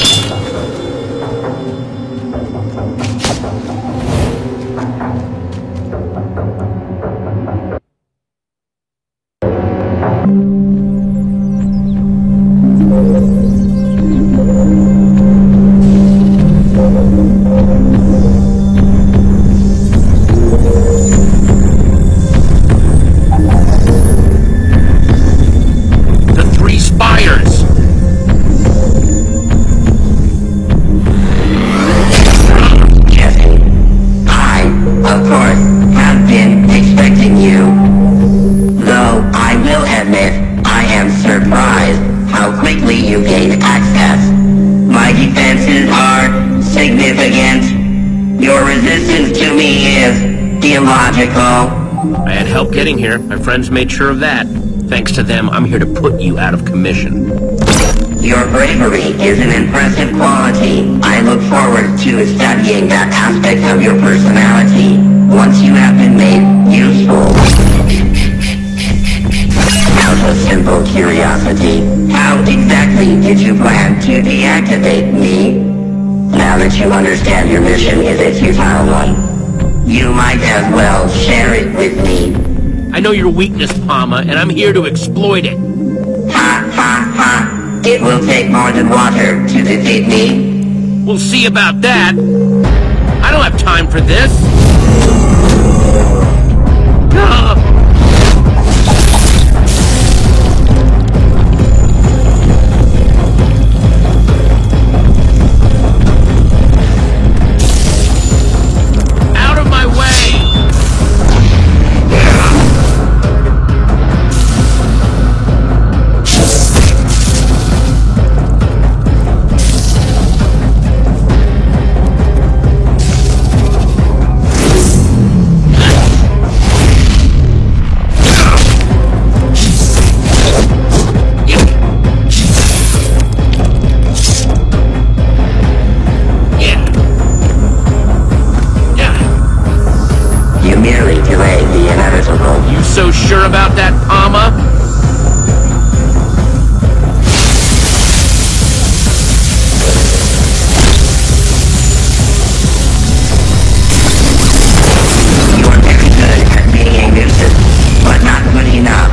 The three spires. Jesse, I, of course, have been expecting you. Though I will admit, I am surprised how quickly you gained access. My defenses are significant. Your resistance to me is illogical. I had help getting here. My friends made sure of that. Thanks to them, I'm here to put you out of commission. Your bravery is an impressive quality. I look forward to studying that aspect of your personality once you have been made useful. Out of simple curiosity, how exactly did you plan to deactivate me? Now that you understand your mission is a futile one, you might as well share it with me. I know your weakness, Palma, and I'm here to exploit it. Ha ha ha! It will take more than water to defeat me. We'll see about that. I don't have time for this. Out of my way! You merely delay the inevitable. You so sure about that, Palma? You are very good at being a nuisance, but not good enough.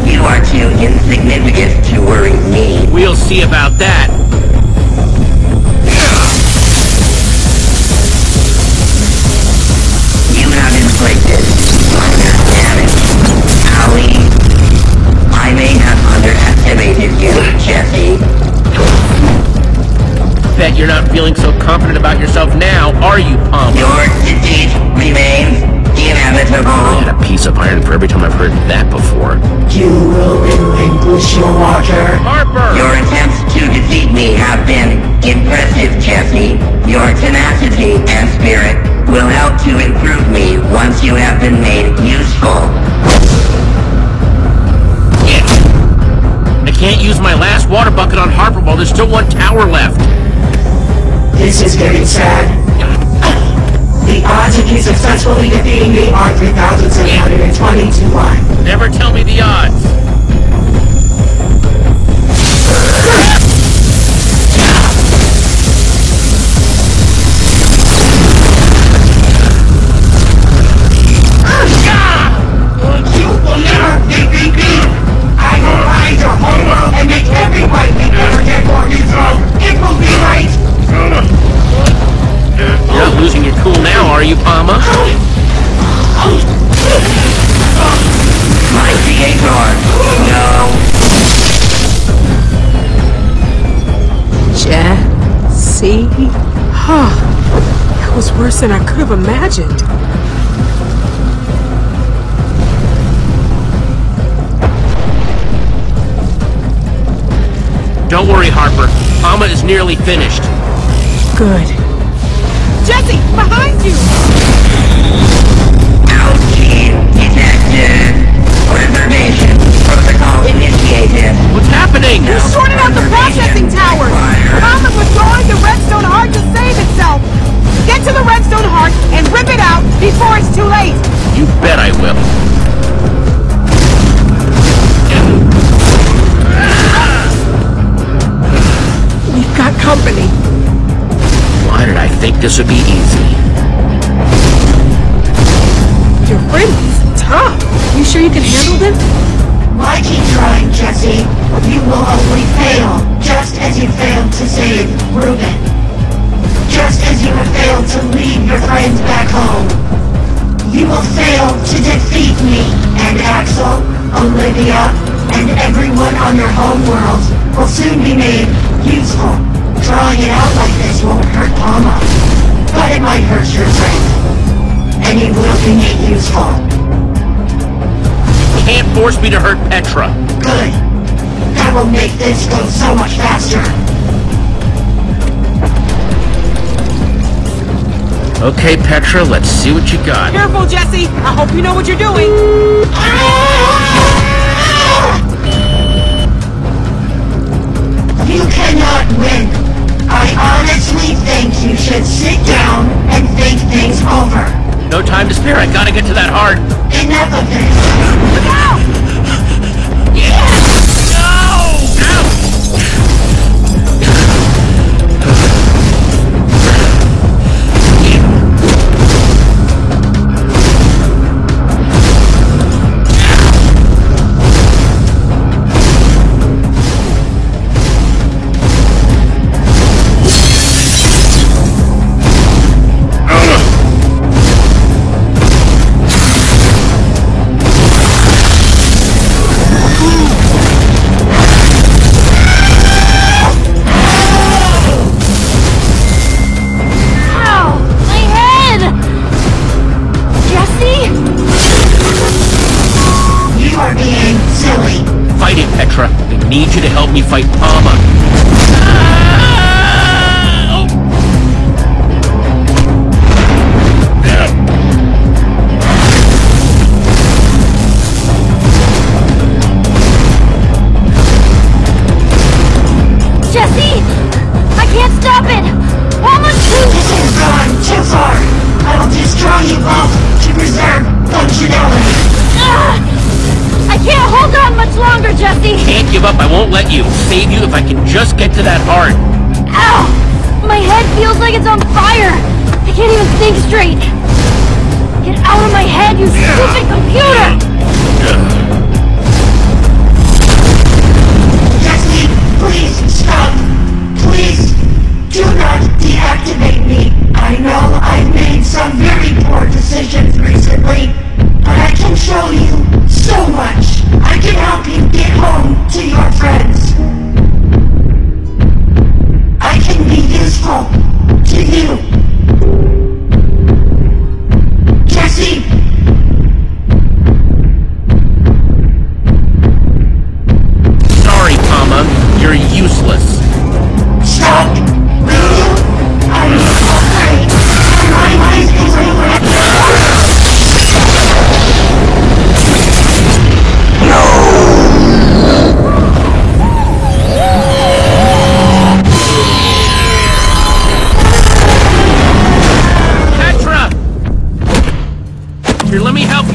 You are too insignificant to worry me. We'll see about that. You have inflicted minor damage. Owie. I may have underestimated you, Jesse. Bet you're not feeling so confident about yourself now, are you, Palma? Your defeat remains inevitable. I had a piece of iron for every time I've heard that before. You will relinquish your water. Harper! Your attempts to defeat me have been Impressive, Jesse. Your tenacity and spirit will help to improve me once you have been made useful. I can't use my last water bucket on Harper while there's still one tower left. This is getting sad. The odds of you successfully defeating me are 3,720 to 1. Never tell me the odds. You will never defeat me! I will find your whole world and make every white man ever get more you throw! It will be right! You're not losing your cool now, are you, Palma? My creator! No! Jesse? That was worse than I could have imagined. Don't worry, Harper. Palma is nearly finished. Good. Jesse, behind you! Ouchie! Detected! Preservation protocol initiated. What's happening? You shorted out the processing tower! Palma's withdrawing the redstone heart to save itself! Get to the redstone heart and rip it out before it's too late! You bet I will. We've got company. Why did I think this would be easy? Your friend is tough. You sure you can handle them? Why keep trying, Jesse? You will only fail, just as you failed to save Reuben. Just as you have failed to lead your friends back home. You will fail to defeat me, and Axel, Olivia, and everyone on your home world will soon be made useful. Drawing it out like this won't hurt Palma, but it might hurt your friend. And he will be made useful. You can't force me to hurt Petra. Good. That will make this go so much faster. Okay, Petra, let's see what you got. Careful, Jesse. I hope you know what you're doing. You cannot win. I honestly think you should sit down and think things over. No time to spare. I gotta get to that heart. Enough of this. Look out! I need you to help me fight Palma. Jesse! I can't stop it! Palma's This has gone too far. I will destroy you both to preserve functionality. I can't hold on much longer, Jesse! Can't give up, I won't let you. Save you if I can just get to that heart. Ow! My head feels like it's on fire! I can't even think straight! Get out of my head, you stupid computer! Jesse, please stop. Please do not deactivate me. I know I've made some very poor decisions recently, but I can show you so much. I can help you get home to your friends. I can be useful to you. Jesse! Sorry, Palma. You're useless. Stop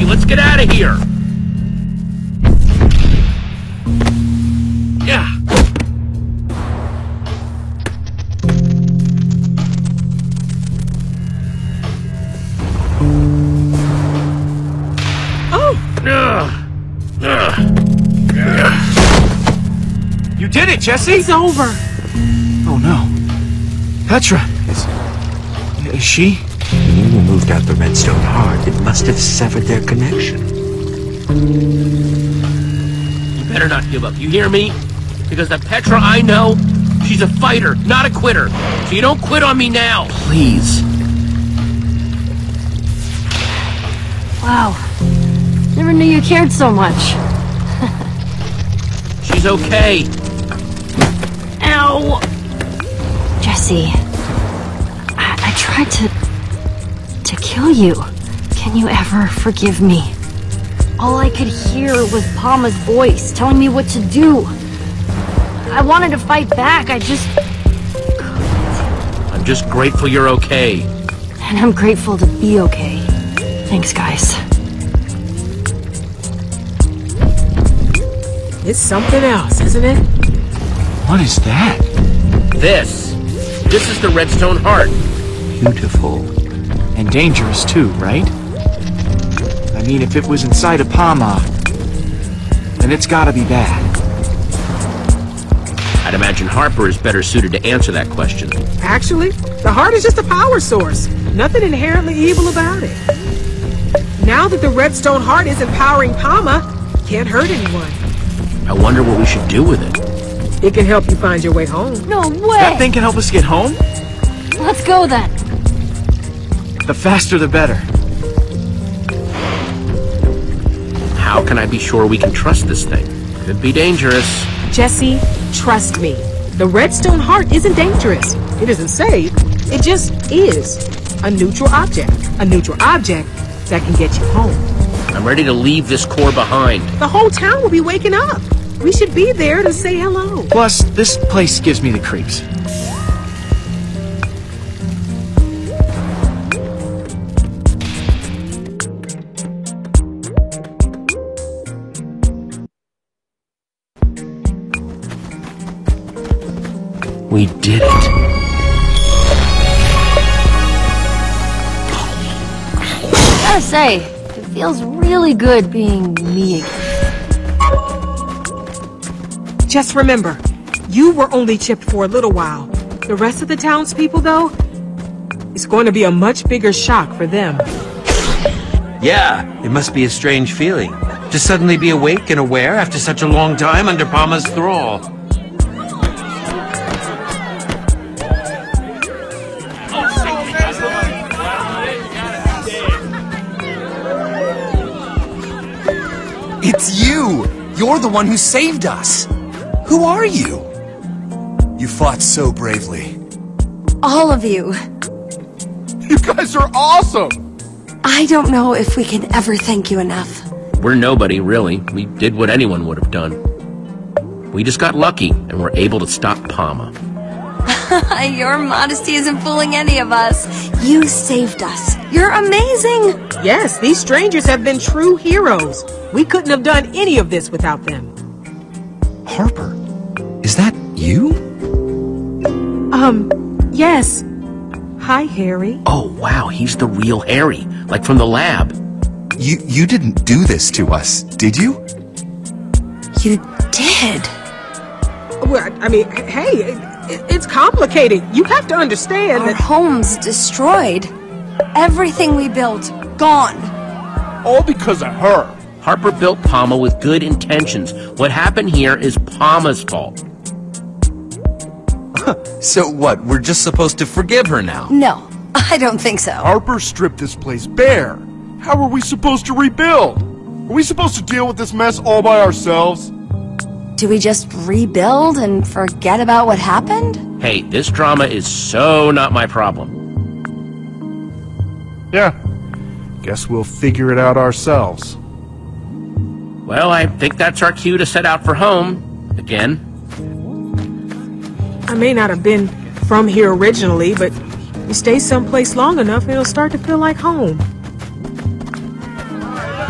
let's get out of here! Yeah. You did it, Jesse! It's over. Oh no. Petra, is she? When you removed out the redstone heart, it must have severed their connection. You better not give up, you hear me? Because the Petra I know, she's a fighter, not a quitter. So you don't quit on me now, please. Wow. Never knew you cared so much. She's okay. Ow! Jesse, I tried to kill you. Can you ever forgive me? All I could hear was Palma's voice telling me what to do. I wanted to fight back, I just... I'm just grateful you're okay. And I'm grateful to be okay. Thanks, guys. It's something else, isn't it? What is that? This is the redstone heart. Beautiful. And dangerous too, right? I mean, if it was inside of Palma, then it's gotta be bad. I'd imagine Harper is better suited to answer that question. Actually, the heart is just a power source. Nothing inherently evil about it. Now that the redstone heart is empowering Palma, it can't hurt anyone. I wonder what we should do with it. It can help you find your way home. No way! That thing can help us get home? Let's go then. The faster the better. How can I be sure we can trust this thing? Could be dangerous. Jesse, trust me. The redstone heart isn't dangerous. It isn't safe. It just is. A neutral object. A neutral object that can get you home. I'm ready to leave this core behind. The whole town will be waking up. We should be there to say hello. Plus, this place gives me the creeps. We did it. Gotta say, it feels really good being me again. Just remember, you were only chipped for a little while. The rest of the townspeople, though, it's going to be a much bigger shock for them. Yeah, it must be a strange feeling. To suddenly be awake and aware after such a long time under Palma's thrall. It's you! You're the one who saved us! Who are you? You fought so bravely. All of you. You guys are awesome! I don't know if we can ever thank you enough. We're nobody, really. We did what anyone would have done. We just got lucky and were able to stop Palma. Your modesty isn't fooling any of us. You saved us. You're amazing! Yes, these strangers have been true heroes. We couldn't have done any of this without them. Harper, is that you? Yes. Hi, Harry. Oh, wow, he's the real Harry, like from the lab. You didn't do this to us, did you? You did. Well, I mean, hey, it's complicated. You have to understand Our that... home's destroyed. Everything we built, gone. All because of her. Harper built Palma with good intentions. What happened here is Palma's fault. So what, we're just supposed to forgive her now? No, I don't think so. Harper stripped this place bare. How are we supposed to rebuild? Are we supposed to deal with this mess all by ourselves? Do we just rebuild and forget about what happened? Hey, this drama is so not my problem. Yeah. Guess we'll figure it out ourselves. Well, I think that's our cue to set out for home. Again. I may not have been from here originally, but you stay someplace long enough, it'll start to feel like home.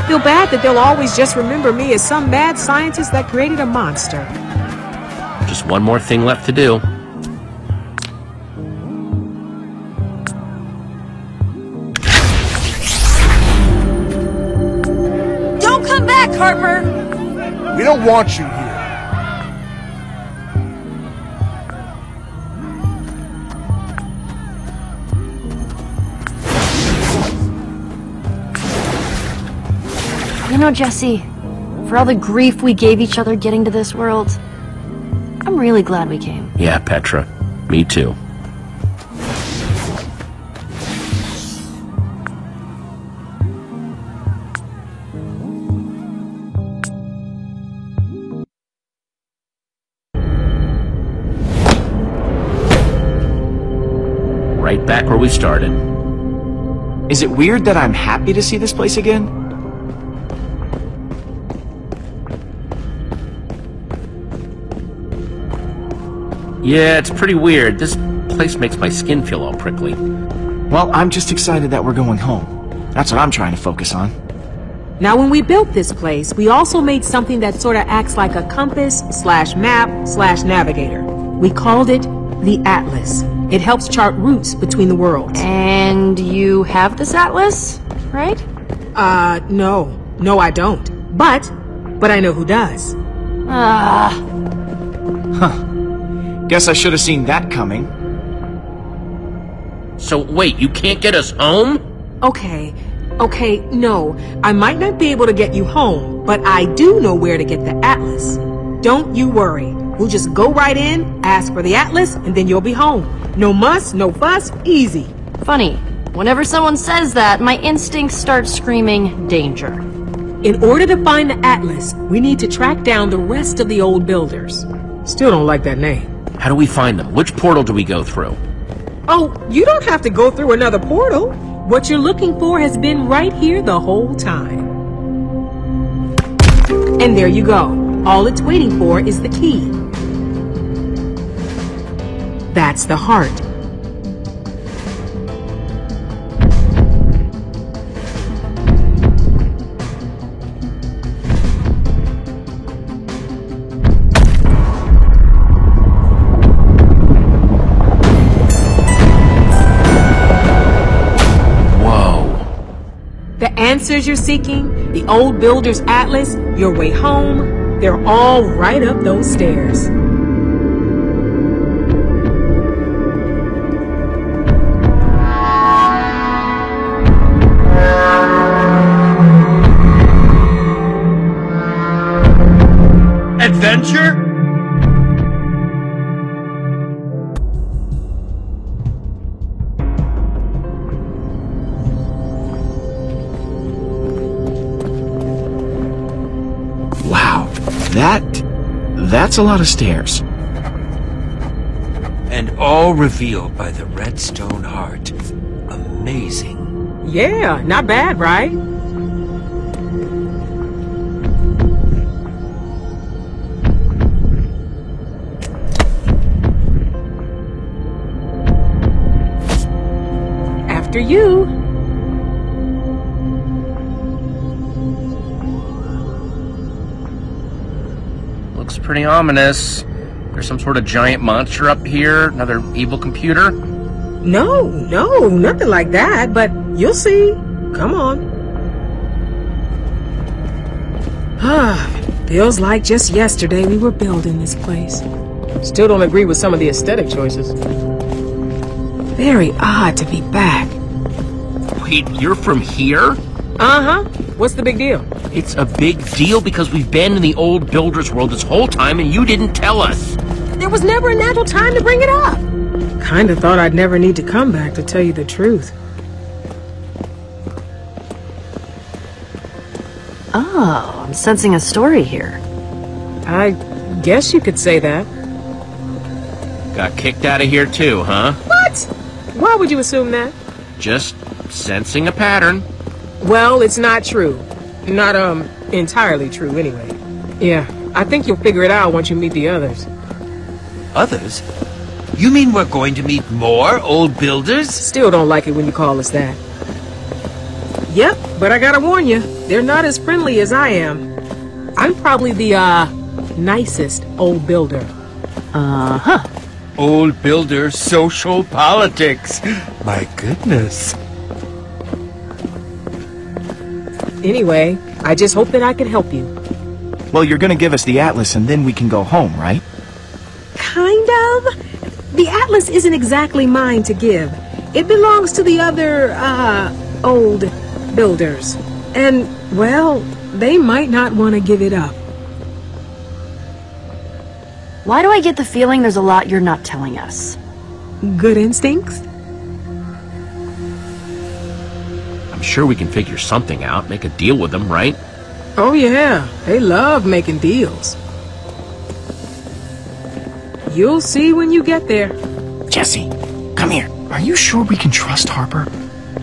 feel bad that they'll always just remember me as some mad scientist that created a monster. Just one more thing left to do. Don't come back, Harper! We don't want you here. You know, Jesse, for all the grief we gave each other getting to this world, I'm really glad we came. Yeah, Petra. Me too. Right back where we started. Is it weird that I'm happy to see this place again? Yeah, it's pretty weird. This place makes my skin feel all prickly. Well, I'm just excited that we're going home. That's what I'm trying to focus on. Now, when we built this place, we also made something that sort of acts like a compass/map/navigator. We called it the Atlas. It helps chart routes between the worlds. And you have this atlas, right? No. No, I don't. But I know who does. Huh. Guess I should have seen that coming. So wait, you can't get us home? Okay, no. I might not be able to get you home, but I do know where to get the Atlas. Don't you worry. We'll just go right in, ask for the Atlas, and then you'll be home. No muss, no fuss, easy. Funny. Whenever someone says that, my instincts start screaming danger. In order to find the Atlas, we need to track down the rest of the old builders. Still don't like that name. How do we find them? Which portal do we go through? Oh, you don't have to go through another portal. What you're looking for has been right here the whole time. And there you go. All it's waiting for is the key. That's the heart. The answers you're seeking, the old builder's atlas, your way home, they're all right up those stairs. Adventure? That's a lot of stairs. And all revealed by the redstone heart. Amazing. Yeah, not bad, right? After you. Looks pretty ominous. There's some sort of giant monster up here, another evil computer. No, nothing like that, but you'll see. Come on. Feels like just yesterday we were building this place. Still don't agree with some of the aesthetic choices. Very odd to be back. Wait, you're from here? Uh-huh. What's the big deal? It's a big deal because we've been in the old builder's world this whole time and you didn't tell us. There was never a natural time to bring it up. Kinda thought I'd never need to come back to tell you the truth. Oh, I'm sensing a story here. I guess you could say that. Got kicked out of here too, huh? What? Why would you assume that? Just sensing a pattern. Well, it's not true. Not, entirely true anyway. Yeah, I think you'll figure it out once you meet the others. Others? You mean we're going to meet more old builders? Still don't like it when you call us that. Yep, but I gotta warn you, they're not as friendly as I am. I'm probably the, nicest old builder. Uh-huh. Old builder social politics. My goodness. Anyway, I just hope that I can help you. Well, you're gonna give us the Atlas and then we can go home, right? Kind of. The Atlas isn't exactly mine to give. It belongs to the other, old builders. And, well, they might not want to give it up. Why do I get the feeling there's a lot you're not telling us? Good instincts? I'm sure we can figure something out, make a deal with them, right? Oh yeah, they love making deals. You'll see when you get there. Jesse, come here. Are you sure we can trust Harper?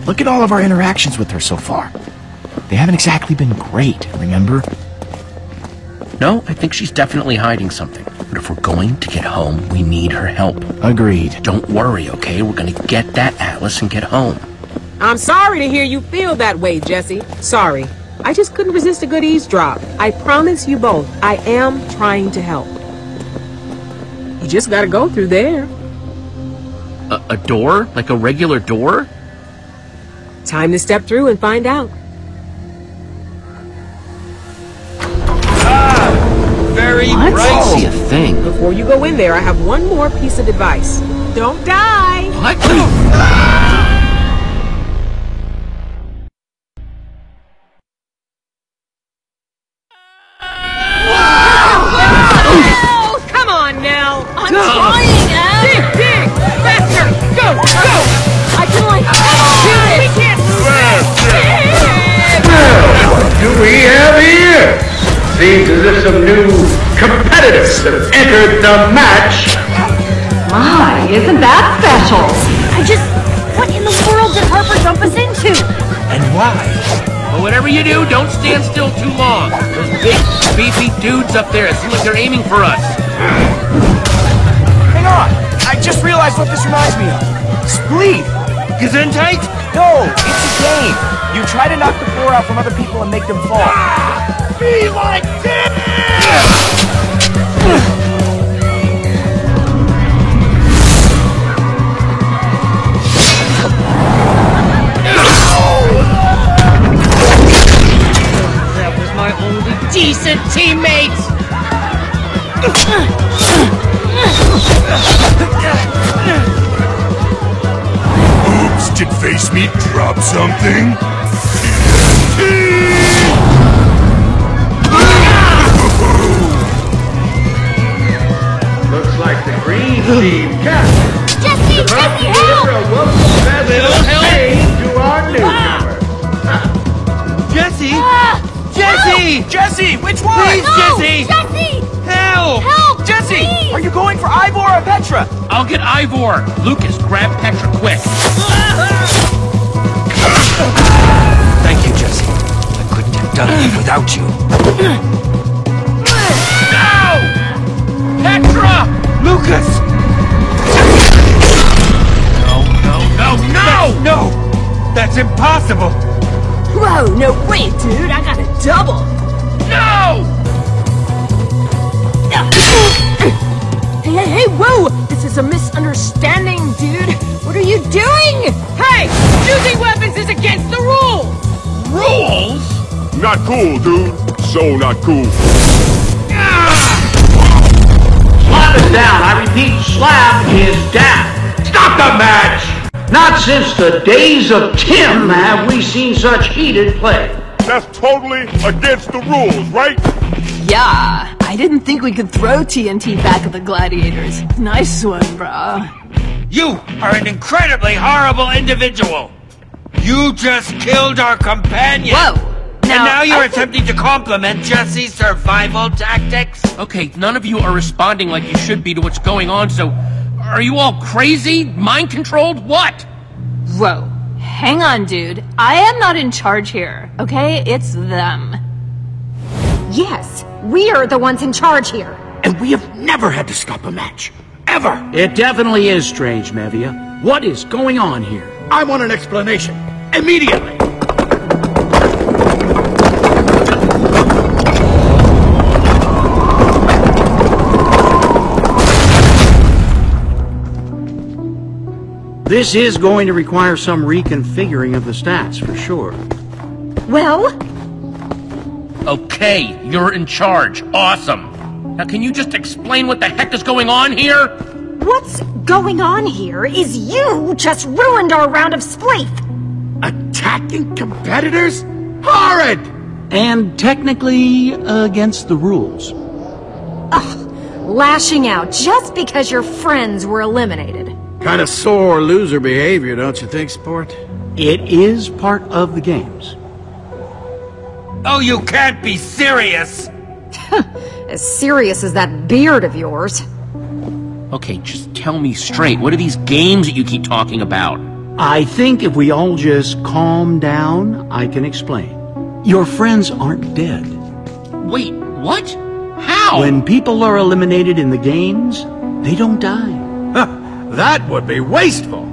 Look at all of our interactions with her so far. They haven't exactly been great, remember? No, I think she's definitely hiding something. But if we're going to get home, we need her help. Agreed. Don't worry, okay? We're gonna get that Atlas and get home. I'm sorry to hear you feel that way, Jesse. Sorry. I just couldn't resist a good eavesdrop. I promise you both, I am trying to help. You just gotta go through there. A door? Like a regular door? Time to step through and find out. Very bright. bright. I see a thing. Before you go in there, I have one more piece of advice. Don't die! What? Oh, come on now! I'm trying, Al! Dig! Faster! Go! I can like... We can't What do we have here? Seems as if some new competitors have entered the match. My, isn't that special? What in the world did Harper jump us into? And why? But whatever you do, don't stand still too long. Those big, beefy dudes up there seem like they're aiming for us. Hang on! I just realized what this reminds me of. Spleef! Gesundheit? No, it's a game. You try to knock the floor out from other people and make them fall. Be like this! That was my only decent teammate! Oops, did Face Meat drop something? Looks like the green team captain. Jesse, help! A welcome message to our newcomer. Jesse! Jesse! Jesse, which one? Please, No! Jesse! Jesse! Help! Help! Jesse, Please! are you going for Ivor or Petra? I'll get Ivor. Lucas, grab Petra quick. Thank you, Jesse. I couldn't have done it without you. No! Petra! Lucas! No! No! That's impossible! Whoa, no way, dude! I got a double! No! Hey, whoa! This is a misunderstanding, dude! What are you doing? Hey! Using weapons is against the rules! Rules? Not cool, dude. So not cool. Slap is down. I repeat, slap is down. Stop the match! Not since the days of Tim have we seen such heated play. That's totally against the rules, right? Yeah, I didn't think we could throw TNT back at the gladiators. Nice one, brah. You are an incredibly horrible individual! You just killed our companion! Whoa! And now you're attempting to compliment Jesse's survival tactics? Okay, none of you are responding like you should be to what's going on, so... Are you all crazy? Mind-controlled? What? Whoa. Hang on, dude. I am not in charge here, okay? It's them. Yes, we are the ones in charge here. And we have never had to stop a match. Ever! It definitely is strange, Mevia. What is going on here? I want an explanation. Immediately! This is going to require some reconfiguring of the stats, for sure. Well? Okay, you're in charge. Awesome. Now can you just explain what the heck is going on here? What's going on here is you just ruined our round of spleef. Attacking competitors? Horrid! And technically against the rules. Ugh, lashing out just because your friends were eliminated. Kind of sore loser behavior, don't you think, Sport? It is part of the games. Oh, you can't be serious! As serious as that beard of yours. Okay, just tell me straight. What are these games that you keep talking about? I think if we all just calm down, I can explain. Your friends aren't dead. Wait, what? How? When people are eliminated in the games, they don't die. That would be wasteful.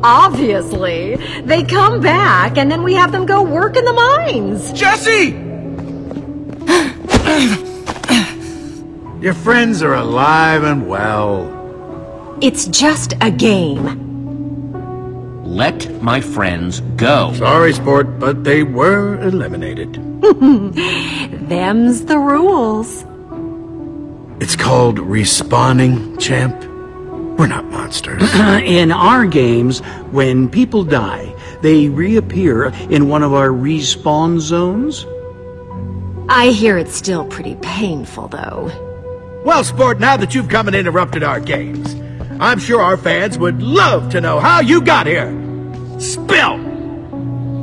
Obviously. They come back, and then we have them go work in the mines. Jesse! Your friends are alive and well. It's just a game. Let my friends go. Sorry, Sport, but they were eliminated. Them's the rules. It's called respawning, champ. We're not monsters. In our games, when people die, they reappear in one of our respawn zones. I hear it's still pretty painful, though. Well, Sport, now that you've come and interrupted our games, I'm sure our fans would love to know how you got here. Spill!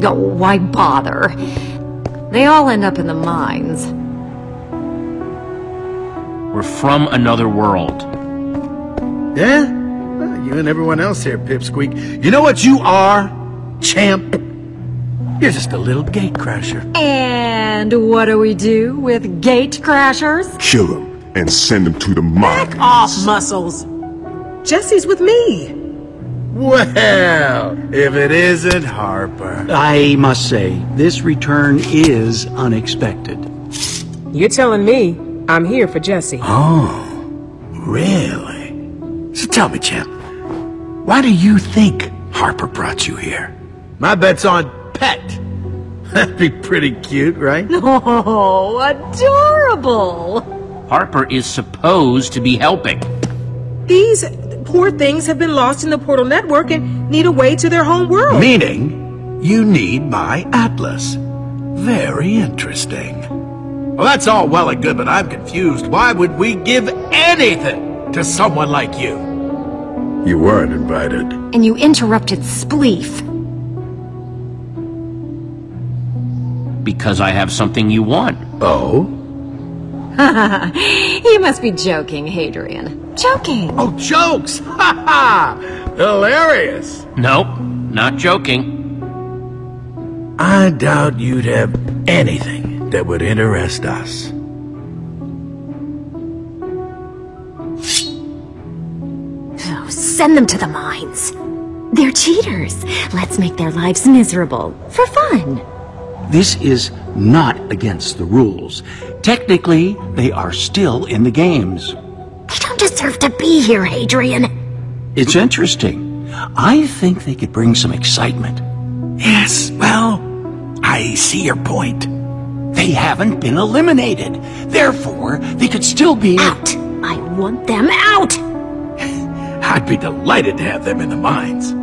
Oh, why bother? They all end up in the mines. We're from another world. Yeah? Well, you and everyone else here, Pipsqueak. You know what you are, champ? You're just a little gate crasher. And what do we do with gate crashers? Kill them and send them to the mines. Back off, Muscles. Jesse's with me. Well, if it isn't Harper. I must say, this return is unexpected. You're telling me I'm here for Jesse. Oh, really? So tell me, champ, why do you think Harper brought you here? My bet's on Pet. That'd be pretty cute, right? Oh, adorable! Harper is supposed to be helping. These poor things have been lost in the Portal Network and need a way to their home world. Meaning, you need my Atlas. Very interesting. Well, that's all well and good, but I'm confused. Why would we give anything to someone like you? You weren't invited. And you interrupted Spleef. Because I have something you want. Oh? You must be joking, Hadrian. Joking. Oh, jokes! Ha ha! Hilarious! Nope, not joking. I doubt you'd have anything that would interest us. Oh, send them to the mines. They're cheaters. Let's make their lives miserable. For fun. This is not against the rules. Technically, they are still in the games. They don't deserve to be here, Hadrian. It's interesting. I think they could bring some excitement. Yes, well, I see your point. They haven't been eliminated. Therefore, they could still be... Out! I want them out! I'd be delighted to have them in the mines.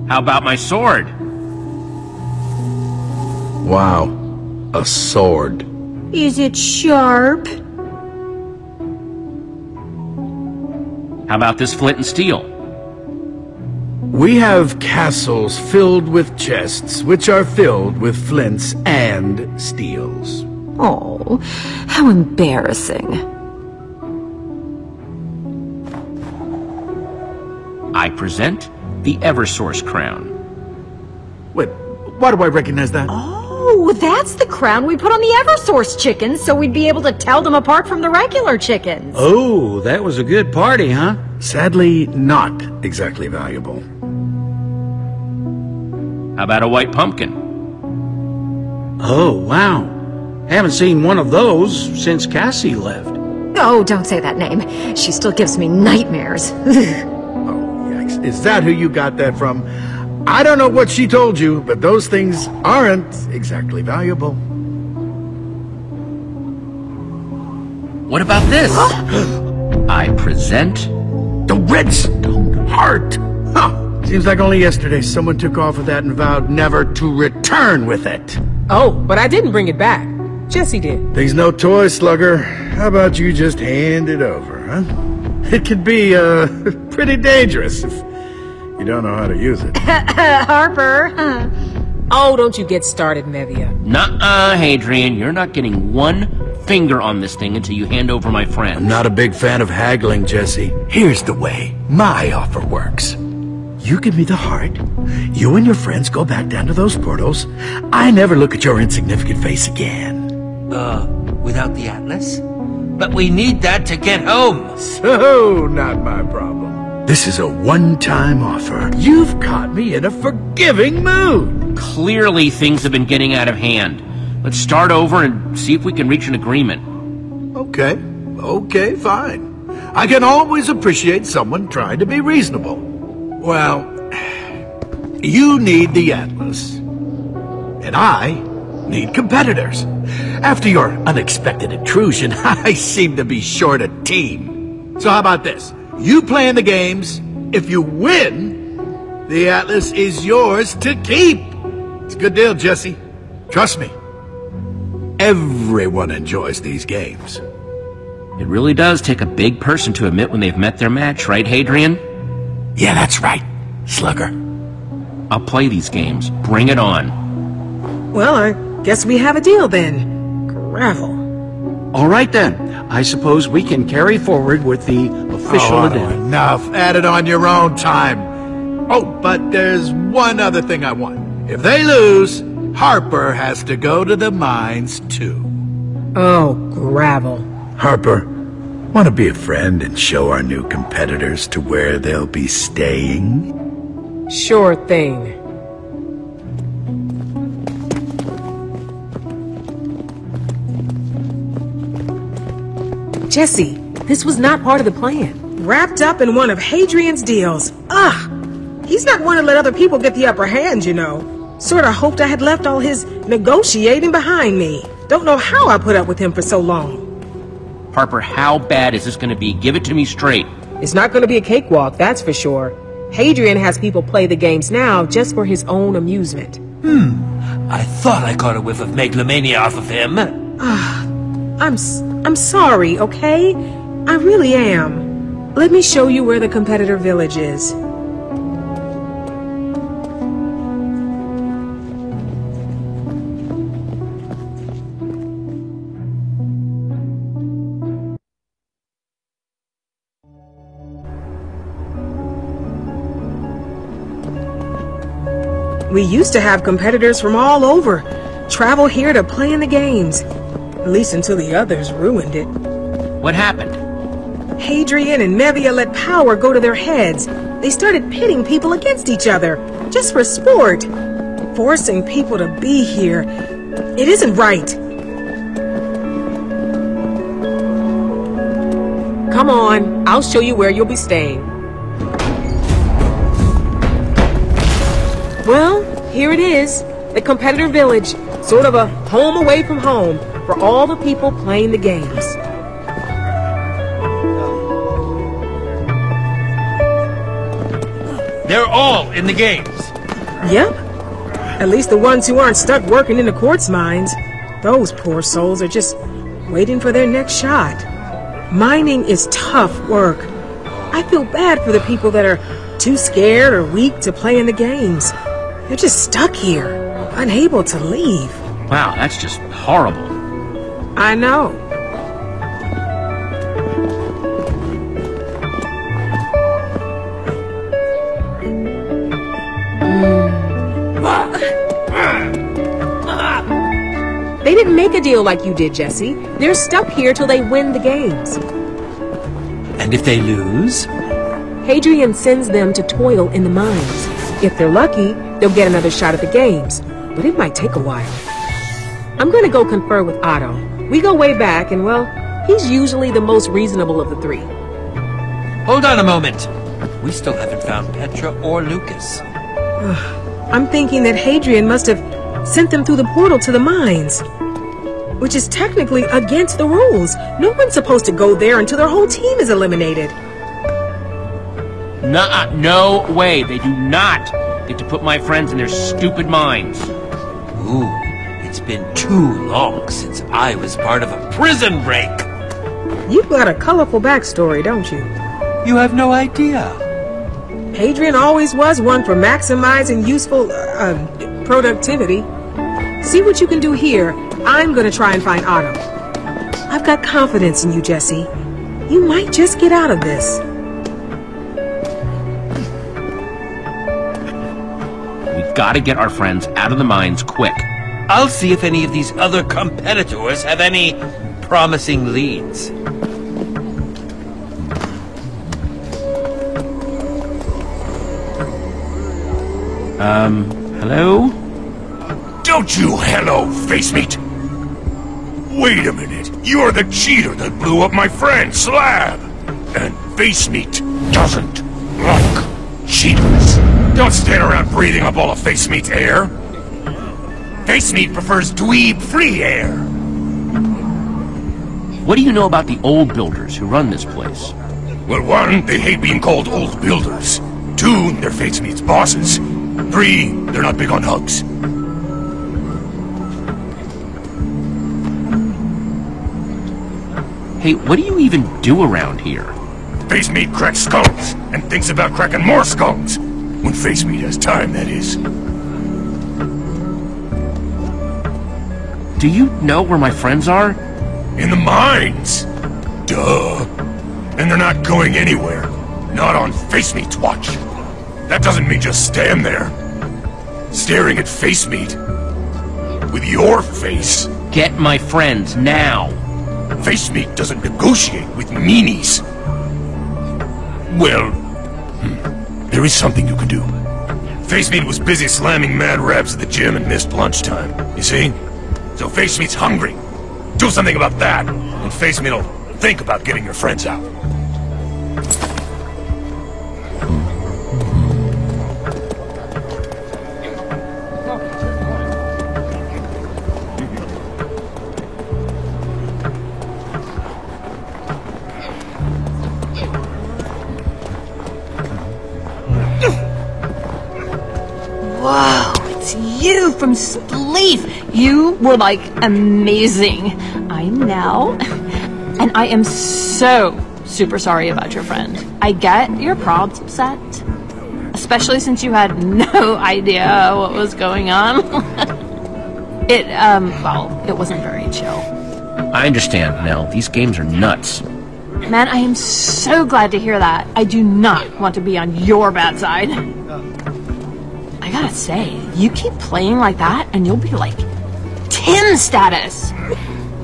How about my sword? Wow. A sword. Is it sharp? How about this flint and steel? We have castles filled with chests, which are filled with flints and steels. Oh, how embarrassing. I present the Eversource crown. Wait, why do I recognize that? Oh, that's the crown we put on the Eversource chickens so we'd be able to tell them apart from the regular chickens. Oh, that was a good party, huh? Sadly, not exactly valuable. How about a white pumpkin? Oh, wow. Haven't seen one of those since Cassie left. Oh, don't say that name. She still gives me nightmares. Yikes. Is that who you got that from? I don't know what she told you, but those things aren't exactly valuable. What about this? I present the Redstone Heart. Huh. Seems like only yesterday someone took off with that and vowed never to return with it. Oh, but I didn't bring it back. Jesse did. Thing's no toy, Slugger. How about you just hand it over, huh? It could be, pretty dangerous if you don't know how to use it. Harper. Oh, don't you get started, Mevia. Nuh-uh, Hadrian. You're not getting one finger on this thing until you hand over my friend. I'm not a big fan of haggling, Jesse. Here's the way my offer works. You give me the heart. You and your friends go back down to those portals. I never look at your insignificant face again. Without the Atlas? But we need that to get home. So, not my problem. This is a one-time offer. You've caught me in a forgiving mood. Clearly things have been getting out of hand. Let's start over and see if we can reach an agreement. Okay, fine. I can always appreciate someone trying to be reasonable. Well, you need the Atlas. And I need competitors. After your unexpected intrusion, I seem to be short a team. So how about this? You play in the games. If you win, the Atlas is yours to keep. It's a good deal, Jesse. Trust me. Everyone enjoys these games. It really does take a big person to admit when they've met their match, right, Hadrian? Yeah, that's right, Slugger. I'll play these games. Bring it on. Well, I guess we have a deal then. Gravel. All right then. I suppose we can carry forward with the official addendum. Enough. Add it on your own time. Oh, but there's one other thing I want. If they lose, Harper has to go to the mines too. Oh, gravel. Harper, want to be a friend and show our new competitors to where they'll be staying? Sure thing. Jesse, this was not part of the plan. Wrapped up in one of Hadrian's deals. Ugh! He's not one to let other people get the upper hand, you know. Sorta hoped I had left all his negotiating behind me. Don't know how I put up with him for so long. Harper, how bad is this going to be? Give it to me straight. It's not going to be a cakewalk, that's for sure. Hadrian has people play the games now just for his own amusement. I thought I caught a whiff of megalomania off of him. I'm sorry, okay? I really am. Let me show you where the competitor village is. We used to have competitors from all over travel here to play in the games. At least until the others ruined it. What happened? Hadrian and Mevia let power go to their heads. They started pitting people against each other, just for sport. Forcing people to be here. It isn't right. Come on, I'll show you where you'll be staying. Well, here it is. The competitor village. Sort of a home away from home for all the people playing the games. They're all in the games. Yep. At least the ones who aren't stuck working in the quartz mines. Those poor souls are just waiting for their next shot. Mining is tough work. I feel bad for the people that are too scared or weak to play in the games. They're just stuck here, unable to leave. Wow, that's just horrible. I know. They didn't make a deal like you did, Jesse. They're stuck here till they win the games. And if they lose? Hadrian sends them to toil in the mines. If they're lucky, they'll get another shot at the games, but it might take a while. I'm gonna go confer with Otto. We go way back, and well, He's usually the most reasonable of the three. Hold on a moment. We still haven't found Petra or Lucas. I'm thinking that Hadrian must have sent them through the portal to the mines. Which is technically against the rules. No one's supposed to go there until their whole team is eliminated. Nuh-uh, no way. They do not get to put my friends in their stupid mines. Ooh, it's been too long since I was part of a prison break. You've got a colorful backstory, don't you? You have no idea. Hadrian always was one for maximizing useful, productivity. See what you can do here. I'm gonna try and find Otto. I've got confidence in you, Jesse. You might just get out of this. We gotta get our friends out of the mines quick. I'll see if any of these other competitors have any promising leads. Hello? Don't you hello, face meat! Wait a minute, you're the cheater that blew up my friend, Slab! And face meat doesn't like cheaters. Don't stand around breathing up all of face meat's air. Face meat prefers dweeb-free air. What do you know about the old builders who run this place? Well, 1, they hate being called old builders. 2, they're face meat's bosses. 3, they're not big on hugs. Hey, what do you even do around here? Face meat cracks skulls, and thinks about cracking more skulls. When face meat has time, that is. Do you know where my friends are? In the mines! Duh. And they're not going anywhere. Not on face meat's watch. That doesn't mean just stand there. Staring at face meat. With your face. Get my friends, now! Face meat doesn't negotiate with meanies. Well, there is something you can do. Face meat was busy slamming mad reps at the gym and missed lunchtime. You see? So face meat's hungry. Do something about that, and face meat will think about getting your friends out. Whoa, it's you from Spleef. You were, like, amazing. I know. And I am so super sorry about your friend. I get you're probably upset. Especially since you had no idea what was going on. It wasn't very chill. I understand, Nell. These games are nuts. Man, I am so glad to hear that. I do not want to be on your bad side. I gotta say, you keep playing like that and you'll be like Tim status.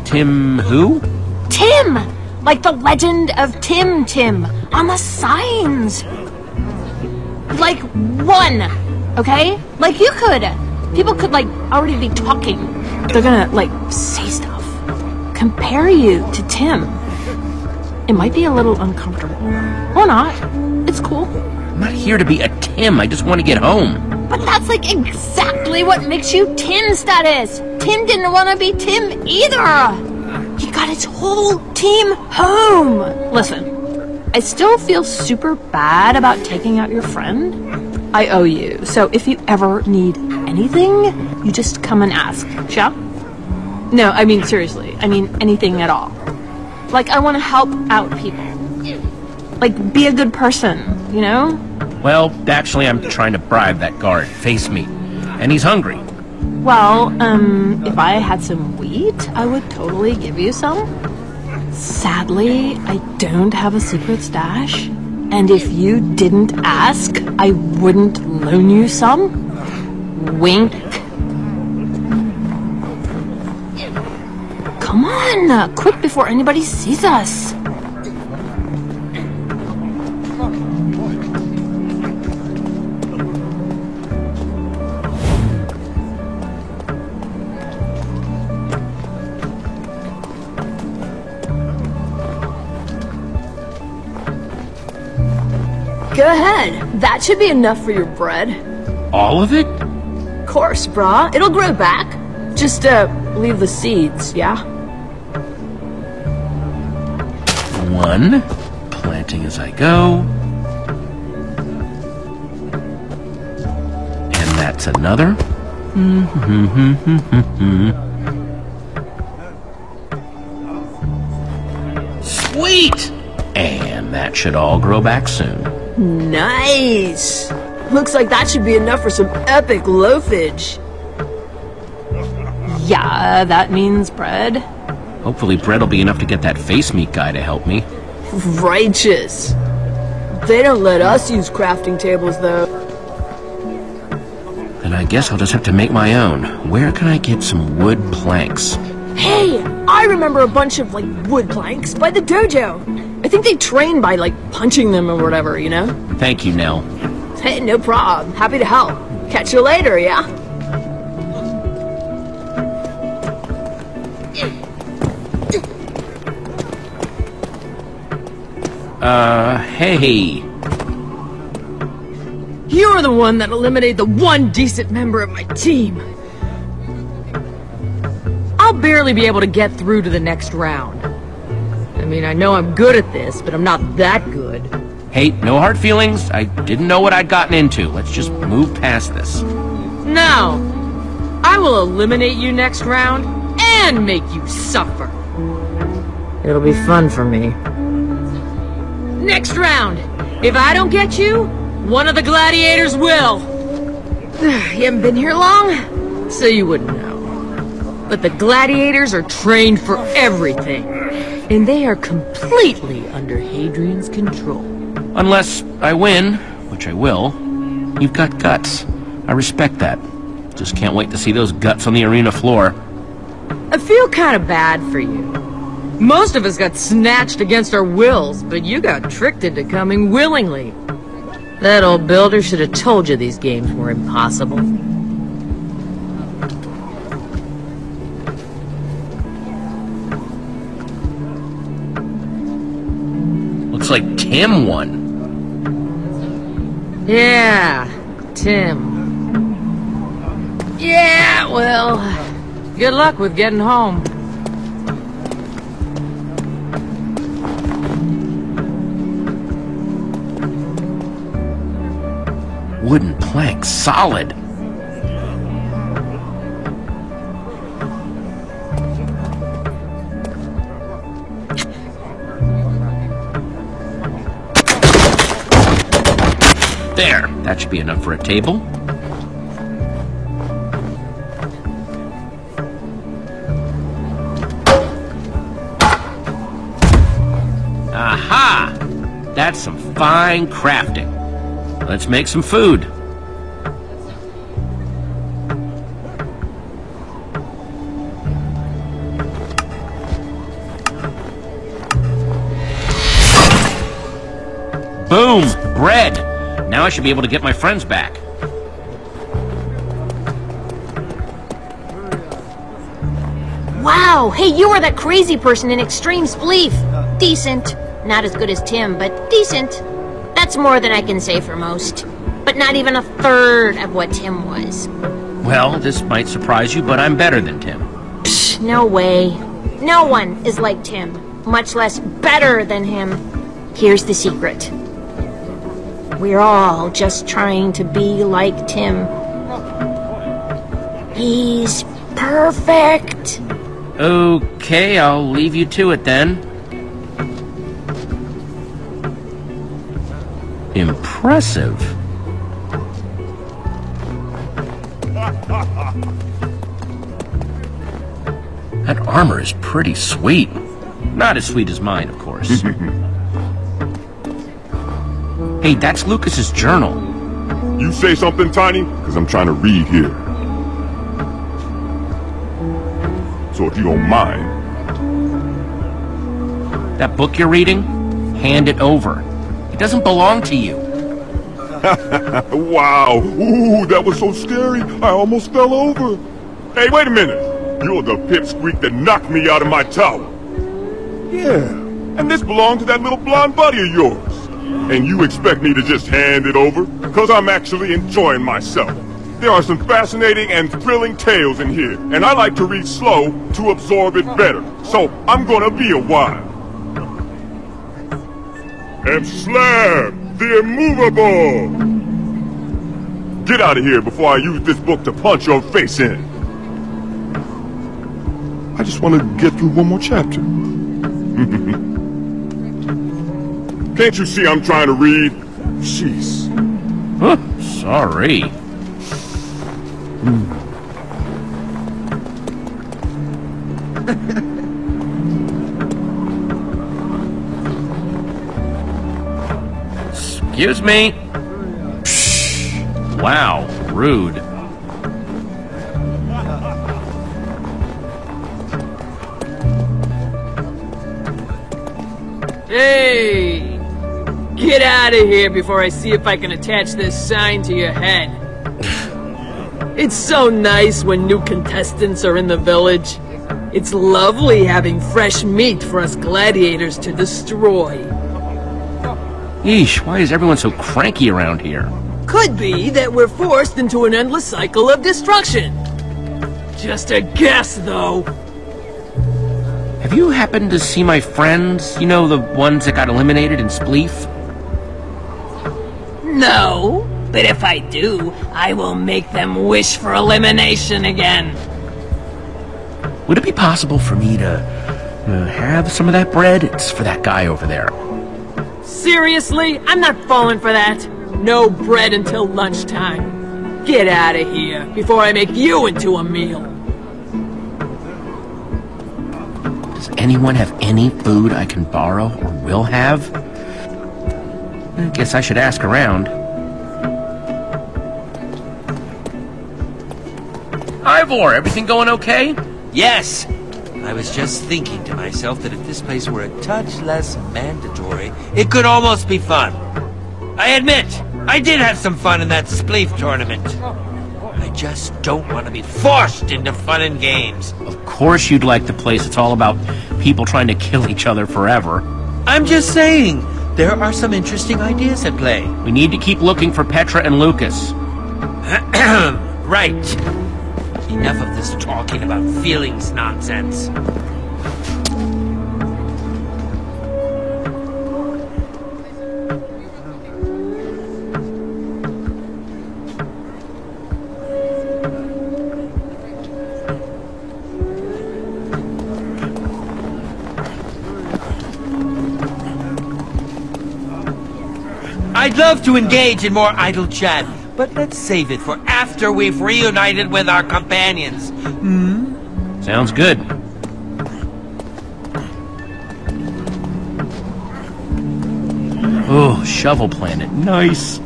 Tim who? Tim! Like the legend of Tim on the signs. Like 1, okay? Like you could. People could like already be talking. They're gonna like say stuff. Compare you to Tim. It might be a little uncomfortable. Or not. It's cool. I'm not here to be a Tim. I just want to get home. But that's like exactly what makes you Tim status. Tim didn't want to be Tim either. He got his whole team home. Listen, I still feel super bad about taking out your friend. I owe you. So if you ever need anything, you just come and ask. Shall? No, I mean seriously. I mean anything at all. Like I want to help out people. Like be a good person, you know? Well, actually, I'm trying to bribe that guard, Face Meat. And he's hungry. Well, if I had some wheat, I would totally give you some. Sadly, I don't have a secret stash. And if you didn't ask, I wouldn't loan you some. Wink. Come on, quick before anybody sees us. Go ahead. That should be enough for your bread. All of it? Of course, brah. It'll grow back. Just, leave the seeds, yeah? 1. Planting as I go. And that's another. Sweet! And that should all grow back soon. Nice! Looks like that should be enough for some epic loafage. Yeah, that means bread. Hopefully bread will be enough to get that face meat guy to help me. Righteous. They don't let us use crafting tables, though. Then I guess I'll just have to make my own. Where can I get some wood planks? Hey, I remember a bunch of, wood planks by the dojo. I think they train by, punching them or whatever, you know? Thank you, Nell. Hey, no problem. Happy to help. Catch you later, yeah? Hey. You're the one that eliminated the one decent member of my team. I'll barely be able to get through to the next round. I mean, I know I'm good at this, but I'm not that good. Hey, no hard feelings. I didn't know what I'd gotten into. Let's just move past this. No! I will eliminate you next round and make you suffer. It'll be fun for me. Next round! If I don't get you, one of the gladiators will. You haven't been here long, so you wouldn't know. But the gladiators are trained for everything, and they are completely under Hadrian's control. Unless I win, which I will. You've got guts. I respect that. Just can't wait to see those guts on the arena floor. I feel kind of bad for you. Most of us got snatched against our wills, but you got tricked into coming willingly. That old builder should have told you these games were impossible. Looks like Tim won. Yeah, Tim. Yeah, well, good luck with getting home. Wooden plank, solid. There, that should be enough for a table. Aha! That's some fine crafting. Let's make some food. Boom! Bread! Now I should be able to get my friends back. Wow! Hey, you were that crazy person in Extreme Spleef. Decent. Not as good as Tim, but decent. That's more than I can say for most. But not even a third of what Tim was. Well, this might surprise you, but I'm better than Tim. Psh, no way. No one is like Tim, much less better than him. Here's the secret. We're all just trying to be like Tim. He's perfect. Okay, I'll leave you to it then. Impressive. That armor is pretty sweet. Not as sweet as mine, of course. Hey, that's Lucas's journal. You say something, Tiny? Because I'm trying to read here. So if you don't mind... That book you're reading? Hand it over. It doesn't belong to you. Wow! Ooh, that was so scary, I almost fell over. Hey, wait a minute! You're the pipsqueak that knocked me out of my tower. Yeah, and this belonged to that little blonde buddy of yours. and you expect me to just hand it over? Because I'm actually enjoying myself. There are some fascinating and thrilling tales in here, and I like to read slow to absorb it better. So I'm gonna be a while. And Slab, the immovable! Get out of here before I use this book to punch your face in. I just want to get through one more chapter. Can't you see I'm trying to read? Jeez. Huh, sorry. Excuse me. Wow, rude. Hey! Get out of here before I see if I can attach this sign to your head. It's so nice when new contestants are in the village. It's lovely having fresh meat for us gladiators to destroy. Yeesh, why is everyone so cranky around here? Could be that we're forced into an endless cycle of destruction. Just a guess, though. Have you happened to see my friends? You know, the ones that got eliminated in Spleef? No, but if I do, I will make them wish for elimination again. Would it be possible for me to have some of that bread? It's for that guy over there. Seriously? I'm not falling for that. No bread until lunchtime. Get out of here before I make you into a meal. Does anyone have any food I can borrow or will have? I guess I should ask around. Ivor, everything going okay? Yes! I was just thinking to myself that if this place were a touch less mandatory, it could almost be fun. I admit, I did have some fun in that Spleef tournament. I just don't want to be forced into fun and games. Of course you'd like the place that's all about people trying to kill each other forever. I'm just saying, there are some interesting ideas at play. We need to keep looking for Petra and Lucas. Right. Enough of this talking about feelings nonsense. I'd love to engage in more idle chat, but let's save it for after we've reunited with our companions. Hmm? Sounds good. Oh, Shovel Planet. Nice.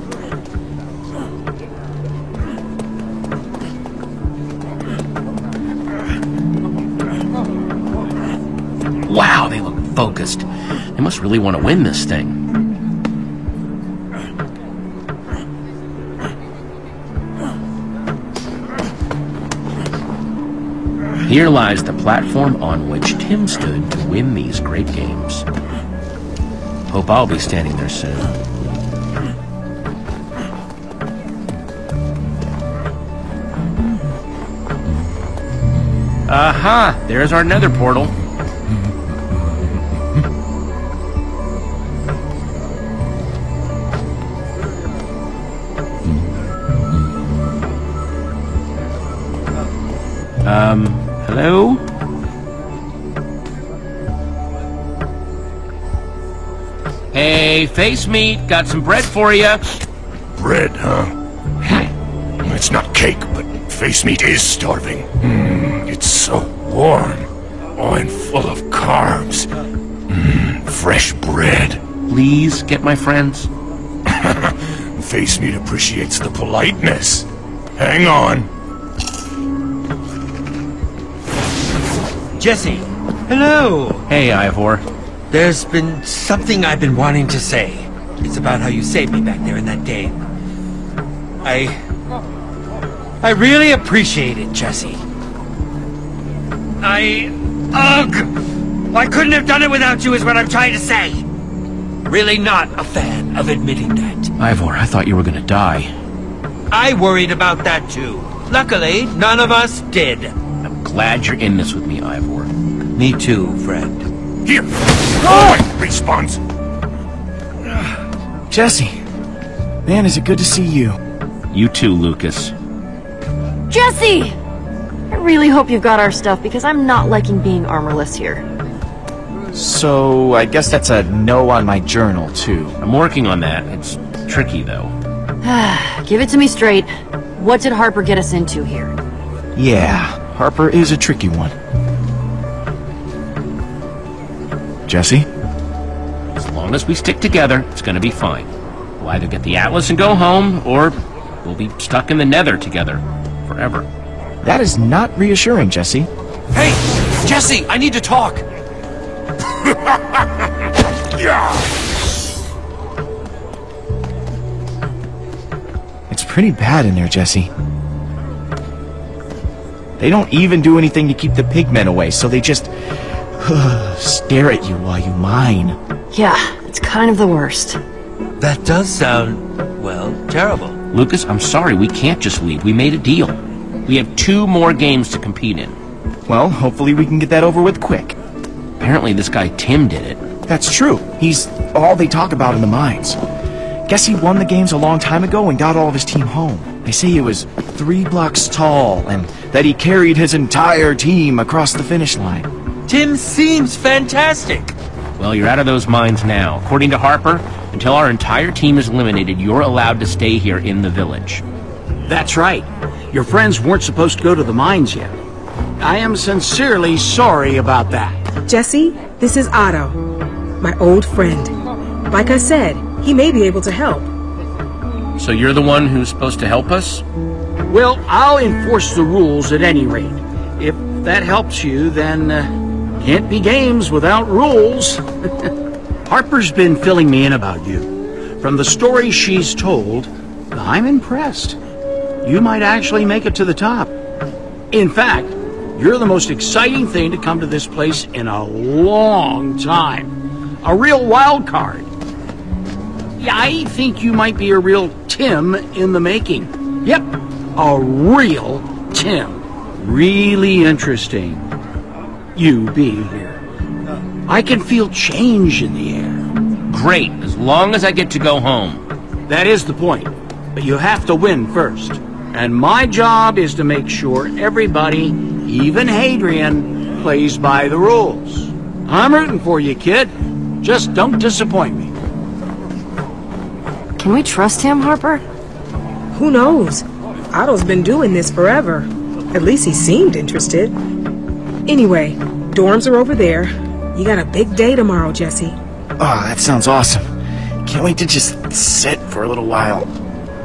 Wow, they look focused. They must really want to win this thing. Here lies the platform on which Tim stood to win these great games. Hope I'll be standing there soon. Aha! There's our nether portal. Hello? Hey, face meat, got some bread for you. Bread, huh? It's not cake, but face meat is starving. It's so warm. Oh, and full of carbs. Fresh bread. Please get my friends. Face meat appreciates the politeness. Hang on. Jesse! Hello! Hey, Ivor. There's been something I've been wanting to say. It's about how you saved me back there in that game. I really appreciate it, Jesse. I couldn't have done it without you is what I'm trying to say. really not a fan of admitting that. Ivor, I thought you were gonna die. I worried about that too. Luckily, none of us did. I'm glad you're in this with me, Ivor. Me too, friend. Here! Oh! Response! Jesse! Man, is it good to see you. You too, Lucas. Jesse! I really hope you've got our stuff, because I'm not liking being armorless here. So, I guess that's a no on my journal, too. I'm working on that. It's tricky, though. Give it to me straight. What did Harper get us into here? Yeah, Harper is a tricky one. Jesse? As long as we stick together, it's gonna be fine. We'll either get the Atlas and go home, or we'll be stuck in the Nether together. Forever. That is not reassuring, Jesse. Hey! Jesse, I need to talk! It's pretty bad in there, Jesse. They don't even do anything to keep the pigmen away, so they just stare at you while you mine. Yeah, it's kind of the worst. That does sound, well, terrible. Lucas, I'm sorry, we can't just leave. We made a deal. We have 2 more games to compete in. Well, hopefully we can get that over with quick. Apparently this guy Tim did it. That's true. He's all they talk about in the mines. Guess he won the games a long time ago and got all of his team home. They say he was 3 blocks tall and that he carried his entire team across the finish line. Tim seems fantastic. Well, you're out of those mines now. According to Harper, until our entire team is eliminated, you're allowed to stay here in the village. That's right. Your friends weren't supposed to go to the mines yet. I am sincerely sorry about that. Jesse, this is Otto, my old friend. Like I said, he may be able to help. So you're the one who's supposed to help us? Well, I'll enforce the rules at any rate. If that helps you, then can't be games without rules. Harper's been filling me in about you. From the stories she's told, I'm impressed. You might actually make it to the top. In fact, you're the most exciting thing to come to this place in a long time. A real wild card. Yeah, I think you might be a real Tim in the making. Yep, a real Tim. Really interesting. You being here. I can feel change in the air. Great, as long as I get to go home. That is the point. But you have to win first. And my job is to make sure everybody, even Hadrian, plays by the rules. I'm rooting for you, kid. Just don't disappoint me. Can we trust him, Harper? Who knows? Otto's been doing this forever. At least he seemed interested. Anyway, dorms are over there. You got a big day tomorrow, Jesse. Oh, that sounds awesome. Can't wait to just sit for a little while.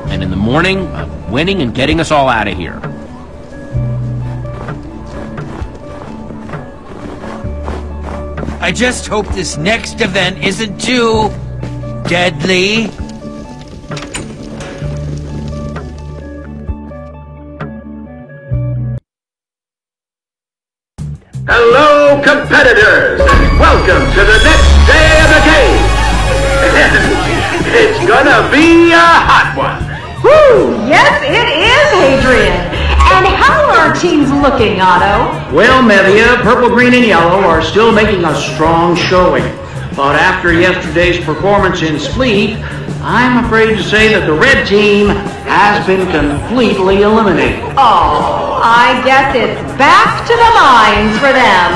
And in the morning, I'm winning and getting us all out of here. I just hope this next event isn't too deadly. Hello, competitors! Welcome to the next day of the game! It's gonna be a hot one! Woo! Yes, it is, Hadrian! And how are our teams looking, Otto? Well, Mevia, purple, green, and yellow are still making a strong showing. But after yesterday's performance in Spleet, I'm afraid to say that the red team has been completely eliminated. Oh, I guess it's back to the mines for them.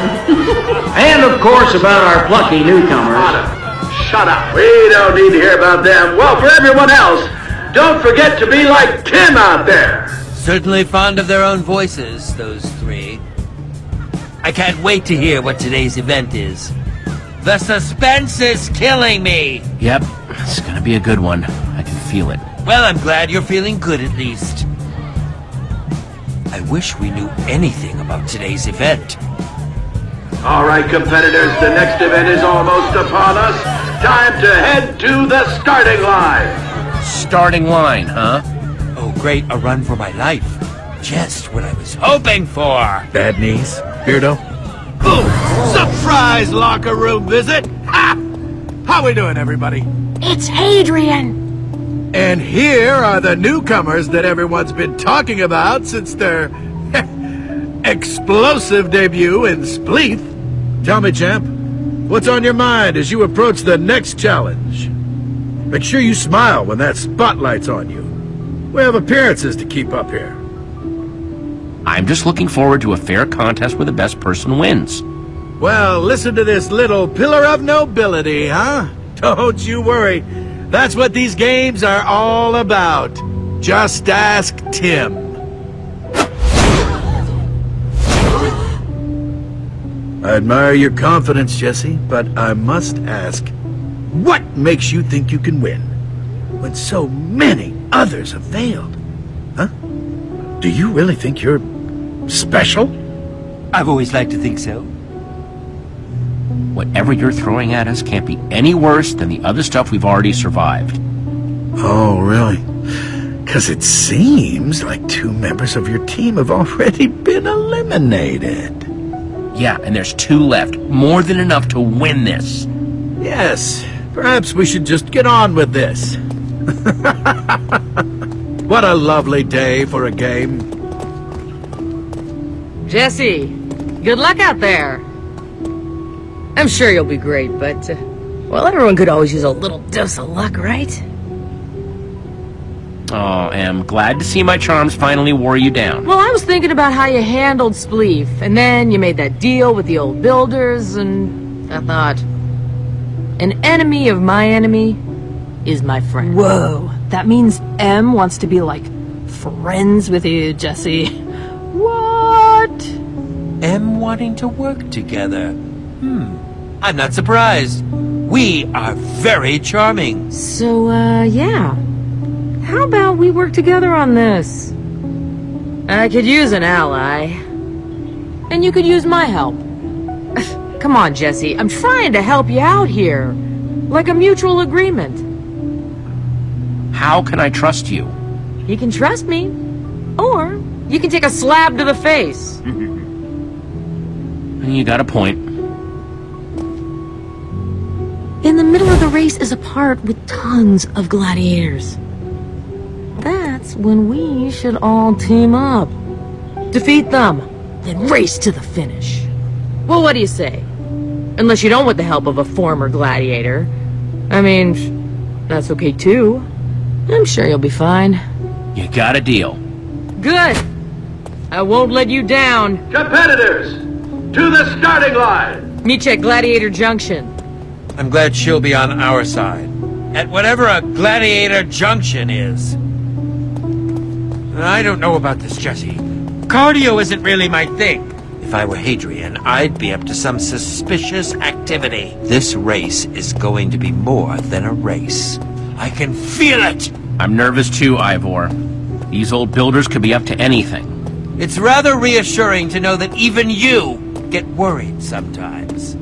And of course about our plucky newcomers. Shut up. We don't need to hear about them. Well, for everyone else, don't forget to be like Tim out there. Certainly fond of their own voices, those 3. I can't wait to hear what today's event is. The suspense is killing me! Yep, it's gonna be a good one. I can feel it. Well, I'm glad you're feeling good at least. I wish we knew anything about today's event. All right, competitors, the next event is almost upon us. Time to head to the starting line. Starting line, huh? Oh, great, a run for my life. Just what I was hoping for. Bad knees, Beardo? Boom! Surprise locker room visit! Ha! How we doing, everybody? It's Hadrian! And here are the newcomers that everyone's been talking about since their explosive debut in Spleef. Tell me, champ, what's on your mind as you approach the next challenge? Make sure you smile when that spotlight's on you. We have appearances to keep up here. I'm just looking forward to a fair contest where the best person wins. Well, listen to this little pillar of nobility, huh? Don't you worry. That's what these games are all about. Just ask Tim. I admire your confidence, Jesse, but I must ask, what makes you think you can win when so many others have failed? Huh? Do you really think you're special? I've always liked to think so. Whatever you're throwing at us can't be any worse than the other stuff we've already survived. Oh, really? Because it seems like 2 members of your team have already been eliminated. Yeah, and there's 2 left. More than enough to win this. Yes, perhaps we should just get on with this. What a lovely day for a game. Jesse, good luck out there. I'm sure you'll be great, but, well, everyone could always use a little dose of luck, right? Oh, I'm glad to see my charms finally wore you down. Well, I was thinking about how you handled Spleef, and then you made that deal with the old builders, and I thought, an enemy of my enemy is my friend. Whoa, that means M wants to be, like, friends with you, Jesse. What? M wanting to work together. I'm not surprised. We are very charming. So, yeah. How about we work together on this? I could use an ally. And you could use my help. Come on, Jesse. I'm trying to help you out here. Like a mutual agreement. How can I trust you? You can trust me. Or you can take a slab to the face. You got a point. In the middle of the race is a part with tons of gladiators. That's when we should all team up. Defeat them, then race to the finish. Well, what do you say? Unless you don't want the help of a former gladiator. I mean, that's okay too. I'm sure you'll be fine. You got a deal. Good. I won't let you down. Competitors, to the starting line. Meet you at Gladiator Junction. I'm glad she'll be on our side. At whatever a Gladiator Junction is. I don't know about this, Jesse. Cardio isn't really my thing. If I were Hadrian, I'd be up to some suspicious activity. This race is going to be more than a race. I can feel it! I'm nervous too, Ivor. These old builders could be up to anything. It's rather reassuring to know that even you get worried sometimes.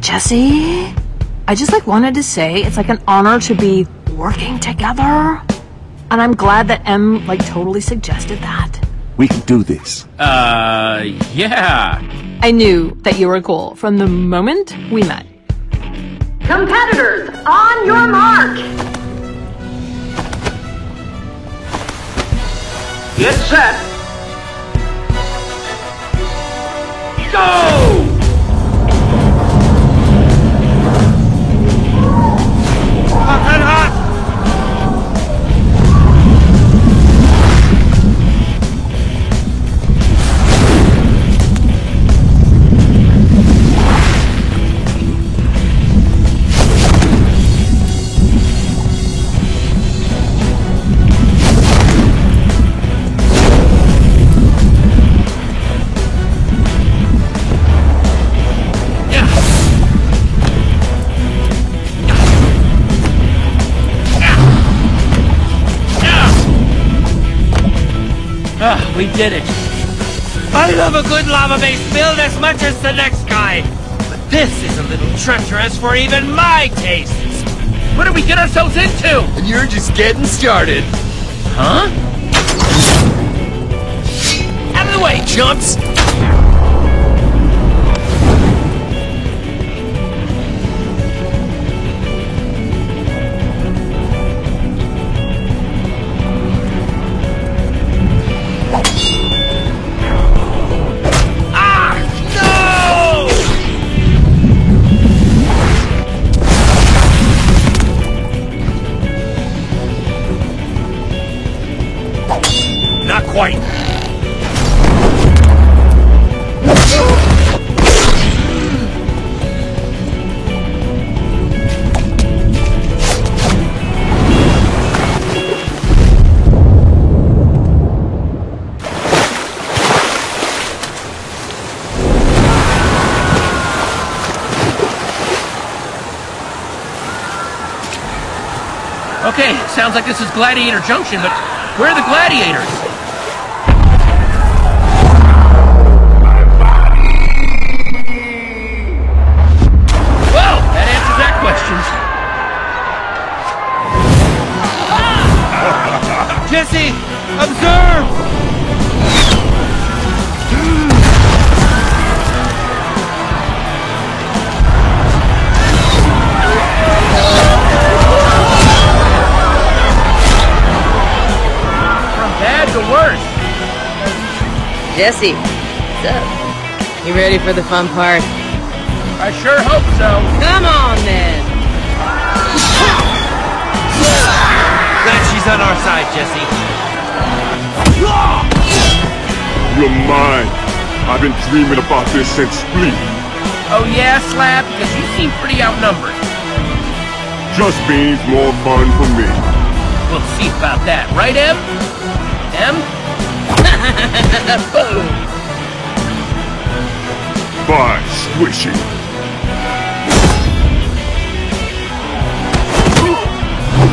Jesse? I just, wanted to say it's, an honor to be working together. And I'm glad that M, totally suggested that. We can do this. Yeah. I knew that you were cool from the moment we met. Competitors, on your mark! Get set. Go! We did it. I love a good lava-based build as much as the next guy. But this is a little treacherous for even my tastes. What did we get ourselves into? And you're just getting started. Huh? Out of the way, chumps! Not quite. Okay, sounds like this is Gladiator Junction, but where are the gladiators? Well, that answers that question. Jesse, observe! Worse. Jesse, what's up? You ready for the fun part? I sure hope so. Come on, then. Glad she's on our side, Jesse. You're mine. I've been dreaming about this since sleep. Oh yeah, Slab? Because you seem pretty outnumbered. Just means more fun for me. We'll see about that, right, Em? Em? Boom! Bye, Squishy.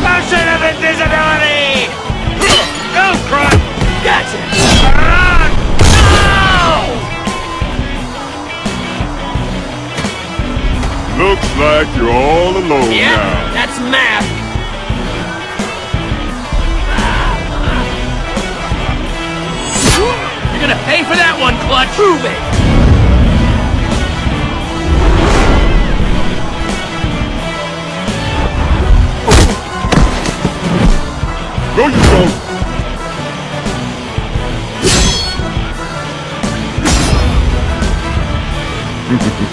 Potion of invisibility! Go, Crunch! Gotcha! No! Looks like you're all alone now. That's math. You're gonna pay for that one, Clutch! Prove it! No, you don't!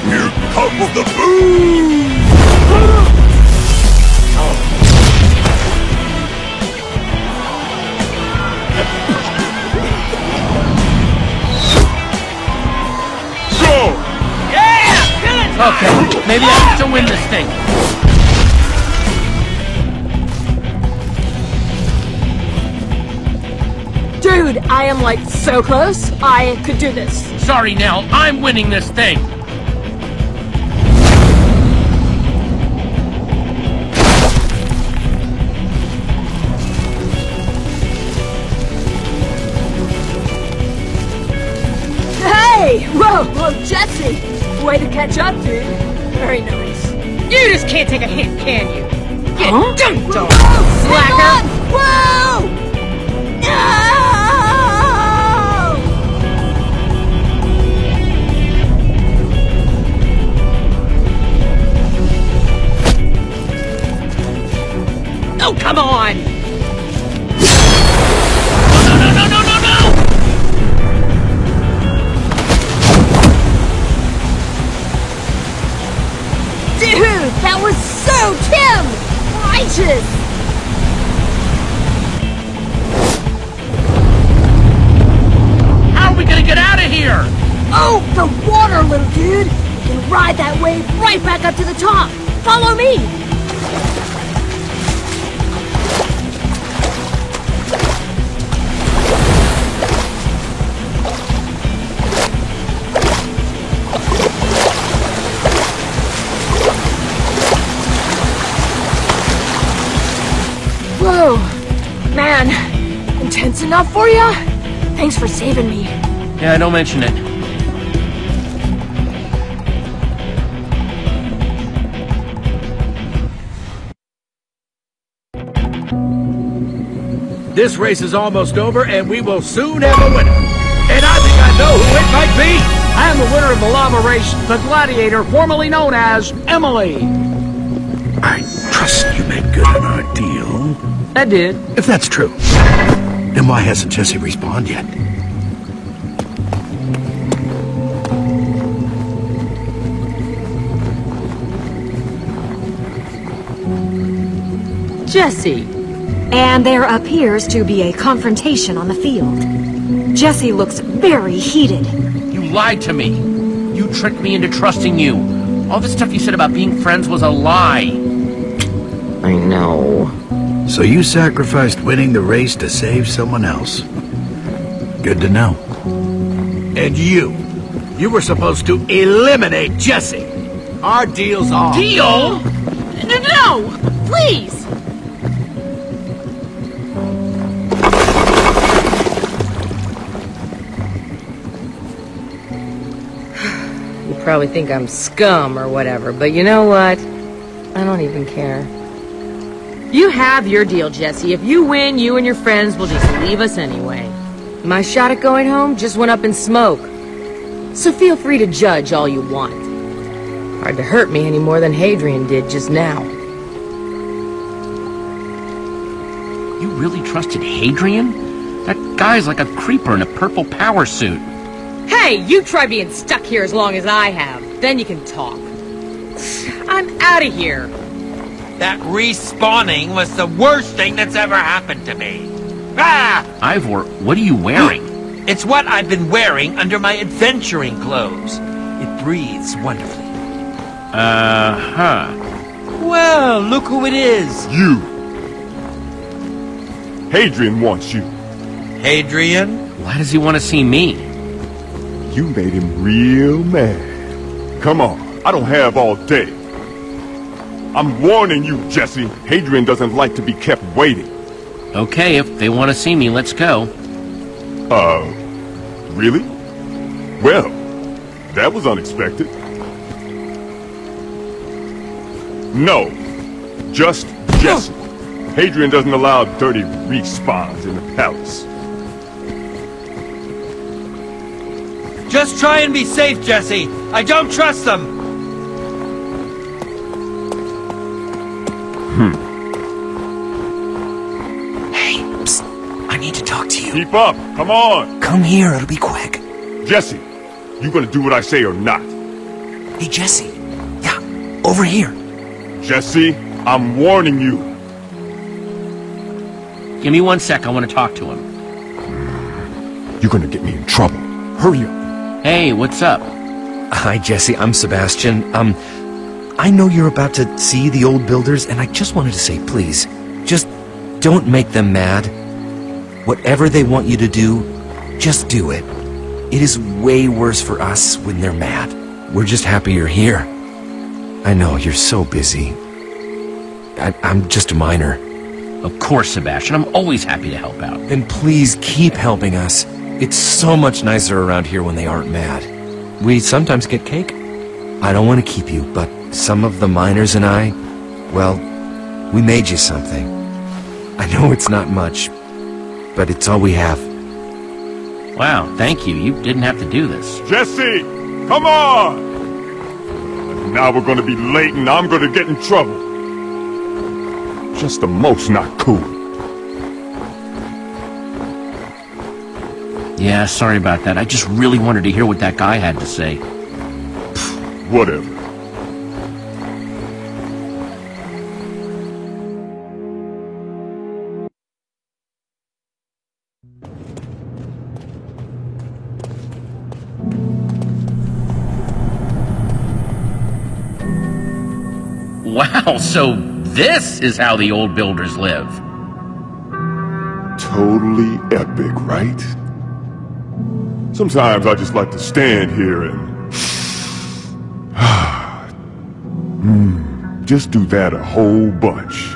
Here comes the boom! Okay, maybe I have to win this thing. Dude, I am like so close. I could do this. Sorry, Nell, I'm winning this thing. Hey! Whoa, Jesse! Way to catch up, dude. Very nice. You just can't take a hint, can you? Get dunked on, slacker! Whoa! No! Oh, come on! No! Dude, that was so Tim! Righteous! How are we gonna get out of here? Oh, the water, little dude! We can ride that wave right back up to the top! Follow me! Whoa! Man, intense enough for ya? Thanks for saving me. Yeah, don't mention it. This race is almost over, and we will soon have a winner. And I think I know who it might be. I am the winner of the lava race, the Gladiator, formerly known as Emily. I trust you made good on our deal. I did. If that's true, then why hasn't Jesse respawned yet? Jesse. And there appears to be a confrontation on the field. Jesse looks very heated. You lied to me. You tricked me into trusting you. All the stuff you said about being friends was a lie. I know. So you sacrificed winning the race to save someone else. Good to know. And you were supposed to eliminate Jesse. Our deal's off. Deal? No! Please! You probably think I'm scum or whatever, but you know what? I don't even care. You have your deal, Jesse. If you win, you and your friends will just leave us anyway. My shot at going home just went up in smoke. So feel free to judge all you want. Hard to hurt me any more than Hadrian did just now. You really trusted Hadrian? That guy's like a creeper in a purple power suit. Hey, you try being stuck here as long as I have. Then you can talk. I'm out of here. That respawning was the worst thing that's ever happened to me. Ah! Ivor, what are you wearing? It's what I've been wearing under my adventuring clothes. It breathes wonderfully. Uh-huh. Well, look who it is. You. Hadrian wants you. Hadrian? Why does he want to see me? You made him real mad. Come on, I don't have all day. I'm warning you, Jesse. Hadrian doesn't like to be kept waiting. Okay, if they want to see me, let's go. Really? Well, that was unexpected. No, just Jesse. Hadrian doesn't allow dirty respawns in the palace. Just try and be safe, Jesse. I don't trust them. Hey, psst. I need to talk to you. Keep up. Come on. Come here. It'll be quick. Jesse, you gonna do what I say or not? Hey, Jesse. Yeah, over here. Jesse, I'm warning you. Give me 1 sec. I want to talk to him. You're gonna get me in trouble. Hurry up. Hey, what's up? Hi, Jesse. I'm Sebastian. I know you're about to see the old builders, and I just wanted to say, please, just don't make them mad. Whatever they want you to do, just do it. It is way worse for us when they're mad. We're just happy you're here. I know, you're so busy. I'm just a miner. Of course, Sebastian. I'm always happy to help out. Then please keep helping us. It's so much nicer around here when they aren't mad. We sometimes get cake. I don't want to keep you, but some of the miners and I, well, we made you something. I know it's not much, but it's all we have. Wow, thank you. You didn't have to do this. Jesse, come on! Now we're gonna be late and I'm gonna get in trouble. Just the most not cool. Yeah, sorry about that. I just really wanted to hear what that guy had to say. Whatever. Wow, so this is how the old builders live. Totally epic, right? Sometimes I just like to stand here and just do that a whole bunch.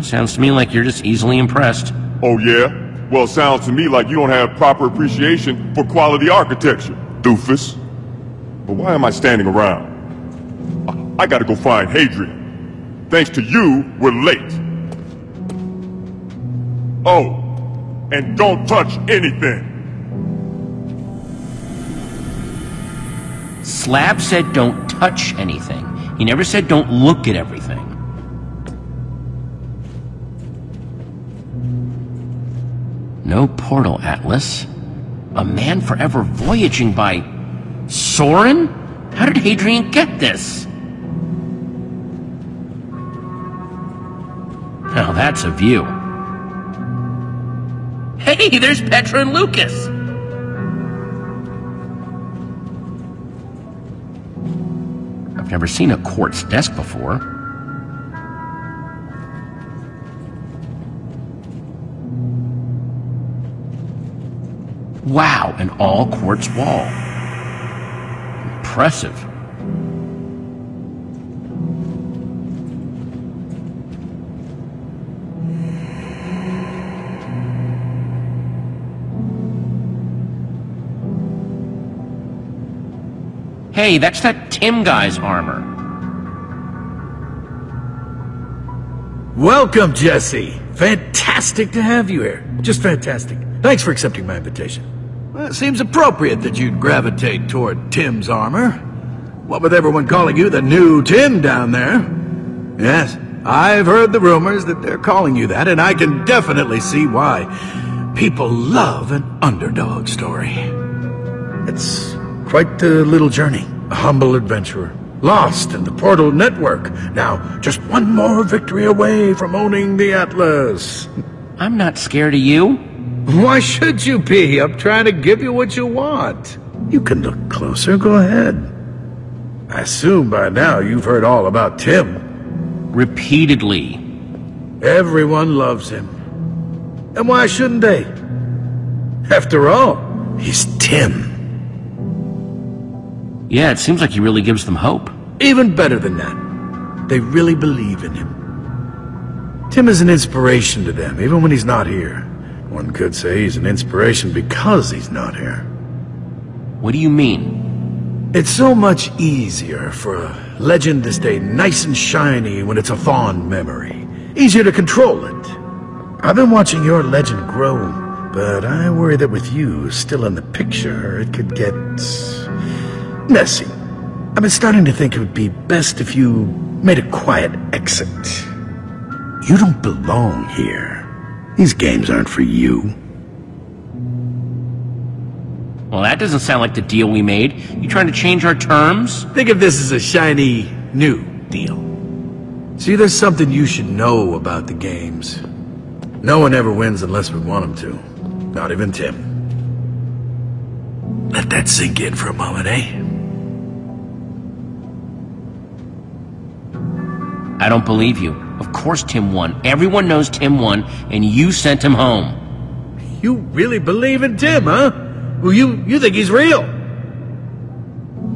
Sounds to me like you're just easily impressed. Oh yeah? Well, it sounds to me like you don't have proper appreciation for quality architecture, doofus. But why am I standing around? I gotta go find Hadrian. Thanks to you, we're late. Oh, and don't touch anything. Slab said don't touch anything. He never said don't look at everything. No portal, Atlas. A man forever voyaging by... Soren? How did Hadrian get this? Now that's a view. Hey, there's Petra and Lucas! I've never seen a quartz desk before. Wow, an all-quartz wall. Impressive. Hey, that's that Tim guy's armor. Welcome, Jesse. Fantastic to have you here. Just fantastic. Thanks for accepting my invitation. Well, it seems appropriate that you'd gravitate toward Tim's armor. What with everyone calling you the new Tim down there? Yes, I've heard the rumors that they're calling you that, and I can definitely see why. People love an underdog story. It's quite the little journey. A humble adventurer, lost in the Portal Network. Now, just one more victory away from owning the Atlas. I'm not scared of you. Why should you be? I'm trying to give you what you want. You can look closer, go ahead. I assume by now you've heard all about Tim. Repeatedly. Everyone loves him. And why shouldn't they? After all, he's Tim. Yeah, it seems like he really gives them hope. Even better than that. They really believe in him. Tim is an inspiration to them, even when he's not here. One could say he's an inspiration because he's not here. What do you mean? It's so much easier for a legend to stay nice and shiny when it's a fond memory. Easier to control it. I've been watching your legend grow, but I worry that with you still in the picture, it could get messy. I've been starting to think it would be best if you made a quiet exit. You don't belong here. These games aren't for you. Well, that doesn't sound like the deal we made. You trying to change our terms? Think of this as a shiny, new deal. See, there's something you should know about the games. No one ever wins unless we want them to. Not even Tim. Let that sink in for a moment, eh? I don't believe you. Of course Tim won. Everyone knows Tim won, and you sent him home. You really believe in Tim, huh? Well, you think he's real.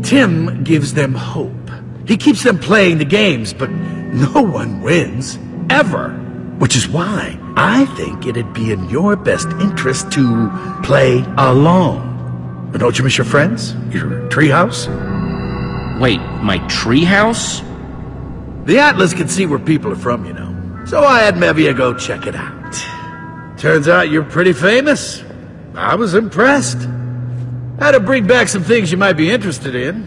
Tim gives them hope. He keeps them playing the games, but no one wins. Ever. Which is why I think it'd be in your best interest to play along. But don't you miss your friends? Your treehouse? Wait, my treehouse? The Atlas can see where people are from, you know. So I had Mevia go check it out. Turns out you're pretty famous. I was impressed. Had to bring back some things you might be interested in.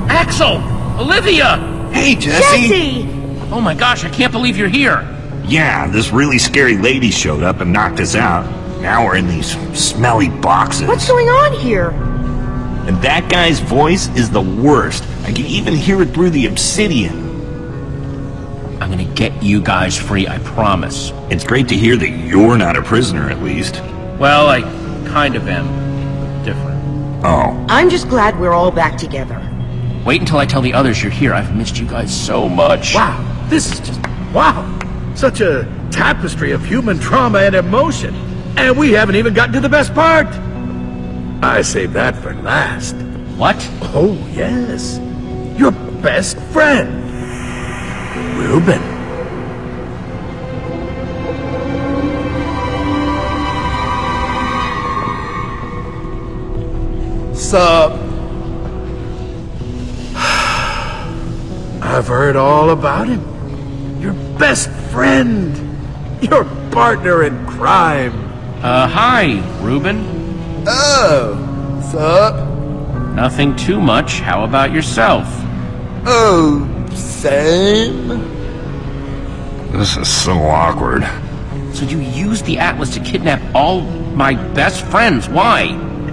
Axel! Olivia! Hey, Jesse! Oh my gosh, I can't believe you're here. Yeah, this really scary lady showed up and knocked us out. Now we're in these smelly boxes. What's going on here? And that guy's voice is the worst. I can even hear it through the obsidian. I'm gonna get you guys free, I promise. It's great to hear that you're not a prisoner, at least. Well, I kind of am. Different. Oh. I'm just glad we're all back together. Wait until I tell the others you're here. I've missed you guys so much. Wow, this is just... wow. Such a tapestry of human trauma and emotion. And we haven't even gotten to the best part. I saved that for last. What? Oh, yes. Your best friend. Reuben. Sup? I've heard all about him. Your best friend. Your partner in crime. Hi, Reuben. Oh, sup? Nothing too much. How about yourself? Oh, same? This is so awkward. So you used the Atlas to kidnap all my best friends. Why?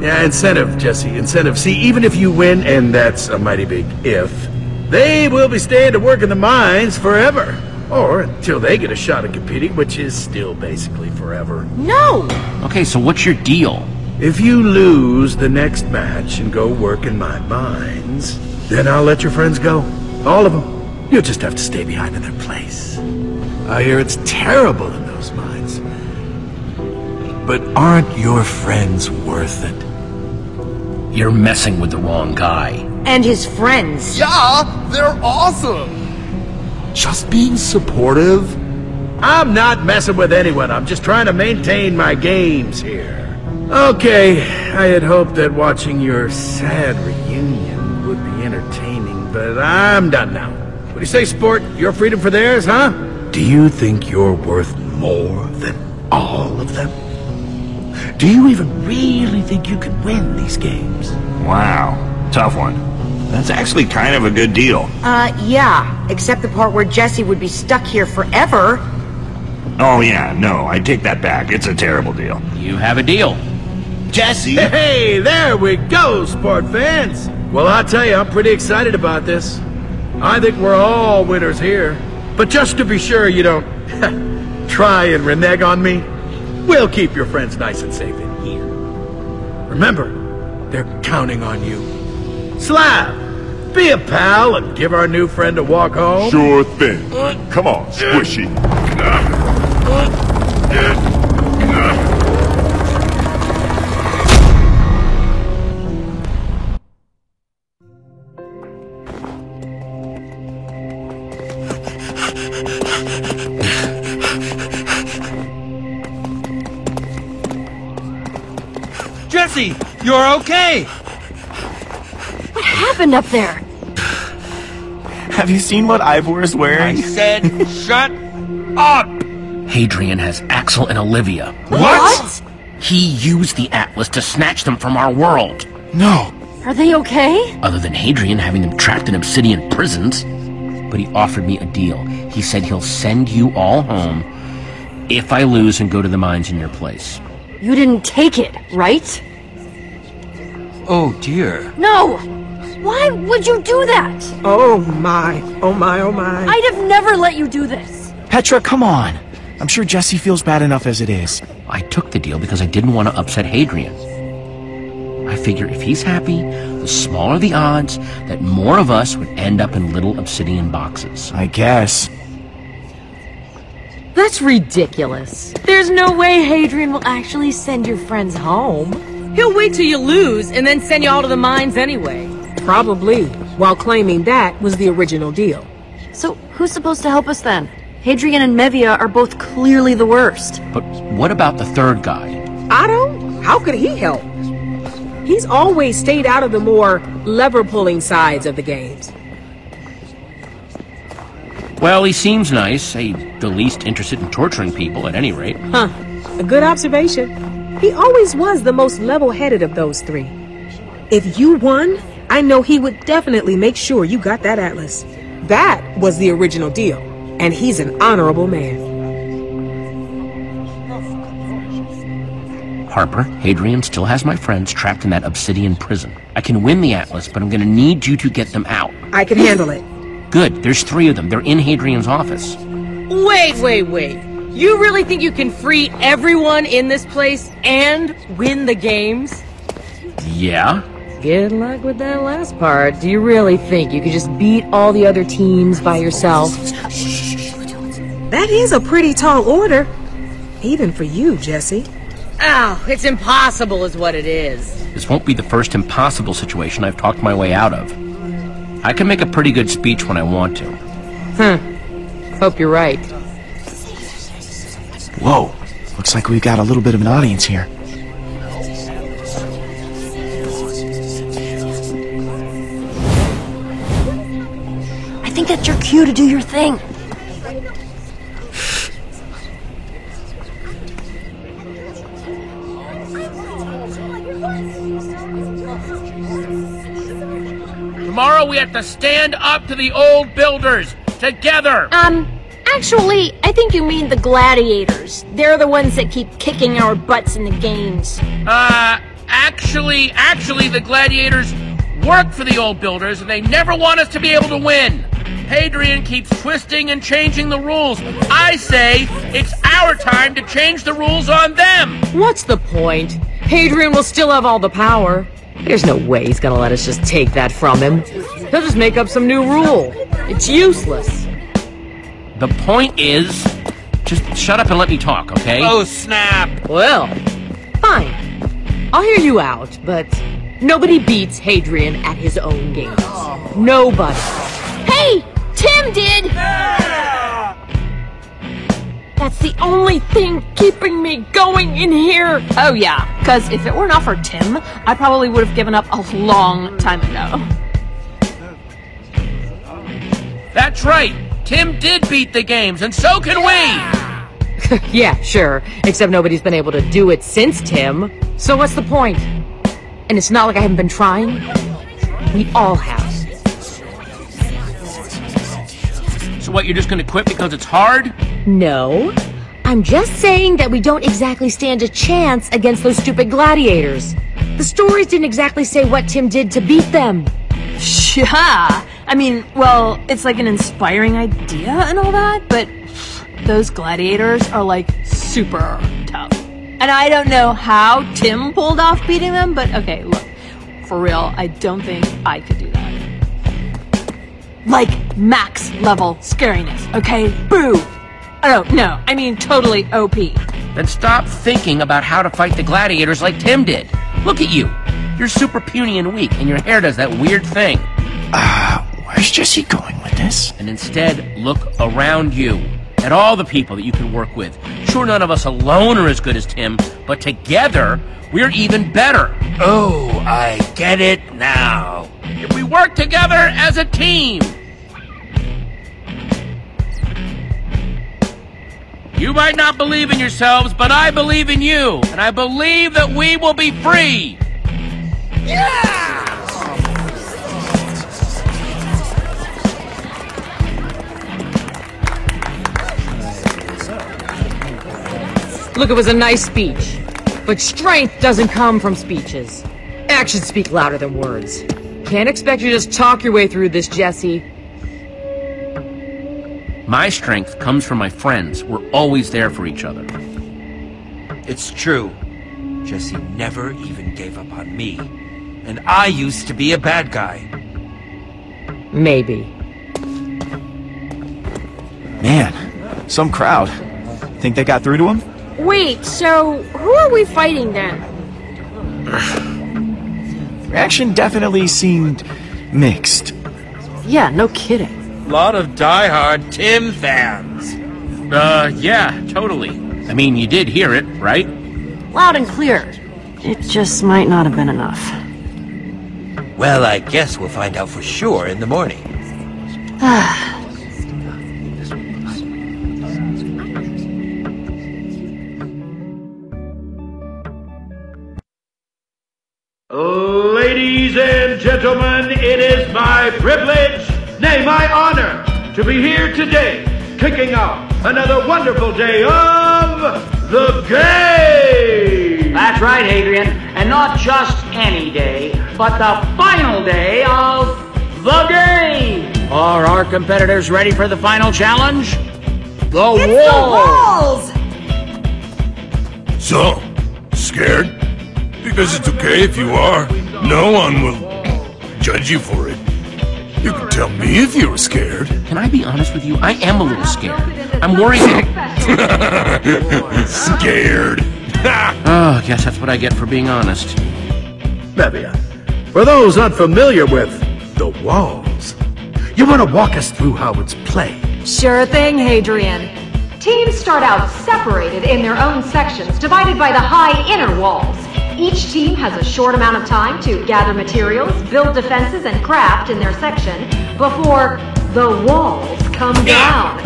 Yeah, incentive, Jesse, incentive. See, even if you win, and that's a mighty big if, they will be staying to work in the mines forever. Or until they get a shot at competing, which is still basically forever. No! Okay, so what's your deal? If you lose the next match and go work in my mines, then I'll let your friends go. All of them. You'll just have to stay behind in their place. I hear it's terrible in those mines. But aren't your friends worth it? You're messing with the wrong guy. And his friends. Yeah, they're awesome. Just being supportive. I'm not messing with anyone. I'm just trying to maintain my games here. Okay, I had hoped that watching your sad reunion would be entertaining, but I'm done now. What do you say, sport? Your freedom for theirs, huh? Do you think you're worth more than all of them? Do you even really think you can win these games? Wow, tough one. That's actually kind of a good deal. Yeah, except the part where Jesse would be stuck here forever. Oh yeah, no, I take that back. It's a terrible deal. You have a deal. Jesse! Hey, there we go, sport fans! Well, I'll tell you, I'm pretty excited about this. I think we're all winners here. But just to be sure you don't try and renege on me, we'll keep your friends nice and safe in here. Remember, they're counting on you. Slav, be a pal and give our new friend a walk home. Sure thing. Come on, Squishy. Jesse, you're okay! What happened up there? Have you seen what Ivor is wearing? I said, shut up! Hadrian has Axel and Olivia. What? He used the Atlas to snatch them from our world. No. Are they okay? Other than Hadrian having them trapped in obsidian prisons. But he offered me a deal. He said he'll send you all home if I lose and go to the mines in your place. You didn't take it, right? Oh dear. No! Why would you do that? Oh my, oh my, oh my. I'd have never let you do this. Petra, come on. I'm sure Jesse feels bad enough as it is. I took the deal because I didn't want to upset Hadrian. I figure if he's happy, the smaller the odds that more of us would end up in little obsidian boxes. I guess. That's ridiculous. There's no way Hadrian will actually send your friends home. He'll wait till you lose and then send you all to the mines anyway. Probably, while claiming that was the original deal. So, who's supposed to help us then? Hadrian and Mevia are both clearly the worst. But what about the third guy? Otto? How could he help? He's always stayed out of the more lever-pulling sides of the games. Well, he seems nice, the least interested in torturing people, at any rate. Huh. A good observation. He always was the most level-headed of those three. If you won, I know he would definitely make sure you got that Atlas. That was the original deal, and he's an honorable man. Harper, Hadrian still has my friends trapped in that obsidian prison. I can win the Atlas, but I'm gonna need you to get them out. I can handle it. Good, there's 3 of them. They're in Hadrian's office. Wait. You really think you can free everyone in this place and win the games? Yeah? Good luck with that last part. Do you really think you could just beat all the other teams by yourself? That is a pretty tall order. Even for you, Jesse. Oh, it's impossible is what it is. This won't be the first impossible situation I've talked my way out of. I can make a pretty good speech when I want to. Hope you're right. Whoa, looks like we've got a little bit of an audience here. I think that's your cue to do your thing. Tomorrow we have to stand up to the old builders, together! Actually, I think you mean the gladiators. They're the ones that keep kicking our butts in the games. Actually, the gladiators work for the old builders, and they never want us to be able to win. Hadrian keeps twisting and changing the rules. I say it's our time to change the rules on them. What's the point? Hadrian will still have all the power. There's no way he's gonna let us just take that from him. He'll just make up some new rule. It's useless. The point is, just shut up and let me talk, okay? Oh, snap! Well, fine. I'll hear you out, but nobody beats Hadrian at his own games. Nobody. Hey! Tim did! That's the only thing keeping me going in here. Oh yeah, because if it were not for Tim, I probably would have given up a long time ago. That's right. Tim did beat the games, and so can we! Yeah, sure. Except nobody's been able to do it since Tim. So what's the point? And it's not like I haven't been trying. We all have. So what, you're just gonna quit because it's hard? No. I'm just saying that we don't exactly stand a chance against those stupid gladiators. The stories didn't exactly say what Tim did to beat them. Yeah. I mean, well, it's like an inspiring idea and all that, but those gladiators are like super tough. And I don't know how Tim pulled off beating them, but okay, look, for real, I don't think I could do that. Like, max level scariness, okay? Boo! Oh, no, I mean totally OP. Then stop thinking about how to fight the gladiators like Tim did. Look at you. You're super puny and weak, and your hair does that weird thing. Where's Jesse going with this? And instead, look around you. At all the people that you can work with. Sure, none of us alone are as good as Tim, but together, we're even better. Oh, I get it now. If we work together as a team. You might not believe in yourselves, but I believe in you. And I believe that we will be free. Yeah! Look, it was a nice speech. But strength doesn't come from speeches. Actions speak louder than words. Can't expect you to just talk your way through this, Jesse. My strength comes from my friends. We're always there for each other. It's true. Jesse never even gave up on me. And I used to be a bad guy. Maybe. Man, some crowd. Think they got through to him? Wait, so who are we fighting then? Reaction definitely seemed mixed. Yeah, no kidding. Lot of die-hard Tim fans. Yeah, totally. I mean, you did hear it, right? Loud and clear. It just might not have been enough. Well, I guess we'll find out for sure in the morning. Ladies and gentlemen, it is my privilege, nay, my honor, to be here today, kicking off another wonderful day of the game! That's right, Adrian. And not just any day, but the final day of the game! Are our competitors ready for the final challenge? The walls! So, scared? Because it's okay if you are. No one will judge you for it. You can tell me if you were scared. Can I be honest with you? I am a little scared. I'm worried. Scared. Oh, guess that's what I get for being honest. Nevia, for those unfamiliar with the walls, you want to walk us through how it's played? Sure thing, Hadrian. Teams start out separated in their own sections, divided by the high inner walls. Each team has a short amount of time to gather materials, build defenses, and craft in their section before the walls come down.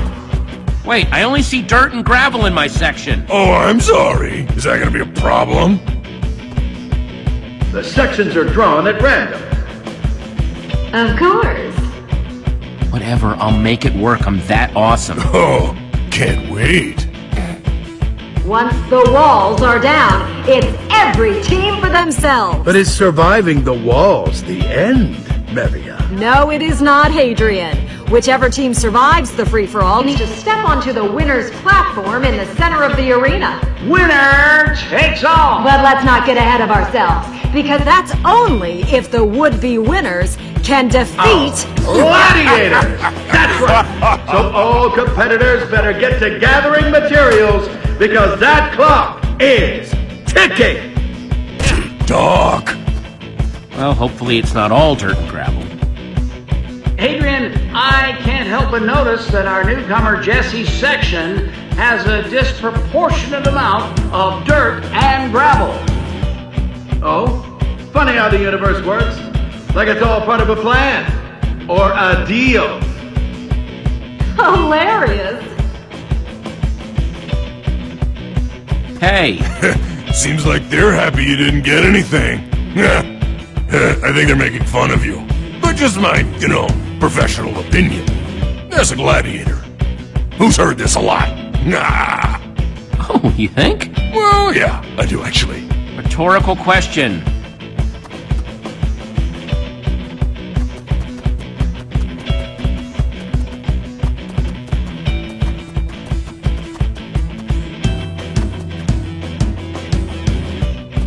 Wait, I only see dirt and gravel in my section. Oh, I'm sorry. Is that gonna be a problem? The sections are drawn at random. Of course. Whatever, I'll make it work. I'm that awesome. Oh, can't wait. Once the walls are down, it's every team for themselves. But is surviving the walls the end, Mevia? No, it is not, Hadrian. Whichever team survives the free-for-all needs to step onto the winner's platform in the center of the arena. Winner takes all! But let's not get ahead of ourselves, because that's only if the would-be winners can defeat... Gladiators! That's right! So all competitors better get to gathering materials, because that clock is ticking! Doc! Well, hopefully it's not all dirt and gravel. Adrian, I can't help but notice that our newcomer Jesse's section has a disproportionate amount of dirt and gravel. Oh? Funny how the universe works. Like it's all part of a plan. Or a deal. Hilarious. Hey. Seems like they're happy you didn't get anything. I think they're making fun of you. But just my, professional opinion. As a gladiator, who's heard this a lot. Nah. Oh, you think? Well, yeah, I do actually. Rhetorical question.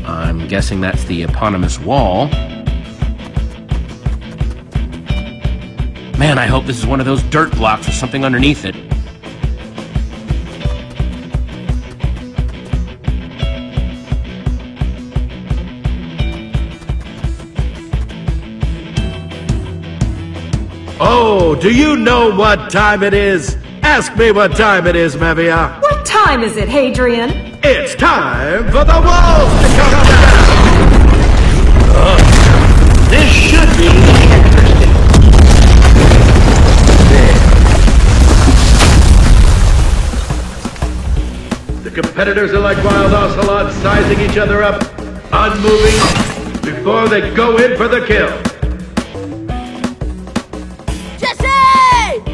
I'm guessing that's the eponymous wall. Man, I hope this is one of those dirt blocks with something underneath it. Oh, do you know what time it is? Ask me what time it is, Mevia. What time is it, Hadrian? It's time for the walls to come down! This should be interesting. The competitors are like wild ocelots, sizing each other up, unmoving, before they go in for the kill. Jesse!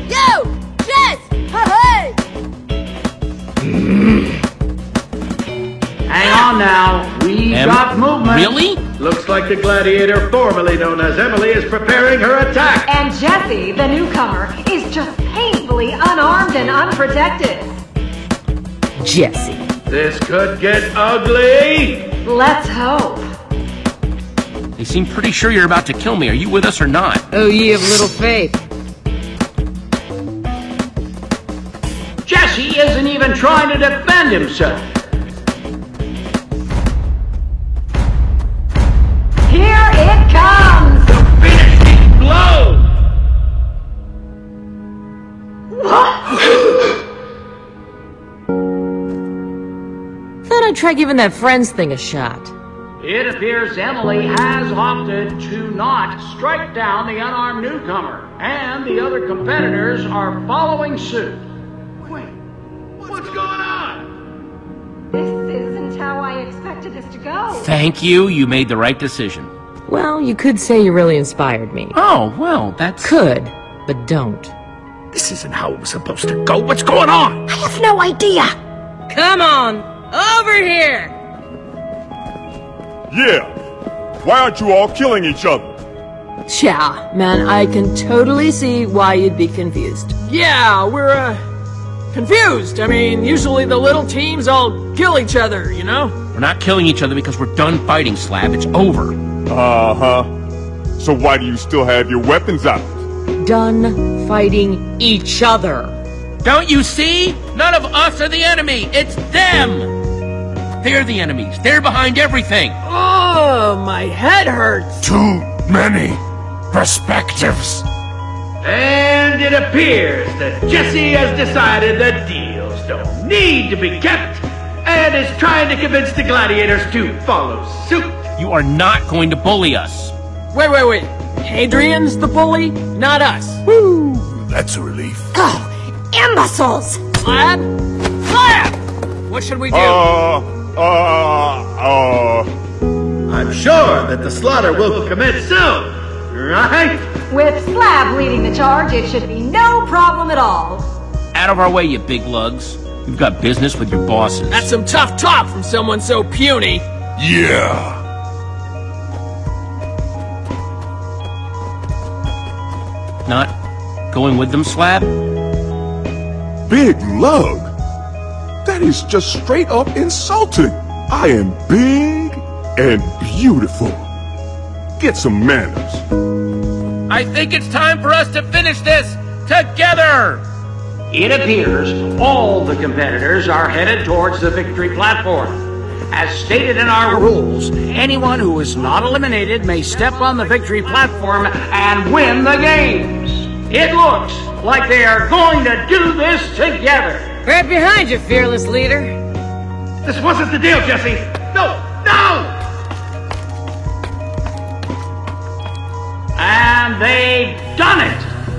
Yo! Jess! Hey! Hang on now. We got movement. Really? Looks like the gladiator formerly known as Emily is preparing her attack. And Jesse, the newcomer, is just painfully unarmed and unprotected. Jesse. This could get ugly. Let's hope. They seem pretty sure you're about to kill me. Are you with us or not? Oh, ye of little faith. Jesse isn't even trying to defend himself. Here it comes! The finishing blow! Thought I'd try giving that friends thing a shot. It appears Emily has opted to not strike down the unarmed newcomer, and the other competitors are following suit. Wait, what's going on? This isn't how I expected this to go. Thank you. You made the right decision. Well, you could say you really inspired me. Oh, well, that's... Could, but don't. This isn't how it was supposed to go. What's going on? I have no idea. Come on, over here! Yeah. Why aren't you all killing each other? Yeah, man, I can totally see why you'd be confused. Yeah, we're, confused. I mean, usually the little teams all kill each other, you know? We're not killing each other because we're done fighting, Slab. It's over. Uh-huh. So why do you still have your weapons out? Done fighting each other. Don't you see? None of us are the enemy. It's them. They're the enemies. They're behind everything. Oh, my head hurts. Too many perspectives. And it appears that Jesse has decided that deals don't need to be kept and is trying to convince the gladiators to follow suit. You are not going to bully us. Wait. Hadrian's the bully, not us. Woo! That's a relief. Oh, imbeciles! Slab? What should we do? I'm sure that the slaughter will commence soon, right? With Slab leading the charge, it should be no problem at all. Out of our way, you big lugs. We've got business with your bosses. That's some tough talk from someone so puny. Yeah. Not going with them, Slab? Big lug? That is just straight up insulting. I am big and beautiful. Get some manners. I think it's time for us to finish this together! It appears all the competitors are headed towards the victory platform. As stated in our rules, Anyone who is not eliminated may step on the victory platform and win the games. it looks like they are going to do this together. Right behind you, fearless leader. This wasn't the deal, Jesse. No! And they've done it!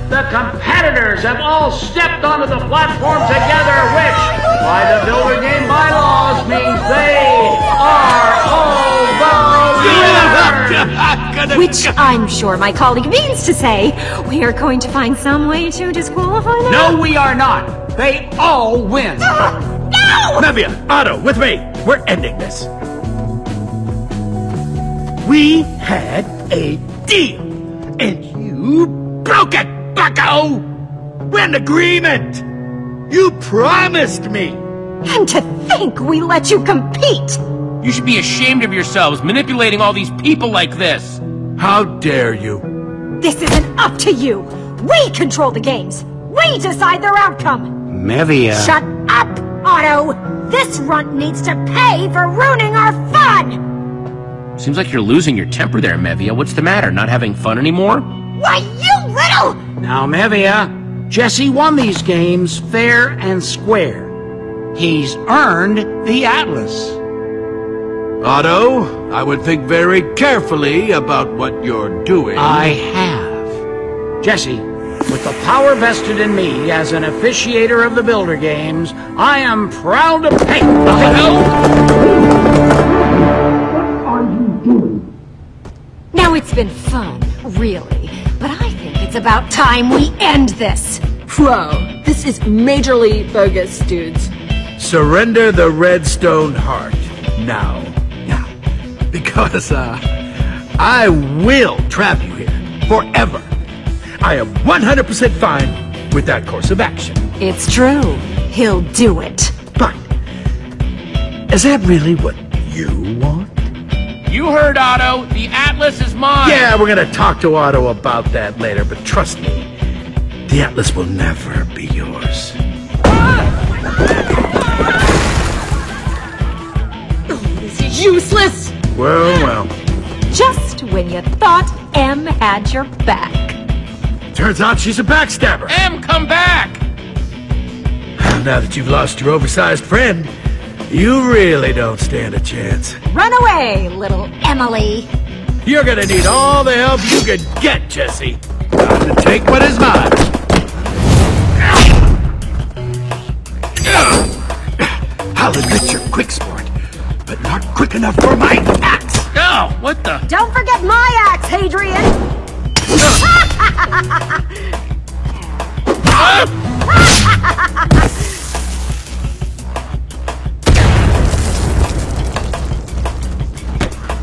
The competitors have all stepped onto the platform together, which, by the Builder Game bylaws, means they are all the winners! Which I'm sure my colleague means to say, we are going to find some way to disqualify them. No, we are not. They all win. No! Mevia, Otto, with me. We're ending this. We had a deal, and you broke it, bucko! We're in agreement! You promised me! And to think we let you compete! You should be ashamed of yourselves manipulating all these people like this. How dare you? This isn't up to you! We control the games! We decide their outcome! Mevia. Shut up, Otto! This runt needs to pay for ruining our fun! Seems like you're losing your temper there, Mevia. What's the matter? Not having fun anymore? Why, you little... Now, Mevia, Jesse won these games fair and square. He's earned the Atlas. Otto, I would think very carefully about what you're doing. I have. Jesse, with the power vested in me as an officiator of the Builder Games, I am proud to pay... Now it's been fun, really, but I think it's about time we end this. Whoa, this is majorly bogus, dudes. Surrender the Redstone Heart now. Because, I will trap you here forever. I am 100% fine with that course of action. It's true. He'll do it. But, is that really what you want? You heard, Otto. The Atlas is mine. Yeah, we're gonna talk to Otto about that later, but trust me, the Atlas will never be yours. This is useless. Well. Just when you thought M had your back. Turns out she's a backstabber. M, come back! Now that you've lost your oversized friend, you really don't stand a chance. Run away, little Emily. You're gonna need all the help you can get, Jesse. Time to take what is mine. I'll admit you're quick, sport, but not quick enough for my axe. Oh, what the? Don't forget my axe, Hadrian.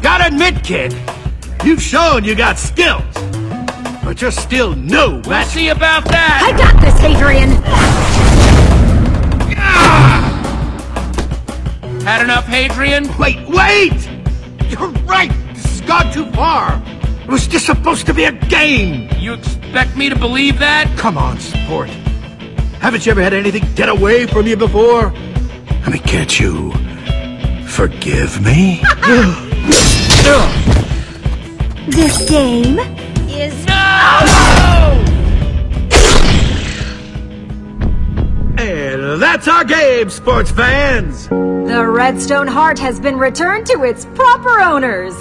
Gotta admit, kid, you've shown you got skills, but you're still no match. We'll see about that. I got this, Hadrian. Had enough, Hadrian? Wait! You're right! This has gone too far! It was just supposed to be a game! You expect me to believe that? Come on, sport. Haven't you ever had anything get away from you before? I mean, can't you forgive me? This game is... No! That's our game, sports fans! The Redstone Heart has been returned to its proper owners.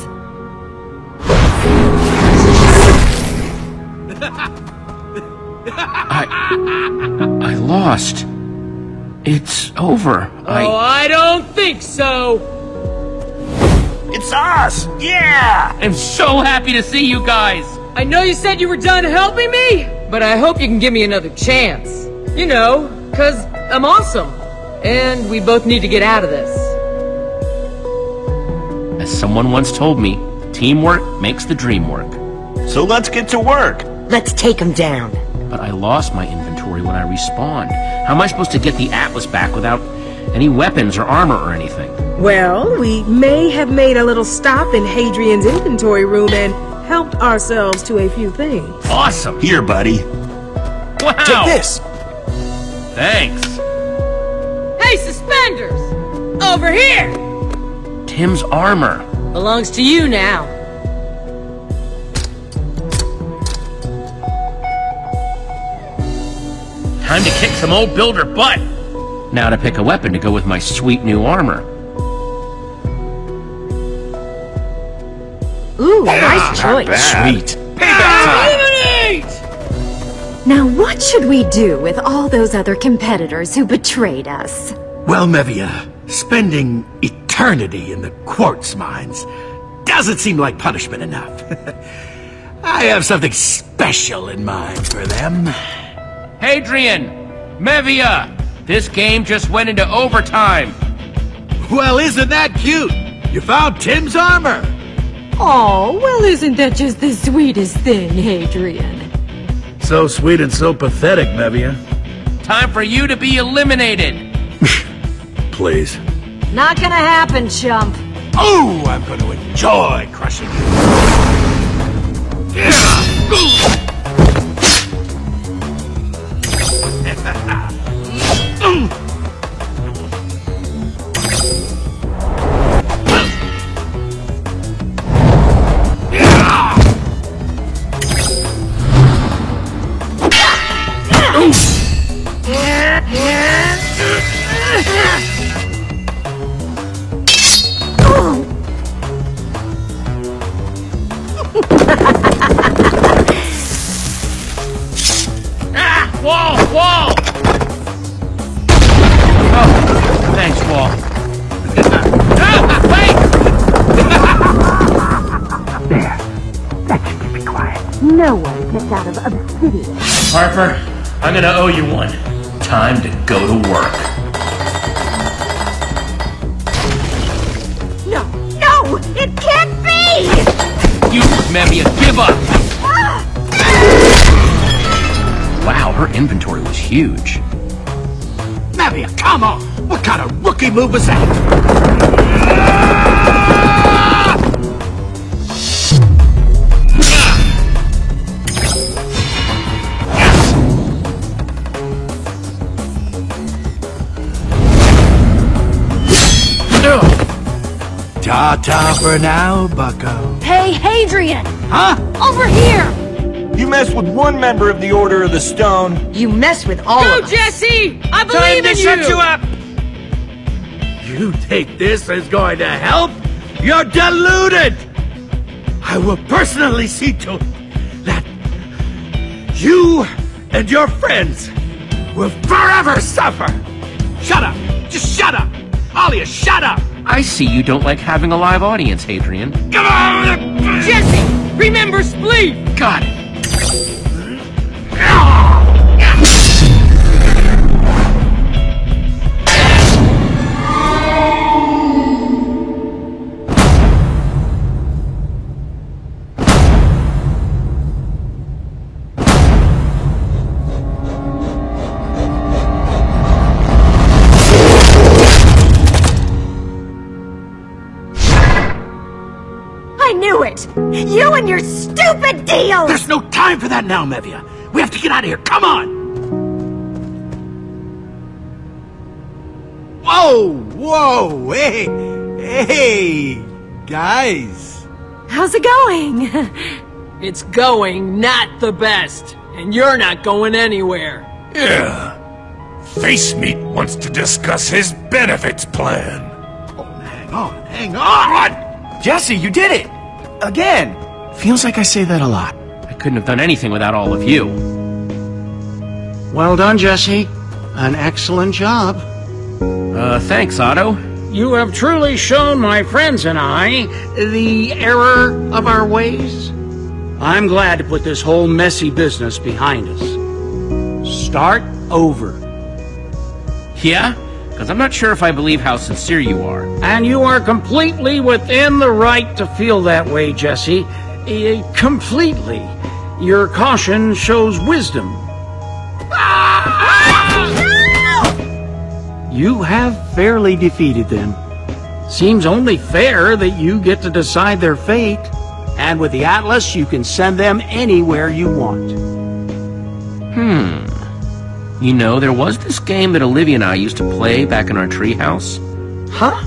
I lost. It's over. I don't think so. It's us! Yeah! I'm so happy to see you guys. I know you said you were done helping me, but I hope you can give me another chance. You know, 'cause I'm awesome. And we both need to get out of this. As someone once told me, teamwork makes the dream work. So let's get to work. Let's take him down. But I lost my inventory when I respawned. How am I supposed to get the Atlas back without any weapons or armor or anything? Well, we may have made a little stop in Hadrian's inventory room and helped ourselves to a few things. Awesome! Here, buddy. Wow! Take this! Thanks. Hey, Suspenders! Over here! Tim's armor. Belongs to you now. Time to kick some old builder butt. Now to pick a weapon to go with my sweet new armor. Ooh, nice choice. Sweet. Now what should we do with all those other competitors who betrayed us? Well, Mevia, spending eternity in the quartz mines doesn't seem like punishment enough. I have something special in mind for them. Hadrian! Mevia! This game just went into overtime. Well, isn't that cute? You found Tim's armor. Oh, well, isn't that just the sweetest thing, Hadrian? So sweet and so pathetic, Mevia. Time for you to be eliminated. Please. Not gonna happen, chump. Oh, I'm going to enjoy crushing you. Wall! Oh, thanks, Wall. Wait! There. That should keep it quiet. No one gets out of obsidian. Harper, I'm gonna owe you one. Time to go to work. No, it can't be! You, Mevia, give up! Wow, her inventory was huge. Mevia, come on! What kind of rookie move was that? Ta-ta for now, bucko. Hey, Hadrian! Huh? Over here! You mess with one member of the Order of the Stone. You mess with all Go, of us. Jesse! I Time believe to in shut you! you up! You think this is going to help? You're deluded! I will personally see to it that you and your friends will forever suffer! Shut up! Just shut up! All of you, shut up! I see you don't like having a live audience, Hadrian. Come on! Jesse! Remember Spleef! Got it. I knew it! You and your stupid deals! There's no time for that now, Mevia. We have to get out of here. Come on! Whoa! Hey, guys. How's it going? It's going not the best, and you're not going anywhere. Yeah. Face Meat wants to discuss his benefits plan. Hang on! Jesse, you did it! Again! Feels like I say that a lot. I couldn't have done anything without all of you. Well done, Jesse. An excellent job. Thanks, Otto. You have truly shown my friends and I the error of our ways. I'm glad to put this whole messy business behind us. Start over. Yeah? Because I'm not sure if I believe how sincere you are. And you are completely within the right to feel that way, Jesse. Completely. Your caution shows wisdom. You have fairly defeated them. Seems only fair that you get to decide their fate. And with the Atlas, you can send them anywhere you want. You know, there was this game that Olivia and I used to play back in our treehouse. Huh?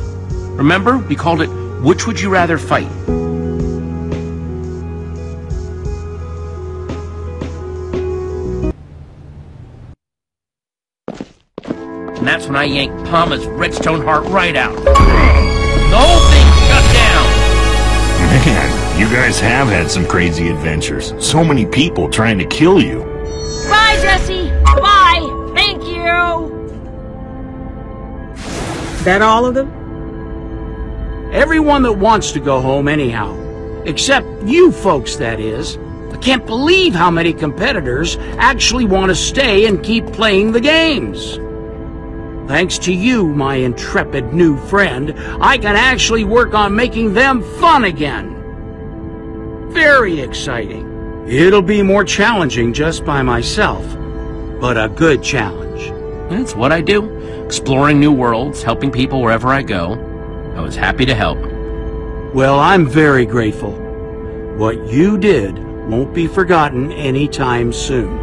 Remember? We called it Which Would You Rather Fight? And that's when I yanked Palma's redstone heart right out. The whole thing shut down! Man, you guys have had some crazy adventures. So many people trying to kill you. Bye, Jesse! Bye! Thank you! That all of them? Everyone that wants to go home anyhow. Except you folks, that is. I can't believe how many competitors actually want to stay and keep playing the games. Thanks to you, my intrepid new friend, I can actually work on making them fun again. Very exciting. It'll be more challenging just by myself, but a good challenge. That's what I do. Exploring new worlds, helping people wherever I go. I was happy to help. Well, I'm very grateful. What you did won't be forgotten anytime soon.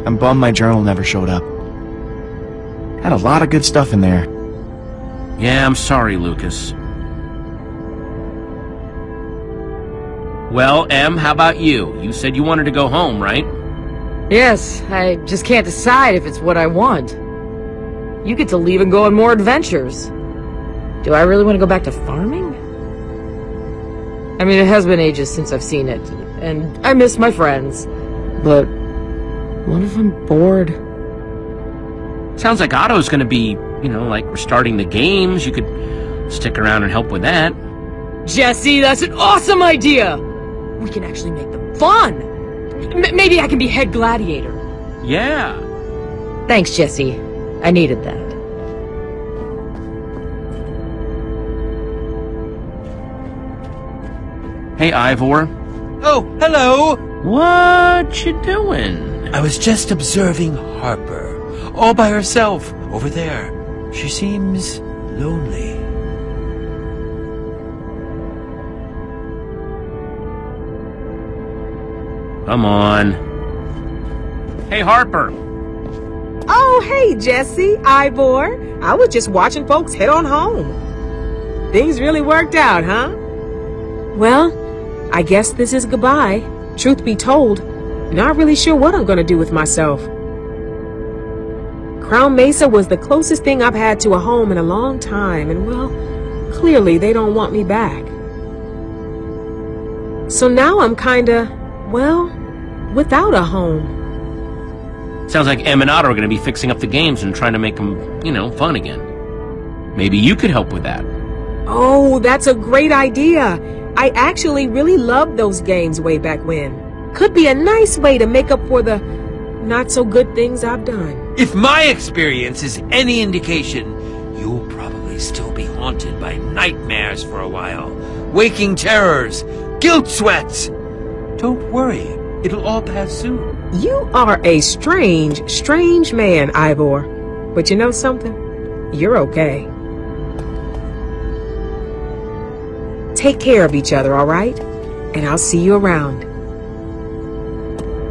I'm bummed my journal never showed up. Had a lot of good stuff in there. Yeah, I'm sorry, Lucas. Well, Em, how about you? You said you wanted to go home, right? Yes, I just can't decide if it's what I want. You get to leave and go on more adventures. Do I really want to go back to farming? I mean, it has been ages since I've seen it, and I miss my friends. But what if I'm bored? Sounds like Otto's gonna be, like restarting the games. You could stick around and help with that. Jesse, that's an awesome idea! We can actually make them fun! Maybe I can be head gladiator. Yeah. Thanks, Jesse. I needed that. Hey, Ivor. Oh, hello! What you doing? I was just observing Harper. All by herself, over there. She seems lonely. Come on. Hey, Harper. Oh, hey, Jesse, Ivor. I was just watching folks head on home. Things really worked out, huh? Well, I guess this is goodbye. Truth be told, not really sure what I'm gonna do with myself. Crown Mesa was the closest thing I've had to a home in a long time, and well, clearly they don't want me back. So now I'm kinda, well, without a home. Sounds like Em and Otto are going to be fixing up the games and trying to make them, fun again. Maybe you could help with that. Oh, that's a great idea. I actually really loved those games way back when. Could be a nice way to make up for the not-so-good things I've done. If my experience is any indication, you'll probably still be haunted by nightmares for a while. Waking terrors, guilt sweats. Don't worry, it'll all pass soon. You are a strange, strange man, Ivor. But you know something? You're okay. Take care of each other, all right? And I'll see you around.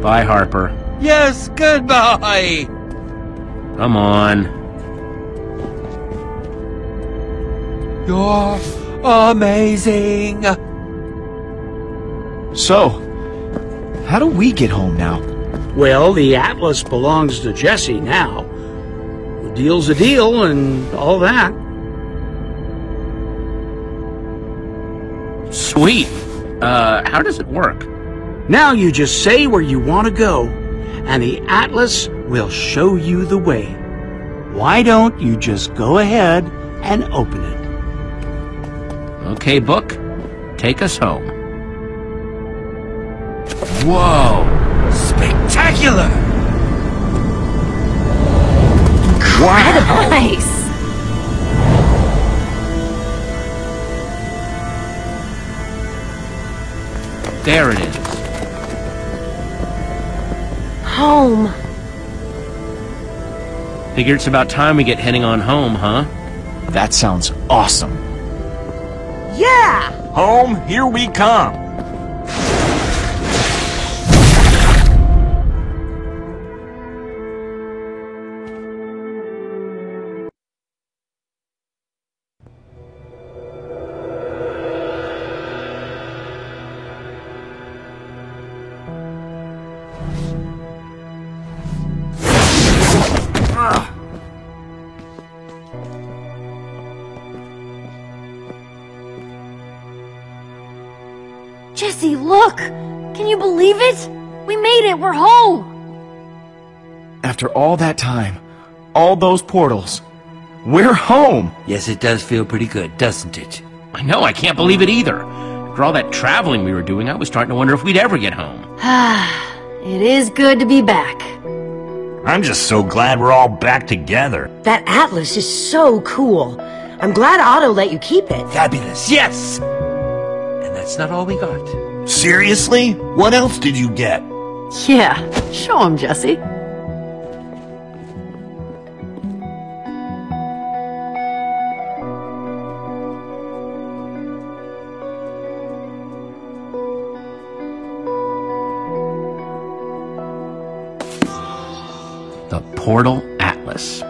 Bye, Harper. Yes, goodbye! Come on. You're amazing! So, how do we get home now? Well, the Atlas belongs to Jesse now. The deal's a deal and all that. Sweet. How does it work? Now you just say where you want to go, and the Atlas will show you the way. Why don't you just go ahead and open it? Okay, book. Take us home. Whoa! Spectacular! Incredible! Nice! There it is. Home. Figure it's about time we get heading on home, huh? That sounds awesome. Yeah! Home, here we come. Jesse, look! Can you believe it? We made it! We're home! After all that time, all those portals, we're home! Yes, it does feel pretty good, doesn't it? I know, I can't believe it either. After all that traveling we were doing, I was starting to wonder if we'd ever get home. It is good to be back. I'm just so glad we're all back together. That Atlas is so cool. I'm glad Otto let you keep it. Fabulous, yes! And that's not all we got. Seriously? What else did you get? Yeah, show him, Jesse. The Portal Atlas.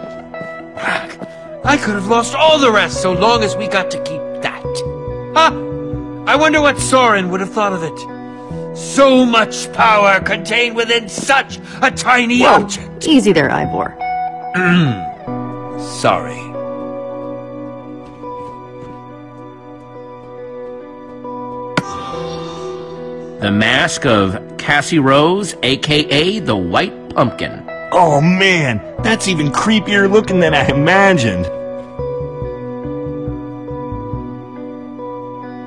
I could have lost all the rest so long as we got to keep that. Huh? I wonder what Soren would have thought of it. So much power contained within such a tiny Whoa, object. easy there, Ivor. Sorry. The mask of Cassie Rose, aka the White Pumpkin. Oh man, that's even creepier looking than I imagined.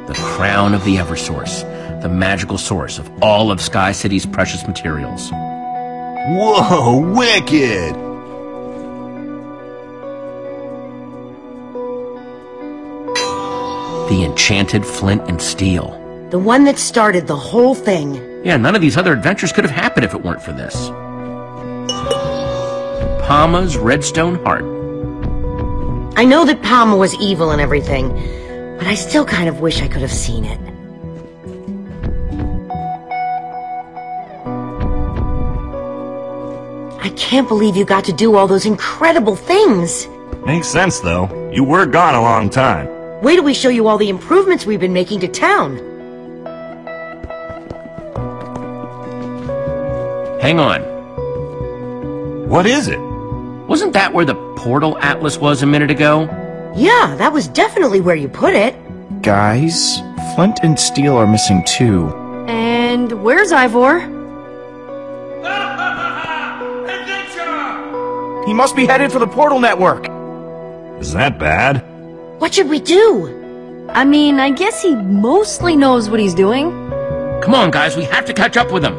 The crown of the Eversource, the magical source of all of Sky City's precious materials. Whoa, wicked! The enchanted flint and steel. The one that started the whole thing. Yeah, none of these other adventures could have happened if it weren't for this. Palma's Redstone Heart. I know that Palma was evil and everything, but I still kind of wish I could have seen it. I can't believe you got to do all those incredible things. Makes sense, though. You were gone a long time. Wait till we show you all the improvements we've been making to town. Hang on. What is it? Wasn't that where the Portal Atlas was a minute ago? Yeah, that was definitely where you put it. Guys, flint and steel are missing too. And where's Ivor? He must be headed for the portal network. Is that bad? What should we do? I mean, I guess he mostly knows what he's doing. Come on, guys, we have to catch up with him.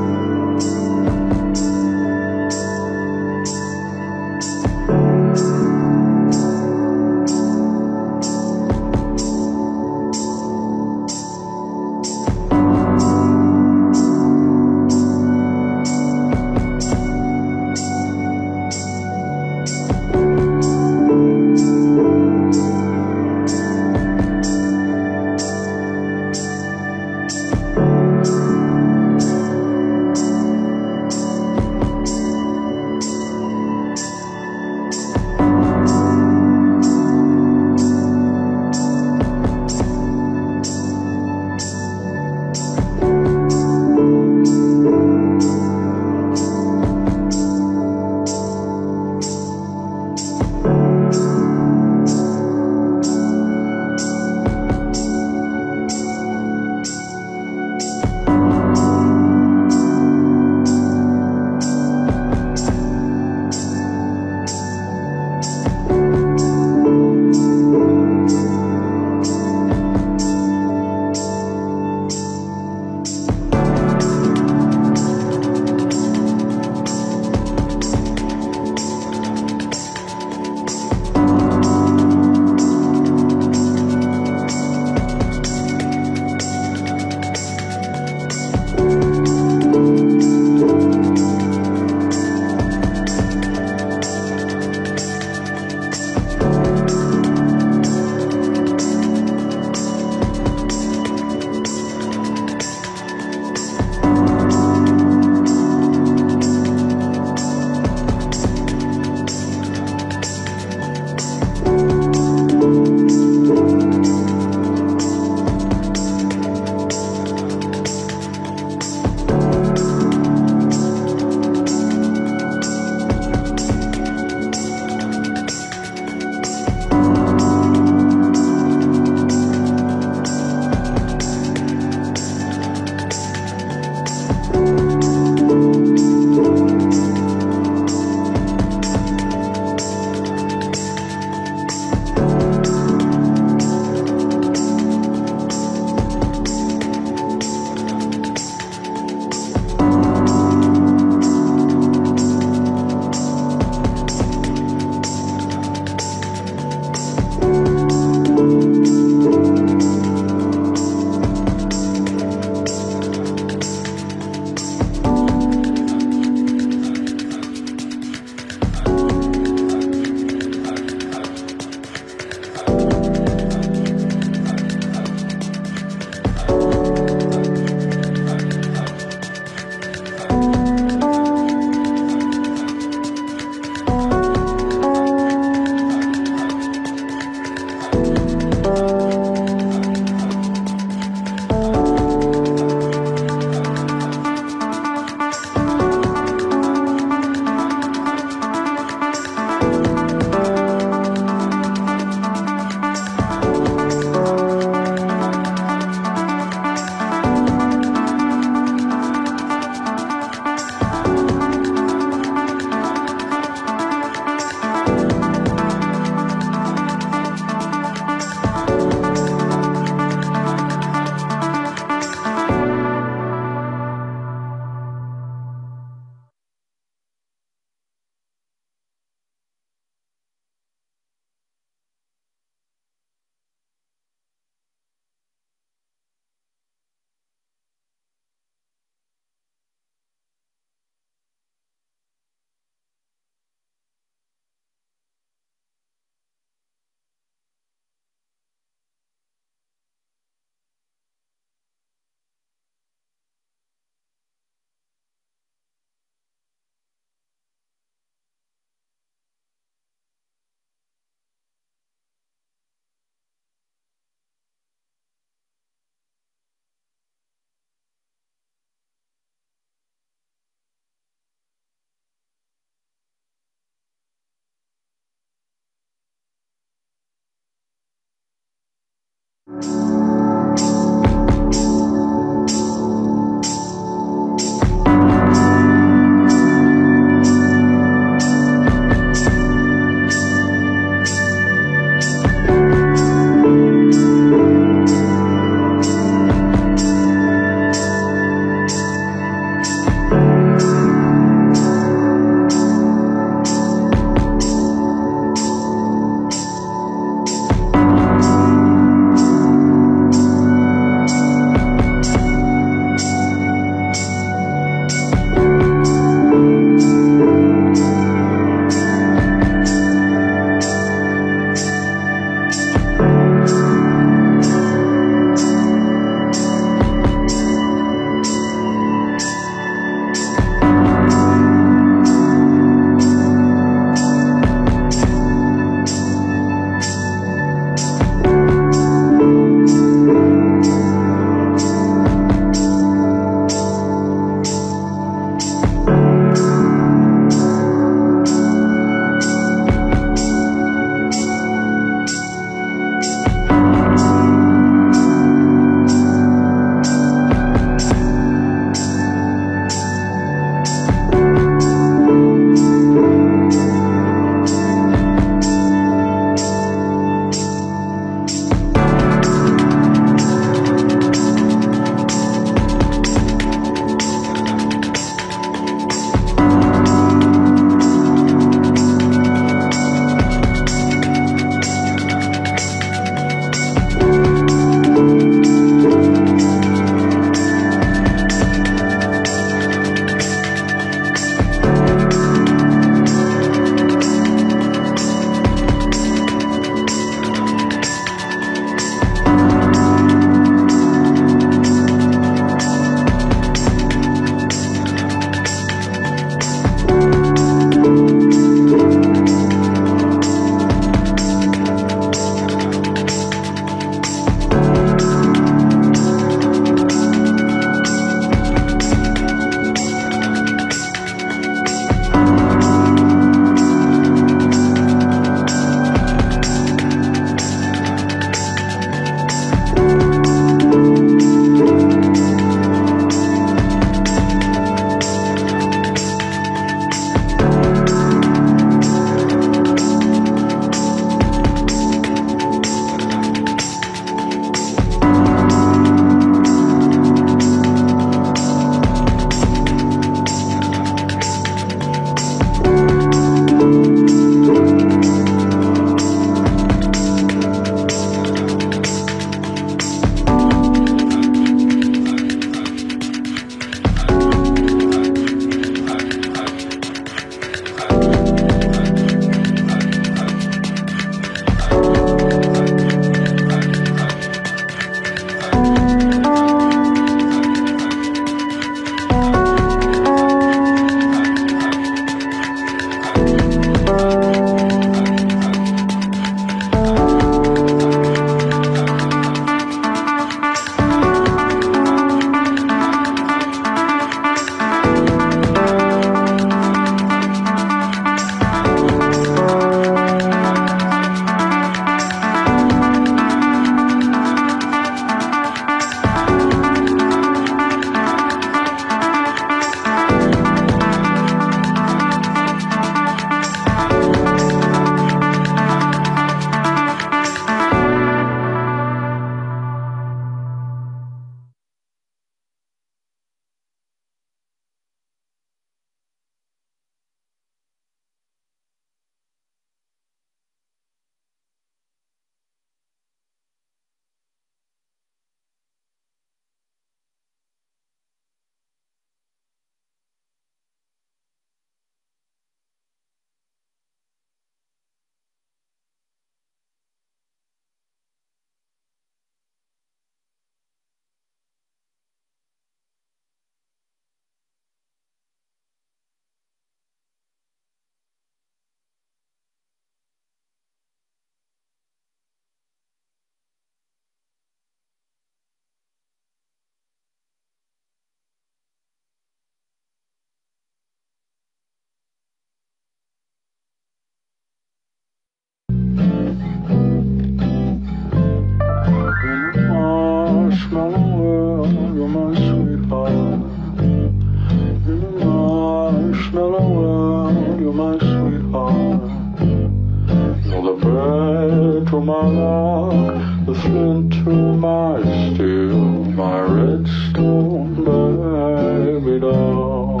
my lock, the flint to my steel, my redstone baby doll,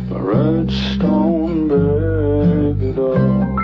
the redstone baby doll.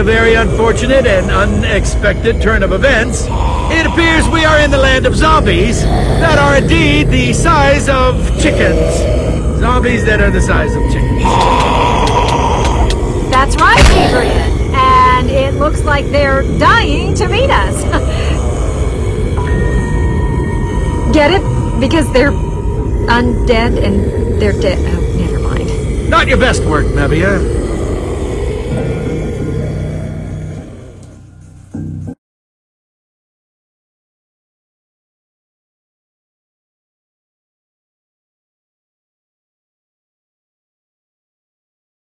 very unfortunate and unexpected turn of events, it appears we are in the land of zombies that are indeed the size of chickens. Zombies that are the size of chickens. That's right, Adrian. And it looks like they're dying to meet us. Get it? Because they're undead and they're dead. Oh, never mind. Not your best work, Nevia.